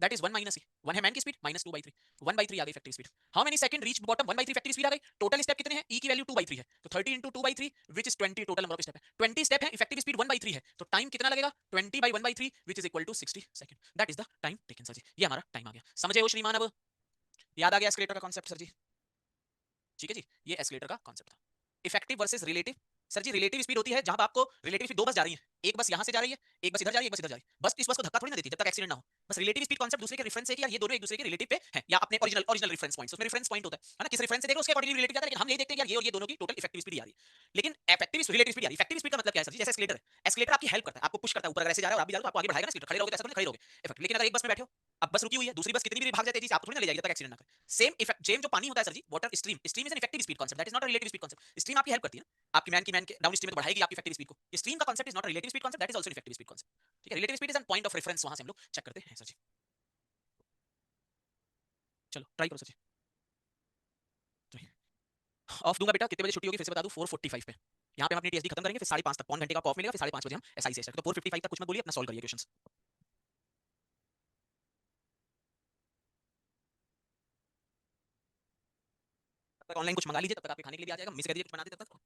दैट इज 1 माइनस ई, 1 है मैन की स्पीड माइनस 2 by 3, 1 by 3 आ गई effective speed. How many second reach bottom? 1 by 3 effective speed आ गई। टोटल स्टेप कितने हैं? ई की वैल्यू 2 by 3 है, तो 30 into 2 by 3 which is 20, total number of step है 20 स्टेप है, इफेक्टिव स्पीड 1 by 3 है, तो टाइम कितना लगेगा? 20 by 1 by 3 which is equal to 60 second, that is the time taken sir ji. ये हमारा टाइम आ गया, समझे हो श्रीमान? अब याद आ गया एस्केलेटर का कॉन्सेप्ट सर जी? ठीक है जी, ये एस्केलेटर का कॉन्सेप्ट था। Effective versus relative, sir ji relative speed होती है जहां पर आपको रिलेटिव स्पीड दो बस जा रही है, एक बस यहां से जा रही है, एक बस इधर जा रही है, एक बस इधर जा रही है, बस इस बस को धक्का थोड़ी ना देती जब तक एक्सीडेंट ना हो। बस रिलेटिव स्पीड कॉन्सेप्ट दूसरे के रेफरेंस से कि यार ये दोनों एक दूसरे के रिलेटिव पे हैं, या अपने ओरिजिनल ओरिजिनल रेफरेंस पॉइंट्स, उसमें रेफरेंस पॉइंट होता है ना, किस रेफरेंस से देख रहे हो उसके अकॉर्डिंगली रिलेटिव आता है, लेकिन हम यही देखते हैं यार ये और ये दोनों की टोटल इफेक्टिव स्पीड आ रही है। लेकिन इफेक्टिव रिलेटिव स्पीड आ रही है। इफेक्टिव स्पीड का मतलब क्या है सर जी? जैसे एस्केलेटर है, एस्केलेटर आपकी हेल्प करता है, आपको पुश करता है ऊपर, अगर ऐसे जा रहे हो आप भी जा रहे हो तो आपको आगे बढ़ाएगा ना एस्केलेटर, खड़े रहोगे तो ऐसा खड़े रहोगे इफेक्ट। लेकिन अगर एक बस में बैठे हो, अब बस रुकी हुई है, दूसरी बस कितनी भी भाग जाए तेजी से, आप थोड़ी ना ले जाएगी जब तक एक्सीडेंट ना करे। सेम इफेक्ट, सेम जो पानी होता है sir ji, water stream, stream is an effective speed concept, that is not a relative speed concept. Stream आपकी हेल्प करती है ना, आपकी मैन के डाउन स्ट्रीम में तो बढ़ाएगी आपकी इफेक्टिव स्पीड को। ये स्ट्रीम का concept is not a relative speed concept, that is also effective speed concept, ठीक है। Relative speed is an point of reference, वहां से हम लोग चेक करते हैं सर जी। चलो ट्राई करो सर जी। ऑफ दूंगा बेटा, कितने बजे छुट्टी होगी फिर से बता दूं? 4:45 पे। यहाँ पे हम अपनी टीएसडी खत्म करेंगे, फिर 5:30 तक पौन घंटे का ऑफ मिलेगा, फिर 5:30 बजे हम एसआई से स्टार्ट। तो 4:55 तक कुछ मत बोलिए, अपना सॉल्व करिए क्वेश्चंस। तब तक ऑनलाइन कुछ मंगा लीजिए, तब तक आपके खाने के लिए भी आ जाएगा, मिस कर दीजिए कुछ बना दीजिए तब तक।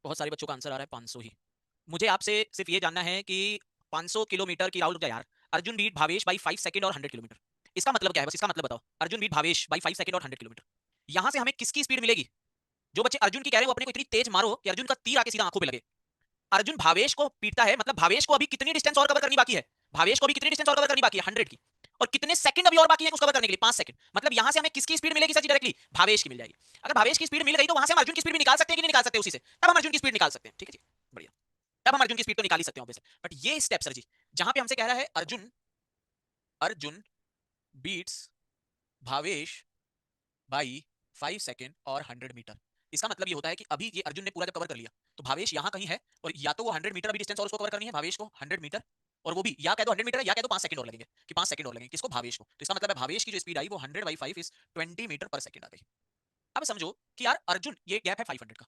बहुत सारे बच्चों का आंसर आ रहा है 500 ही। मुझे आपसे सिर्फ ये जानना है कि 500 किलोमीटर की राउंड यार, Arjun beat Bhavesh by 5 second और 100 किलोमीटर, इसका मतलब क्या है? बस इसका मतलब बताओ। Arjun beat Bhavesh by 5 second और 100 किलोमीटर, यहां से हमें किसकी स्पीड मिलेगी? जो बच्चे अर्जुन की कह रहे हैं वो अपने को इतनी तेज मारो कि अर्जुन का तीर आके सीधा आंखों पे लगे। अर्जुन भावेश को पीटता है, मतलब भावेश को अभी कितनी डिस्टेंस और कवर करनी बाकी है? भावेश को भी कितनी डिस्टेंस और कवर करनी बाकी है 100 की, और कितने सेकंड अभी और बाकी है उसको कवर करने के लिए 5 सेकंड। मतलब यहां से हमें किसकी स्पीड मिलेगी सर जी डायरेक्टली? भावेश की मिल जाएगी। अगर भावेश की स्पीड मिल गई तो वहां से हम अर्जुन की स्पीड भी निकाल सकते हैं कि नहीं निकाल सकते उसी से? तब हम अर्जुन की स्पीड निकाल सकते हैं। ठीक है जी, बढ़िया। तब हम अर्जुन की स्पीड तो निकाल ही सकते हैं ऑब्वियसली। बट ये स्टेप सर जी जहां पे हमसे कह रहा है Arjun Arjun beats Bhavesh by 5 second और 100 मीटर, इसका मतलब ये होता है कि अभी ये अर्जुन ने पूरा जब कवर कर लिया तो भावेश यहां कहीं है, और या तो वो 100 मीटर अभी डिस्टेंस और उसको कवर करनी है भावेश को 100 मीटर, और वो भी या कह दो 100 मीटर या कह दो 5 सेकंड और लगेंगे कि 5 सेकंड और लगेंगे किसको? भावेश को। तो इसका मतलब है भावेश की जो स्पीड आई वो 100/5 इज 20 मीटर पर सेकंड आ गई। अब समझो कि यार अर्जुन, ये गैप है 500 का,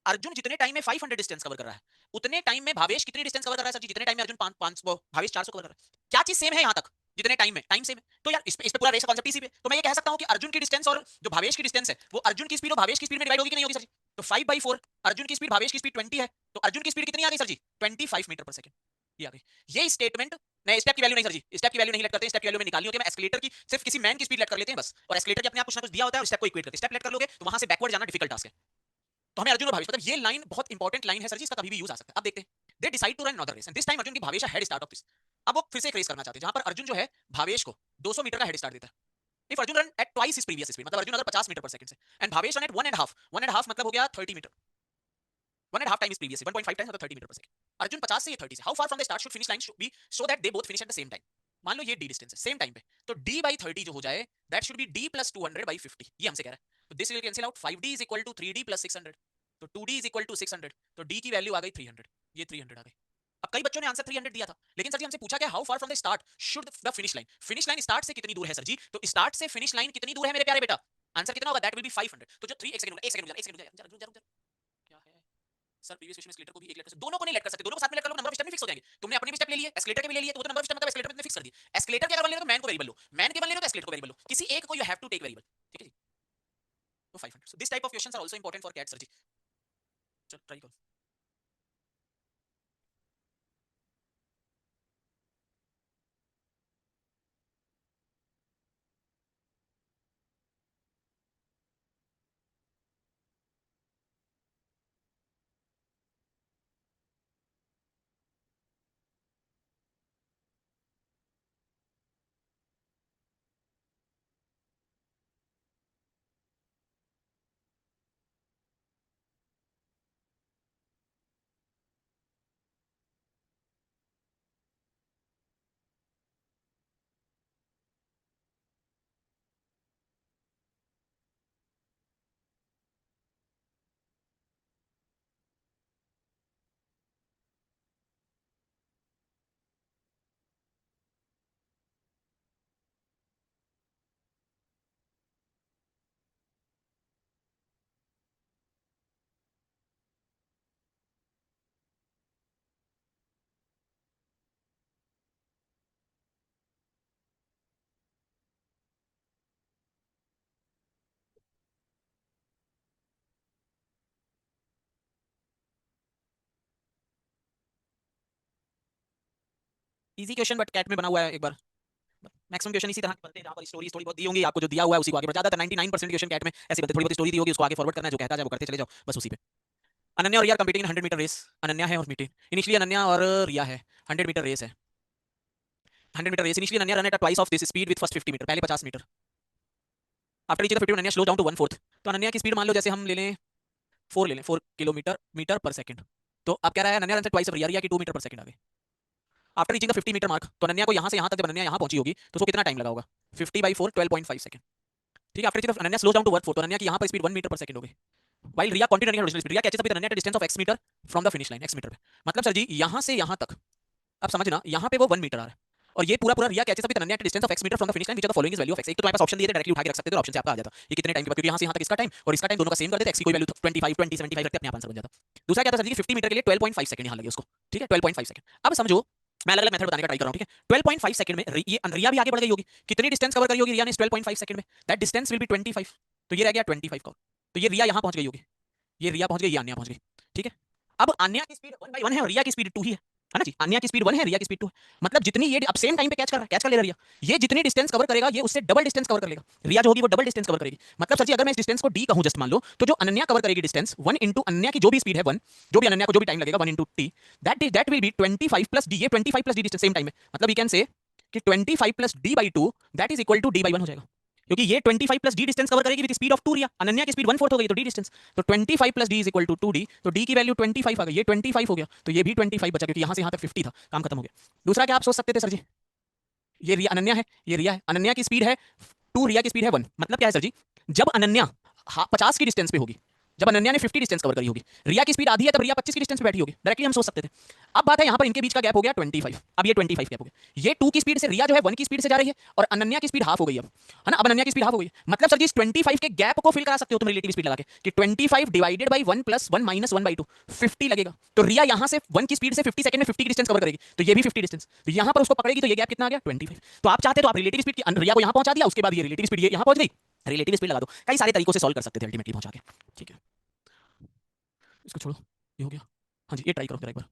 अर्जुन जितने टाइम में 500 डिस्टेंस कवर कर रहा है उतने टाइम में भावेश कितनी डिस्टेंस कवर कर रहा है सर जी? जितने टाइम में अर्जुन 5 भावेश 400 कवर कर रहा है, क्या चीज सेम है यहां तक? जितने टाइम सेम है। तो यार इस पे पूरा रेस का कांसेप्ट इसी पे, तो मैं ये कह सकता हूं कि अर्जुन की डिस्टेंस और जो भावेश की डिस्टेंस है वो अर्जुन की स्पीड और भावेश की स्पीड में डिवाइड होगी कि नहीं होगी सर जी? तो 5/4, अर्जुन की स्पीड भावेश की स्पीड 20 है, तो अर्जुन की स्पीड कितनी आ गई सर जी? 25 मीटर पर सेकंड। ये आ गई। ये स्टेटमेंट, नहीं स्टेप की वैल्यू नहीं सर जी, स्टेप की वैल्यू नहीं लेट करते, स्टेप की वैल्यू में निकालनी होती है। मैं एस्केलेटर की सिर्फ किसी मैन की स्पीड लेट कर लेते हैं बस, और एस्केलेटर के अपने आप कुछ ना कुछ दिया होता है और स्टेप को इक्वेट करते हैं। स्टेप लेट कर लोगे तो वहां से बैकवर्ड जाना डिफिकल्ट टास्क है। तो हमें अर्जुन और भावेश, मतलब ये लाइन बहुत इंपॉर्टेंट लाइन है सर जी, इसका कभी भी यूज आ सकता है। अब देखते हैं, they decide to run another race and this time Arjun की Bhavesh head start of this. अब वो फिर से एक रेस करना चाहते हैं जहां पर अर्जुन जो है भावेश को 200 मीटर का हेड स्टार्ट देता है। If Arjun run at twice his previous speed, मतलब अर्जुन अगर 50 मीटर पर सेकंड से, एंड भावेश रन एट 1.5 मतलब हो गया 30 metre, 1.5 time is previous 1.5 times, मतलब 30 मीटर पर सेकंड। अर्जुन 50 से, ये 30 से। How far from the start should finish line should be so that they both finish at the same time? मान लो ये डी डिस्टेंस है सेम टाइम पे, तो d/30 जो हो जाए दैट शुड बी d + 200/50, ये हमसे कह रहा है। तो this will cancel out, 5d = 3d + 600, तो 2d = 600, तो d की वैल्यू आ गई 300, ये 300 आ गई। अब कई बच्चों ने आंसर 300 दिया था, लेकिन सर जी हमसे पूछा क्या how far from the start should the finish line? Finish line start से कितनी दूर है सर जी? तो स्टार्ट से फिनिश लाइन कितनी दूर है मेरे प्यारे बेटा? आंसर कितना होगा? That will B 500। तो जो 3, एक सेकंड, एक सेकंड, एक सेकंड, क्या है सर? प्रीवियस क्वेश्चन में एस्केलेटर को भी एक लेट कर सकते, दोनों को नहीं लेट कर सकते, दोनों को साथ में लेट कर लो, नंबर ऑफ स्टेप भी फिक्स हो जाएंगे। तुमने अपने भी स्टेप ले लिए, एस्केलेटर के भी ले लिए, तो वो तो नंबर ऑफ स्टेप मतलब एस्केलेटर पे फिक्स कर दिए। एस्केलेटर के अगर बन ले तो मैन को वेरिएबल लो, मैन के बन ले तो एस्केलेटर को वेरिएबल लो, किसी एक को you have to take variable. ठीक है जी, तो 500। So this type of questions are also important for CAT sir ji. चलो ट्राई करो। इजी क्वेश्चन बट कैट में बना हुआ है एक बार। मैक्सिमम क्वेश्चन इसी तरह के बनते हैं जहां पर स्टोरीज थोड़ी बहुत दी होंगी, आपको जो दिया हुआ है उसी को आगे बढ़ा। ज्यादातर 99% क्वेश्चन कैट में ऐसे बनते हैं, थोड़ी बहुत स्टोरी दी होगी उसको आगे फॉरवर्ड करना है, जो कहता है वो करते चले जाओ बस उसी पे। अनन्या और Riya competing in 100 metre race. Ananya है और मीटिंग, इनिशियली अनन्या और रिया है, 100 मीटर रेस है। 100 metre race, initially Ananya run at twice of this speed with first 50 metre, पहले 50 metre. After reaching the 50 Ananya slow down to 1/4। तो अनन्या की स्पीड मान लो जैसे हम ले लें 4 ले लें, 4 किलोमीटर मीटर पर सेकंड। तो अब कह रहा है Ananya run twice of Riya, Riya की 2 मीटर पर सेकंड आ गई। After reaching the 50 metre mark, तो अनन्या को यहां से यहां तक जब अनन्या यहां पहुंची होगी तो उसको कितना टाइम लगा होगा? 50/4 12.5 सेकंड। ठीक है, after reaching the Ananya slow down to 1/4, तो अनन्या की यहां पर स्पीड 1 मीटर पर सेकंड हो गई। While Riya continue running at original speed, Riya catches up with Ananya at distance of x metre from the finish line, x metre पे। मतलब सर जी यहां से यहां तक, अब समझना यहां पे वो 1 मीटर आ रहा है, और ये पूरा पूरा Riya catches up with Ananya at distance of x metre from the finish line, which are the following is value of x। एक तो तुम्हारे पास ऑप्शन दिए थे, डायरेक्टली उठा के रख सकते थे, ऑप्शन से आपका आ जाता ये कितने टाइम के बाद, क्योंकि यहां से यहां तक इसका टाइम और इसका टाइम दोनों का सेम कर देते, x की कोई वैल्यू 25 20 75 रखते अपने आप आंसर बन जाता। दूसरा क्या था सर जी, 50 मीटर के लिए 12.5 सेकंड यहां लगे उसको। ठीक है, 12.5 सेकंड। अब समझो मैं अलग अलग मेथड बताने का ट्राई कर रहा हूं। ठीक है, 12.5 सेकंड में ये रिया भी आगे बढ़ गई होगी, कितनी डिस्टेंस कवर करी होगी रिया ने इस 12.5 सेकंड में? दैट डिस्टेंस विल बी 25, तो ये रह गया 25 का। तो ये रिया यहां पहुंच गई होगी, ये रिया पहुंच गई, ये अन्या पहुंच गई। ठीक है, अब अन्या की स्पीड 1/1 है और रिया की स्पीड 2 ही है, है ना जी, अन्या की स्पीड 1 है, रिया की स्पीड 2 है। मतलब जितनी ये अब सेम टाइम पे कैच कर रहा है, कैच कर ले रहा है रिया, ये जितनी डिस्टेंस कवर करेगा ये उससे डबल डिस्टेंस कवर कर लेगा। रिया जो होगी वो डबल डिस्टेंस कवर करेगी। मतलब सर जी अगर मैं इस डिस्टेंस को डी कहूं जस्ट मान लो, तो जो अनन्या कवर करेगी डिस्टेंस 1 इंटू अनन्या की जो भी स्पीड है 1, जो भी अनन्या को जो भी टाइम लगेगा 1 into T, that will be 25 plus D. ये 25 plus D distance same time है, मतलब वी कैन से कि 25 plus D by 2 that is equal to D by 1 हो जाएगा, क्योंकि ये 25 प्लस डी डिस्टेंस कवर करेगी with speed of 2 Riya, Ananya की स्पीड 1/4 हो गई तो डी डिस्टेंस, तो 25 plus D is equal to 2d, तो डी की वैल्यू 25 आ गई, ये 25 हो गया, तो ये भी 25 बचा, क्योंकि यहां से यहां तक 50 था, काम खत्म हो गया। दूसरा क्या आप सोच सकते थे सर जी, ये रिया अनन्या है, ये रिया है, अनन्या की स्पीड है 2, रिया की स्पीड है 1, मतलब क्या है सर जी, जब अनन्या 50 की डिस्टेंस पे होगी, जब अनन्या ने 50 डिस्टेंस कवर करी होगी, रिया की स्पीड आधी है, तब रिया 25 की डिस्टेंस पे बैठी होगी, डायरेक्टली हम सोच सकते थे। अब बात है यहां पर इनके बीच का गैप हो गया 25, अब ये 25 गैप हो गया, ये 2 की स्पीड से रिया जो है 1 की स्पीड से जा रही है, और अनन्या की स्पीड हाफ हो गई अब, है ना, अब अनन्या की स्पीड हाफ हो गई, मतलब सर जी इस 25 के गैप को फिल करा सकते हो तुम रिलेटिव स्पीड लगा के, कि 25 divided by 1 plus 1 minus 1 by 2 50 लगेगा, तो रिया यहां से 1 की स्पीड से 50 सेकंड में 50 की डिस्टेंस कवर करेगी, तो ये भी 50 डिस्टेंस, तो यहां पर उसको पकड़ेगी, तो ये गैप कितना आ गया 25। तो आप चाहते तो आप रिलेटिव स्पीड की रिया को यहां पहुंचा दिया, उसके बाद ये रिलेटिव स्पीड ये यहां पहुंच गई, रिलेटिव स्पीड लगा दो, कई सारे तरीकों से सॉल्व कर सकते थे अल्टीमेटली पहुंचा के। ठीक है, इसको छोड़ो, ये हो गया। हाँ जी, ये ट्राई करो जरा एक बार।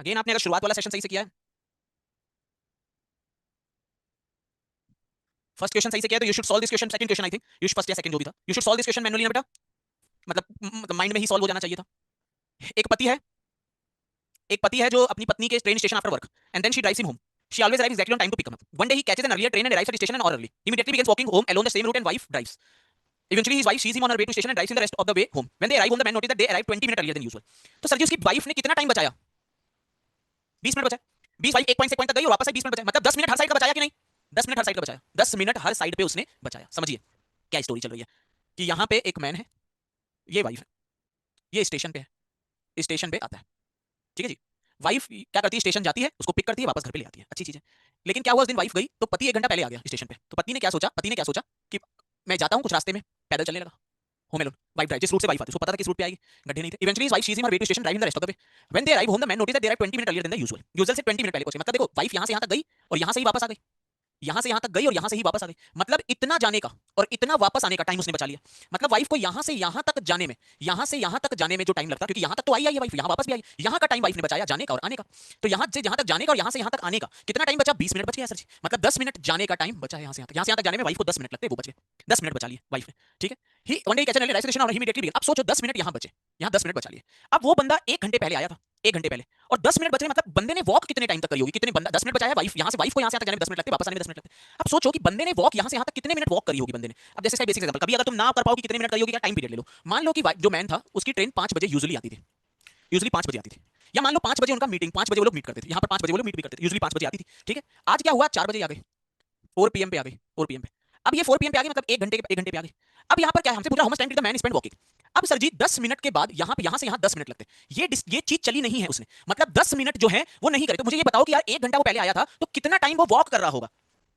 अगेन आपने अगर शुरुआत वाला सेशन सही से किया है, फर्स्ट क्वेश्चन सही से किया है, तो you should solve this question, second question I think you first या सेकंड जो भी था, you should solve this question manually ना बेटा, मतलब माइंड में ही सॉल्व हो जाना चाहिए था। एक पति है, एक पति है जो अपनी पत्नी के train station after work, and then she drives him home, she always arrives exactly on time to pick him up. One day he catches an earlier train and arrives at the station an hour early. He immediately begins walking home along the same route and wife drives. Eventually his wife sees him on her way to station and drives him the rest of the way home. When they arrive home the man notices that they arrived 20 minutes earlier than usual. तो sir जी उसकी wife ने कितना time बचाया, 20 minute बचाया, 20 wife एक point से point तक गई और वापस आई 20 मिनट बचाया, मतलब 10 मिनट हर साइड का बचाया कि नहीं, 10 मिनट हर साइड का बचाया, 10 मिनट हर साइड पे उसने बचाया। समझिए क्या स्टोरी चल रही है, कि यहाँ पे एक मैन है, ये वाइफ है, ये स्टेशन पे है, स्टेशन पे आता है, ठीक है जी, वाइफ क्या करती है, स्टेशन जाती है, उसको पिक करती है, वापस घर पे ले आती है, अच्छी चीज है। लेकिन क्या हुआ उस दिन वाइफ गई तो पति 1 घंटा पहले आ गया स्टेशन पे, तो पति ने क्या सोचा कि मैं जाता हूँ, कुछ रास्ते में पैदल चलने लगा, होम एलोन, वाइफ ड्राइव, जिस रूट से वाइफ आती है उसको पता था किस रूट पे आएगी, गड्ढे नहीं थे। Eventually wife sees him on way to station driving the rest of the way. When they arrive home the man notice that they are 20 minute earlier than the usual, usual से 20 minute पहले पहुंचे, मतलब देखो wife यहां से यहां तक गई और यहां से ही वापस आ गई, यहां से यहां तक गई और यहां से ही वापस आ गई, मतलब इतना जाने का और इतना वापस आने का टाइम उसने बचा लिया। मतलब वाइफ को यहां से यहां तक जाने में, यहां से यहां तक जाने में जो टाइम लगता, क्योंकि यहां तक तो आई है वाइफ, यहां वापस भी आई, यहां का टाइम वाइफ ने बचाया जाने का और आने का, तो यहां से यहां तक जाने का और यहां से यहां तक आने का कितना टाइम बचा, 20 मिनट बच गया सर जी, मतलब 10 मिनट जाने का टाइम बचा है, यहां से यहां तक जाने में वाइफ को 10 मिनट लगते, वो बच गए, 10 मिनट बचा लिए वाइफ ने, ठीक है। He one day catch an railway station और इमीडिएटली बिगन, अब सोचो 10 मिनट यहां बचे, यहां 10 मिनट बचा लिए, अब वो बंदा 1 घंटे पहले आया था, 1 घंटे पहले, और 10 मिनट बचे, मतलब बंदे ने वॉक कितने टाइम तक करी होगी, कितने बंदा 10 मिनट बचाया, वाइफ यहां से, वाइफ को यहां से यहां तक जाने में 10 मिनट लगते, वापस आने में 10 मिनट लगते। अब सोचो कि बंदे ने वॉक यहां से यहां तक कितने मिनट वॉक करी होगी बंदे ने। अब जैसे बेसिक एग्जांपल, कभी अगर तुम ना कर पाओ कि कितने मिनट करी होगी, क्या टाइम पीरियड ले लो, मान लो कि जो मैन था उसकी ट्रेन 5 बजे यूजुअली आती थी, यूजुअली 5 बजे आती थी, या मान लो 5 बजे उनका मीटिंग, 5 बजे वो लोग मीट करते थे, यहां पर 5 बजे वो लोग मीट भी करते थे, यूजुअली 5 बजे आती थी, ठीक है। आज क्या हुआ, 4 बजे आ गई, 4 पीएम पे आ गई, 4 पीएम पे, अब ये 4 पीएम पे आ गई, मतलब 1 घंटे पे आ गई। अब यहां पर क्या है, हमसे पूछ रहा how much time did the man spend walking. अब सर जी 10 मिनट के बाद यहां से यहां 10 मिनट लगते, ये चीज चली नहीं है उसने, मतलब 10 मिनट जो है वो नहीं करे, तो मुझे ये बताओ कि यार 1 घंटा वो पहले आया था तो कितना टाइम वो वॉक कर रहा होगा,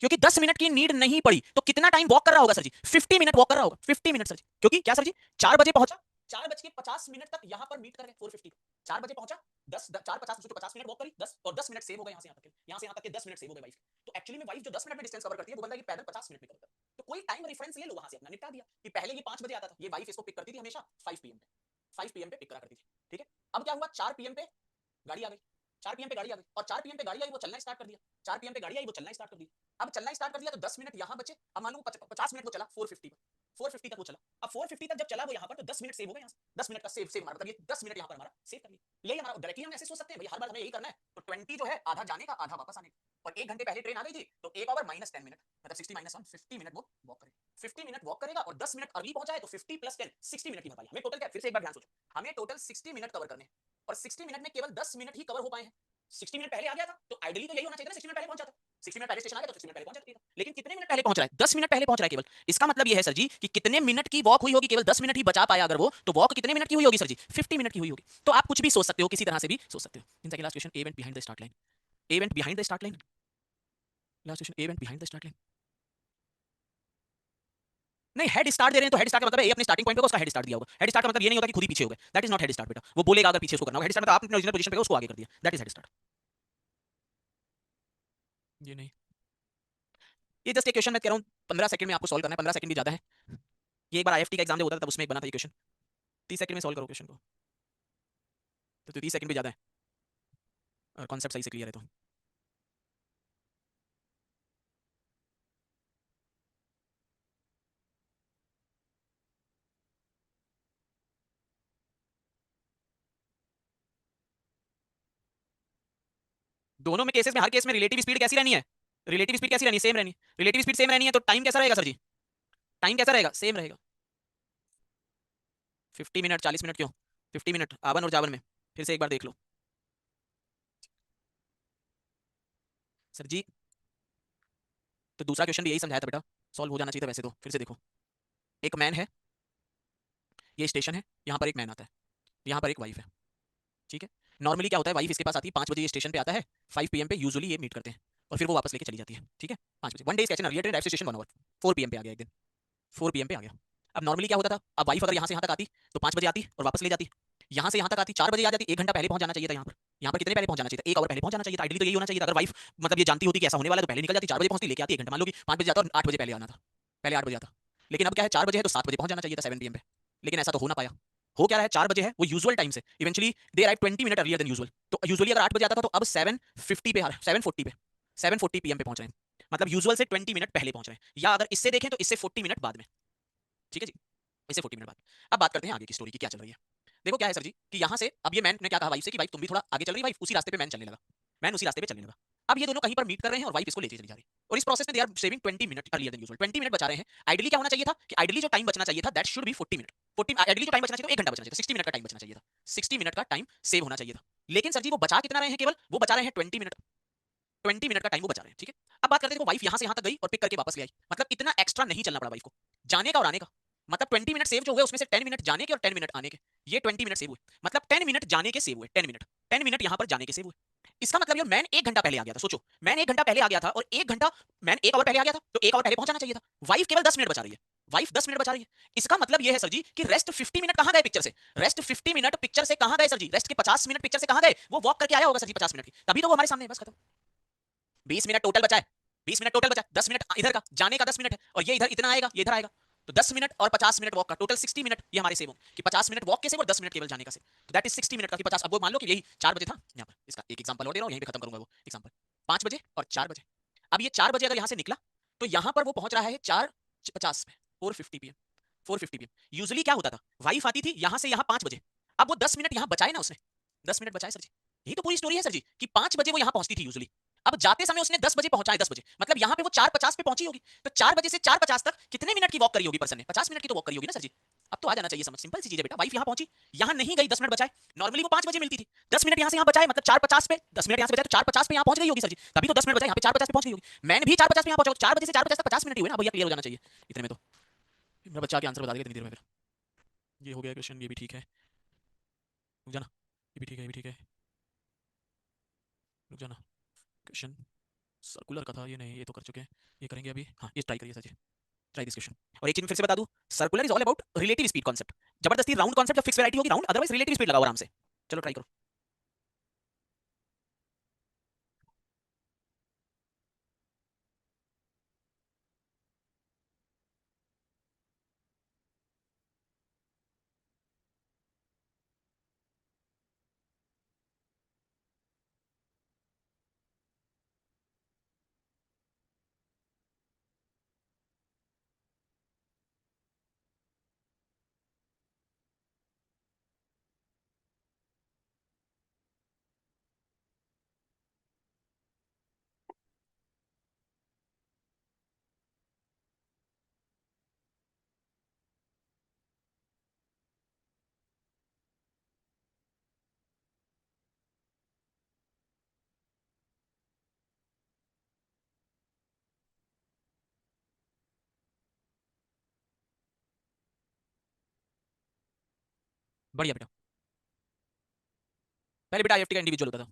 क्योंकि 10 मिनट की नीड नहीं पड़ी, तो कितना टाइम वॉक कर रहा होगा सर जी, 50 मिनट वॉक कर रहा होगा, 50 मिनट सर जी, क्योंकि क्या सर जी 4 बजे पहुंचा, 4 बज के 50 मिनट तक यहां पर मीट कर गए 450 को, 4 बजे पहुंचा, 4:50 सोचो 50 मिनट वॉक करी, 10 और 10 मिनट सेव हो गए, यहां से यहां तक के 10 मिनट सेव हो गए वाइफ। तो एक्चुअली में वाइफ जो 10 मिनट में डिस्टेंस कवर करती है, वो बंदा कि पैदल 50 मिनट में कवर करता है। तो कोई टाइम रेफरेंस ले लो, वहां से अपना निपटा दिया कि पहले ये 5 बजे आता था, ये वाइफ इसको पिक करती थी हमेशा 5 पीएम पे, 5 पीएम पे पिक करा करती थी, ठीक है। अब क्या हुआ, 4 पीएम पे गाड़ी आ गई, 4 पीएम पे गाड़ी आ गई, और 4 पीएम पे गाड़ी आई वो चलना स्टार्ट कर दिया, 4 पीएम पे गाड़ी आई वो चलना स्टार्ट कर दिया। अब चलना स्टार्ट कर दिया तो 10 मिनट यहां बचे, अब मान लो 50 मिनट वो चला 450 पे, 450 तक वो चला। अब 450 तक जब चला वो यहाँ पर, तो 10 मिनट सेव हो गए यहाँ से। 10 मिनट का सेव सेव हमारा मतलब ये 10 मिनट यहाँ पर हमारा सेव कर लिया। ले हमारा डायरेक्टली हम ऐसे सोच सकते हैं भाई हर बार हमें यही करना है, तो 20 जो है आधा जाने का आधा वापस आने का। और 1 घंटे पहले ट्रेन आ गई थी तो 1 आवर माइनस 10 मिनट, मतलब 60 माइनस 1, 50 मिनट वो वॉक करेगा। 50 मिनट वॉक करेगा और 10 मिनट अर्ली पहुंचा है, तो 50 प्लस 10 60 मिनट की भरपाई। हमें टोटल क्या, फिर से एक बार ध्यान सोचो, हमें टोटल 60 मिनट कवर करने हैं और 60 मिनट में केवल 10 मिनट ही कवर हो पाए हैं। 60 मिनट पहले आ गया था तो आइडियली तो यही होना चाहिए था, 60 मिनट पहले पहुंच जाता। 60 मिनट पहले स्टेशन आ गया तो 60 मिनट पहले पहुंच जाती था। लेकिन कितने मिनट पहले पहुंच रहा है? 10 मिनट पहले पहुंच रहा है केवल। इसका मतलब ये है सर जी कि कितने मिनट की वॉक हुई होगी, केवल 10 मिनट ही बचा पाया अगर वो, तो वॉक कितने मिनट की हुई होगी सर जी? 50 मिनट की हुई होगी। तो आप कुछ भी सोच सकते हो, किसी तरह से भी सोच सकते हो। In second last question, event behind the start line. Event behind the start line, last question, event behind the start line. नहीं, हेड स्टार्ट दे रहे हैं तो हेड स्टार्ट का मतलब है ये अपने स्टार्टिंग पॉइंट पे उसका हेड स्टार्ट दिया होगा। हेड स्टार्ट का मतलब ये नहीं होता कि खुद ही पीछे हो गए, that is not head start बेटा। वो बोलेगा अगर पीछे उसको करना होगा। हेड स्टार्ट मतलब आपने ओरिजिनल पोजीशन पे उसको आगे कर दिया, दैट इज हेड स्टार्ट। ये नहीं, ये जस्ट एक क्वेश्चन मैं कह रहा हूँ 15 सेकंड में आपको सॉल्व करना है। 15 सेकंड भी ज्यादा है। ये एक बार आईएफटी का एग्जाम जो होता था तब उसमें एक बना था ये क्वेश्चन। 30 सेकंड में सॉल्व करो क्वेश्चन को, तो 30 सेकंड भी ज्यादा है और कॉन्सेप्ट सही से क्लियर है तो। दोनों में केसेस में, हर केस में रिलेटिव स्पीड कैसी रहनी है? रिलेटिव स्पीड कैसी रहनी है? सेम रहनी है। रिलेटिव स्पीड सेम रहनी है तो टाइम कैसा रहेगा सर जी? टाइम कैसा रहेगा? सेम रहेगा। 50 मिनट, 40 मिनट क्यों? 50 मिनट आवन और जावन में, फिर से एक बार देख लो सर जी। तो दूसरा क्वेश्चन भी यही समझाया था बेटा, सॉल्व हो जाना चाहिए था वैसे तो। फिर से देखो, एक मैन है, ये स्टेशन है, यहाँ पर एक मैन आता है, यहाँ पर एक वाइफ है, ठीक है। नॉर्मली क्या होता है, वाइफ इसके पास आती है 5 बजे, ये स्टेशन पे आता है 5 PM पे यूजुअली ये मीट करते हैं और फिर वो वापस लेके चली जाती है, ठीक है। 5 बजे, वन डे कैसे ना, real time station 1 hour, 4 PM पे आ गया एक दिन, 4 PM पे आ गया। अब नॉर्मली क्या होता था, अब वाइफ अगर यहाँ से यहाँ तक आती तो 5 बजे आती और वापस ले जाती। यहाँ से यहाँ तक आती 4 बजे आ जाती, 1 घंटा पहले पहुंच जाना चाहिए था यहाँ पर। यहाँ पर कितने पहले पहुंच जाना चाहिए था? 1 आवर पहले पहुंच जाना चाहिए था। आइडियली तो यही होना चाहिए था। अगर वाइफ मतलब ये जानती होती कि ऐसा होने वाला है तो पहले निकल जाती, 4 बजे पहुंचती, लेके आती 1 घंटा। मान लो कि 5 बजे जाता और 8 बजे पहले आना था, पहले 8 बजे आता। लेकिन अब क्या है, 4 बजे है तो 7 बजे पहुंच जाना चाहिए था, 7 PM पे। लेकिन ऐसा तो हो ना पाया। हो क्या रहा है, 4 बजे है वो यूजुअल टाइम से, eventually they arrive 20 minute earlier than usual. तो यूजुअली अगर 8 बजे आता था तो अब 7:50 पे आ रहा है, 7:40 पे, 7:40 PM पे पहुंच रहे हैं। मतलब यूजुअल से 20 मिनट पहले पहुंच रहे हैं, या अगर इससे देखें तो इससे 40 मिनट बाद में, ठीक है जी, इससे 40 मिनट बाद। अब बात करते हैं आगे की स्टोरी की क्या चल रही है। देखो क्या है सर जी कि यहाँ से अब ये मैन ने क्या कहा वाइफ से कि वाइफ तुम भी थोड़ा आगे चल रही, वाइफ उसी रास्ते पे मैन चलने लगा, मैन उसी रास्ते पे चलने लगा। अब ये दोनों कहीं पर मीट कर रहे हैं और वाइफ इसको लेके चली जा रही है, और इस प्रोसेस में they are saving 20 minute earlier than usual, 20 minute बचा रहे हैं। आइडियली क्या होना चाहिए था कि आइडियली जो टाइम बचना चाहिए था that should B 40 minute, 40 ideally जो टाइम बचना चाहिए था 1 घंटा बचना चाहिए था, 60 मिनट का टाइम बचना चाहिए था, 60 मिनट का टाइम सेव होना चाहिए था। लेकिन सर जी वो बचा कितना रहे हैं, केवल वो बचा रहे हैं 20 मिनट, 20 मिनट का टाइम वो बचा रहे हैं, ठीक है। अब बात करते हैं, देखो वाइफ यहाँ से यहाँ तक गई और पिक करके वापस ले आई, मतलब इतना एक्स्ट्रा नहीं चलना पड़ा वाइफ को, जाने का और आने का। मतलब 20 मिनट सेव जो हुए उसमें से 10 मिनट जाने के और 10 मिनट आने के, ये 20 मिनट सेव हुए। मतलब 10 मिनट जाने के सेव हुए, 10 मिनट, 10 मिनट यहाँ पर जाने के सेव हुए। इसका मतलब ये मैन 1 घंटा पहले आ गया था, सोचो मैन 1 घंटा पहले आ गया था और 1 घंटा, मैन 1 आवर पहले आ गया था तो 1 आवर पहले पहुंचाना चाहिए था। वाइफ केवल 10 मिनट बचा रही है, वाइफ 10 मिनट बचा रही है। इसका मतलब ये है सर जी कि रेस्ट 50 मिनट कहां गए पिक्चर से, रेस्ट 50 मिनट पिक्चर से कहां गए सर जी, रेस्ट के 50 मिनट पिक्चर से कहां गए, वो वॉक करके आया होगा सर जी 50 मिनट की, तभी तो वो हमारे सामने है, बस खत्म। 20 मिनट टोटल बचा है, 20 मिनट टोटल बचा है, 10 मिनट इधर का जाने का 10 मिनट है और ये इधर इतना आएगा, ये इधर आएगा, तो 10 मिनट और 50 मिनट वॉक का टोटल 60 मिनट ये हमारे सेव होंगे कि 50 मिनट वॉक के सेव और 10 मिनट केवल जाने का सेव, तो दैट इज 60 मिनट का कि 50। अब वो मान लो कि यही 4 बजे था यहाँ पर, इसका एक एग्जांपल और दे रहा हूँ, यहीं पे खत्म करूंगा वो एग्जांपल। 5 बजे और 4 बजे, अब ये 4 बजे अगर यहाँ से निकला तो यहाँ पर वो पहुंच रहा है 4:50 पे, 4:50 PM, 4:50 PM। यूजुअली क्या होता था, वाइफ आती थी यहाँ से यहाँ 5 बजे, अब वो 10 मिनट यहाँ बचाए ना उसने, 10 मिनट बचाए सर जी, यही तो पूरी स्टोरी है सर जी कि 5 बजे वो यहाँ पहुंचती थी यूजुअली। अब जाते समय उसने 10 बजे पहुंचाए, 10 बजे मतलब यहाँ पे वो 4:50 पे पहुंची होगी, तो 4 बजे से 4:50 तक कितने मिनट की वॉक करी होगी पर्सन ने, 50 मिनट की तो वॉक करी होगी ना सर जी। अब तो आ जाना चाहिए समझ, सिंपल सी चीज है बेटा, वाइफ यहाँ पहुंची, यहाँ नहीं गई, 10 मिनट बचाए। नॉर्मली वो 5 बजे मिलती थी, 10 मिनट यहाँ से यहाँ बचाए, मतलब 4:50 पे, 10 मिनट यहाँ से बचाए तो 4:50 पे यहाँ पहुंच गई होगी सर जी, तभी तो 10 मिनट बचाए, यहाँ पे 4:50 पे पहुंच गई होगी। मैंने भी 4:50 पे यहाँ पहुंचा, 4 बजे से 4:50 तक 50 मिनट ही हुए ना भैया, क्लियर हो जाना चाहिए इतने में तो। मेरा बच्चा के आंसर बता देगा इतनी देर में, फिर ये हो गया क्वेश्चन, ये भी ठीक है, रुक जाना, ये भी ठीक है, ये भी ठीक है, रुक जाना। क्वेश्चन सर्कुलर का था ये, नहीं ये तो कर चुके हैं, ये करेंगे अभी, हाँ ये ट्राई करिए sir ji, try this question. और एक चीज फिर से बता दूं, circular is all about relative speed concept, जबरदस्ती राउंड कॉन्सेप्ट जब फिक्स वैरायटी होगी राउंड, अदरवाइज रिलेटिव स्पीड लगाओ आराम से। चलो ट्राई करो। बढ़िया बेटा। पहले बेटा आईएफटी का इंडिविजुअल होता था।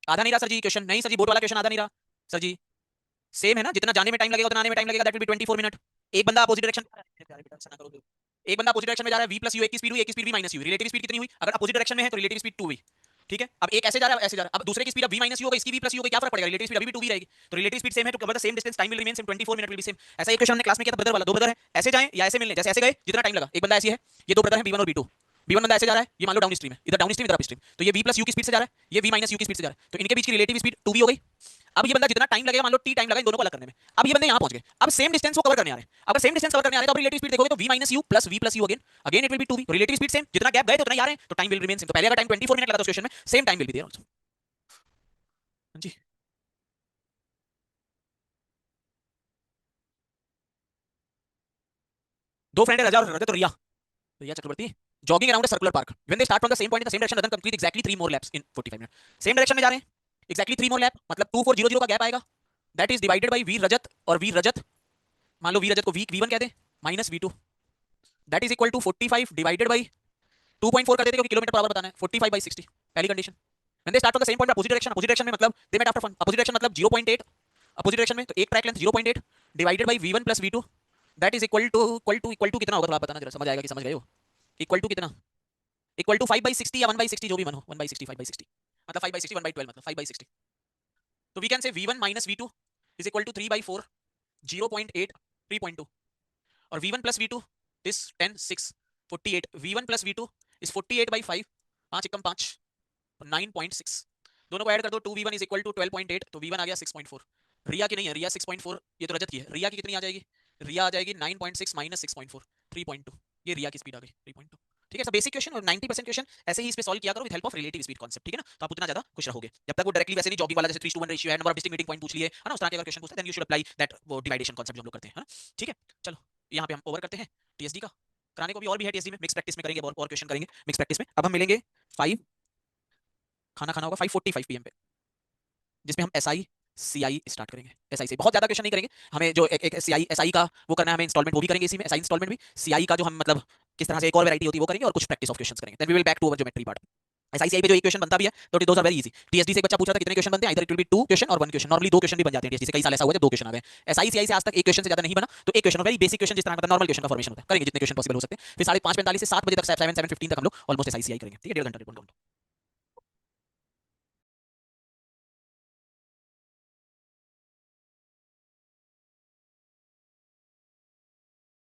आधा नहीं रहा सर जी क्वेश्चन, नहीं सर जी बोर्ड वाला क्वेश्चन आधा नहीं रहा सर जी। सेम है ना, जितना जाने में टाइम लगेगा उतना आने में टाइम लगेगा, दैट विल बी 24 मिनट। एक बंदा अपोजिट डायरेक्शन, एक बंदा अपोजिट डायरेक्शन में जा रहा है, v प्लस यू एक की स्पीड हुई, एक की speed v minus you, relative speed कितनी हुई? अगर अपोजिट डायरेक्शन में है तो रिलेटिव स्पीड 2 हुई। ठीक है, अब एक ऐसे जा रहा है ऐसे जा रहा है, अब दूसरे की स्पीड अब v माइनस यू होगा, इसकी v प्लस यू होगी, क्या फर्क पड़ेगा? रिलेटिव स्पीड अभी भी 2v रहेगी। तो रिलेटिव स्पीड सेम है तो cover the same distance, time will remain same, 24 minute will be same. ऐसा एक क्वेश्चन हमने क्लास में किया था ब्रदर वाला, दो ब्रदर है ऐसे जाएं या ऐसे मिलने, जैसे ऐसे गए जितना टाइम लगा, एक बंदा ऐसे है, ये दो ब्रदर है b1 और b2, b1 बंदा ऐसे जा रहा है, ये मान लो डाउन स्ट्रीम है, इधर डाउन स्ट्रीम इधर अप स्ट्रीम, तो ये v प्लस यू की स्पीड से जा रहा है, ये v माइनस यू की स्पीड से जा रहा है, तो इनके बीच की रिलेटिव स्पीड 2v हो गई। अब ये बंदा जितना टाइम लगेगा, मान लो t टाइम लगा इन दोनों को अलग करने में, अब ये बंदे यहां पहुंच गए, अब सेम डिस्टेंस वो कवर करने आ रहे हैं। अगर सेम डिस्टेंस कवर करने आ रहे हैं तो रिलेटिव स्पीड देखोगे तो v minus u plus you again, again it will be 2v, relative speed same, जितना गैप गए तो उतना ही आ रहे हैं, तो टाइम विल रिमेन सेम। तो पहले अगर टाइम 24 मिनट लगा था उस क्वेश्चन में, same time will be there also. जी। दो फ्रेंड है, रजा और रजत और रिया चक्रवर्ती, jogging around a circular park. When they start from the same point in the same direction, Rajan complete exactly 3 more laps in 45 minutes. Same direction में जा रहे हैं, exactly 3 more lap, मतलब 2400 का गैप आएगा, that is divided by v रजत, और v रजत मान लो v रजत को v1 कह दे minus v2, that is equal to 45 divided by 2.4 कर देते क्योंकि किलोमीटर पर आवर बताना है, 45/60 पहली condition. When they start from the same point opposite direction में मतलब they met after fun, opposite direction मतलब 0.8, अपोजिट डायरेक्शन में तो एक track length 0.8 divided by v1 plus v2, that is equal to कितना होगा, थोड़ा बताना जरा, समझ आएगा कि समझ गए हो? इक्वल टू कितना? इक्वल टू 5/60 या 1/60 जो भी मन हो, 1/60 5/60 मतलब 5/60 1/12 मतलब 5/60। तो वी कैन से v1 minus v2 is equal to 3/4 0.8 3.2, और v1 plus v2 is 10 6 48, v1 plus v2 is 48/5, 5 एकम 5 9.6, दोनों को ऐड कर दो, 2v1 इज इक्वल टू 12.8, तो v1 आ गया 6.4। रिया की नहीं है, रिया 6.4, ये तो रजत की है, रिया की कितनी आ जाएगी? रिया आ जाएगी 9.6 माइनस 6.4 3.2, ये रिया की स्पीड आ गई 3.2। ठीक है, सब बेसिक क्वेश्चन और 90% क्वेश्चन ऐसे ही इस पे सॉल्व किया करो with help of relative speed concept, ठीक है ना? तो आप उतना ज्यादा खुश रहोगे। जब तक वो डायरेक्टली वैसे नहीं जॉगिंग वाला, जैसे 3:1 रेशियो है, number of distinct meeting point पूछ लिए है ना, उस तरह के अगर क्वेश्चन पूछते हैं then you should apply that वो डिवाइडेशन कांसेप्ट जो हम लोग करते हैं, है ना? ठीक है, चलो यहाँ पे हम ओवर करते हैं टीएसडी का, कराने को भी और भी है टीएसडी में, मिक्स प्रैक्टिस में करेंगे और क्वेश्चन करेंगे मिक्स प्रैक्टिस में। अब हम मिलेंगे 5, खाना खाना होगा 5:45 पीएम पे, जिसमें हम एसआई सीआई स्टार्ट करेंगे। एसआई से बहुत ज्यादा क्वेश्चन नहीं करेंगे, हमें जो एक सीआई एसआई का वो करना है, हमें इंस्टॉलमेंट वो भी करेंगे इसी में, एसआई इंस्टॉलमेंट भी, सीआई का जो हम मतलब किस तरह से एक और वैरायटी होती है वो करेंगे, और कुछ प्रैक्टिस ऑफ क्वेश्चंस करेंगे, then we will back to our geometry part. SI CI पे जो एक क्वेश्चन बनता भी है तो those are very easy. TSD से एक बच्चा पूछा था कितने क्वेश्चन बनते हैं, इधर इट विल बी 2 क्वेश्चन और 1 क्वेश्चन, नॉर्मली 2 क्वेश्चन भी बन जाते हैं टीएसडी से, कई साल ऐसा हुआ है 2 क्वेश्चन आ गए। एसआई सीआई से आज तक एक क्वेश्चन से ज्यादा नहीं बना, तो एक क्वेश्चन वेरी बेसिक क्वेश्चन जिस तरह मतलब नॉर्मल क्वेश्चन का फॉर्मेशन होता है, करेंगे जितने क्वेश्चन पॉसिबल हो सकते हैं, फिर 5:45 से 7 बजे तक 7:15 तक हम लोग ऑलमोस्ट एसआई सीआई करेंगे। ठीक है, 1.5 घंटा रिपोर्ट।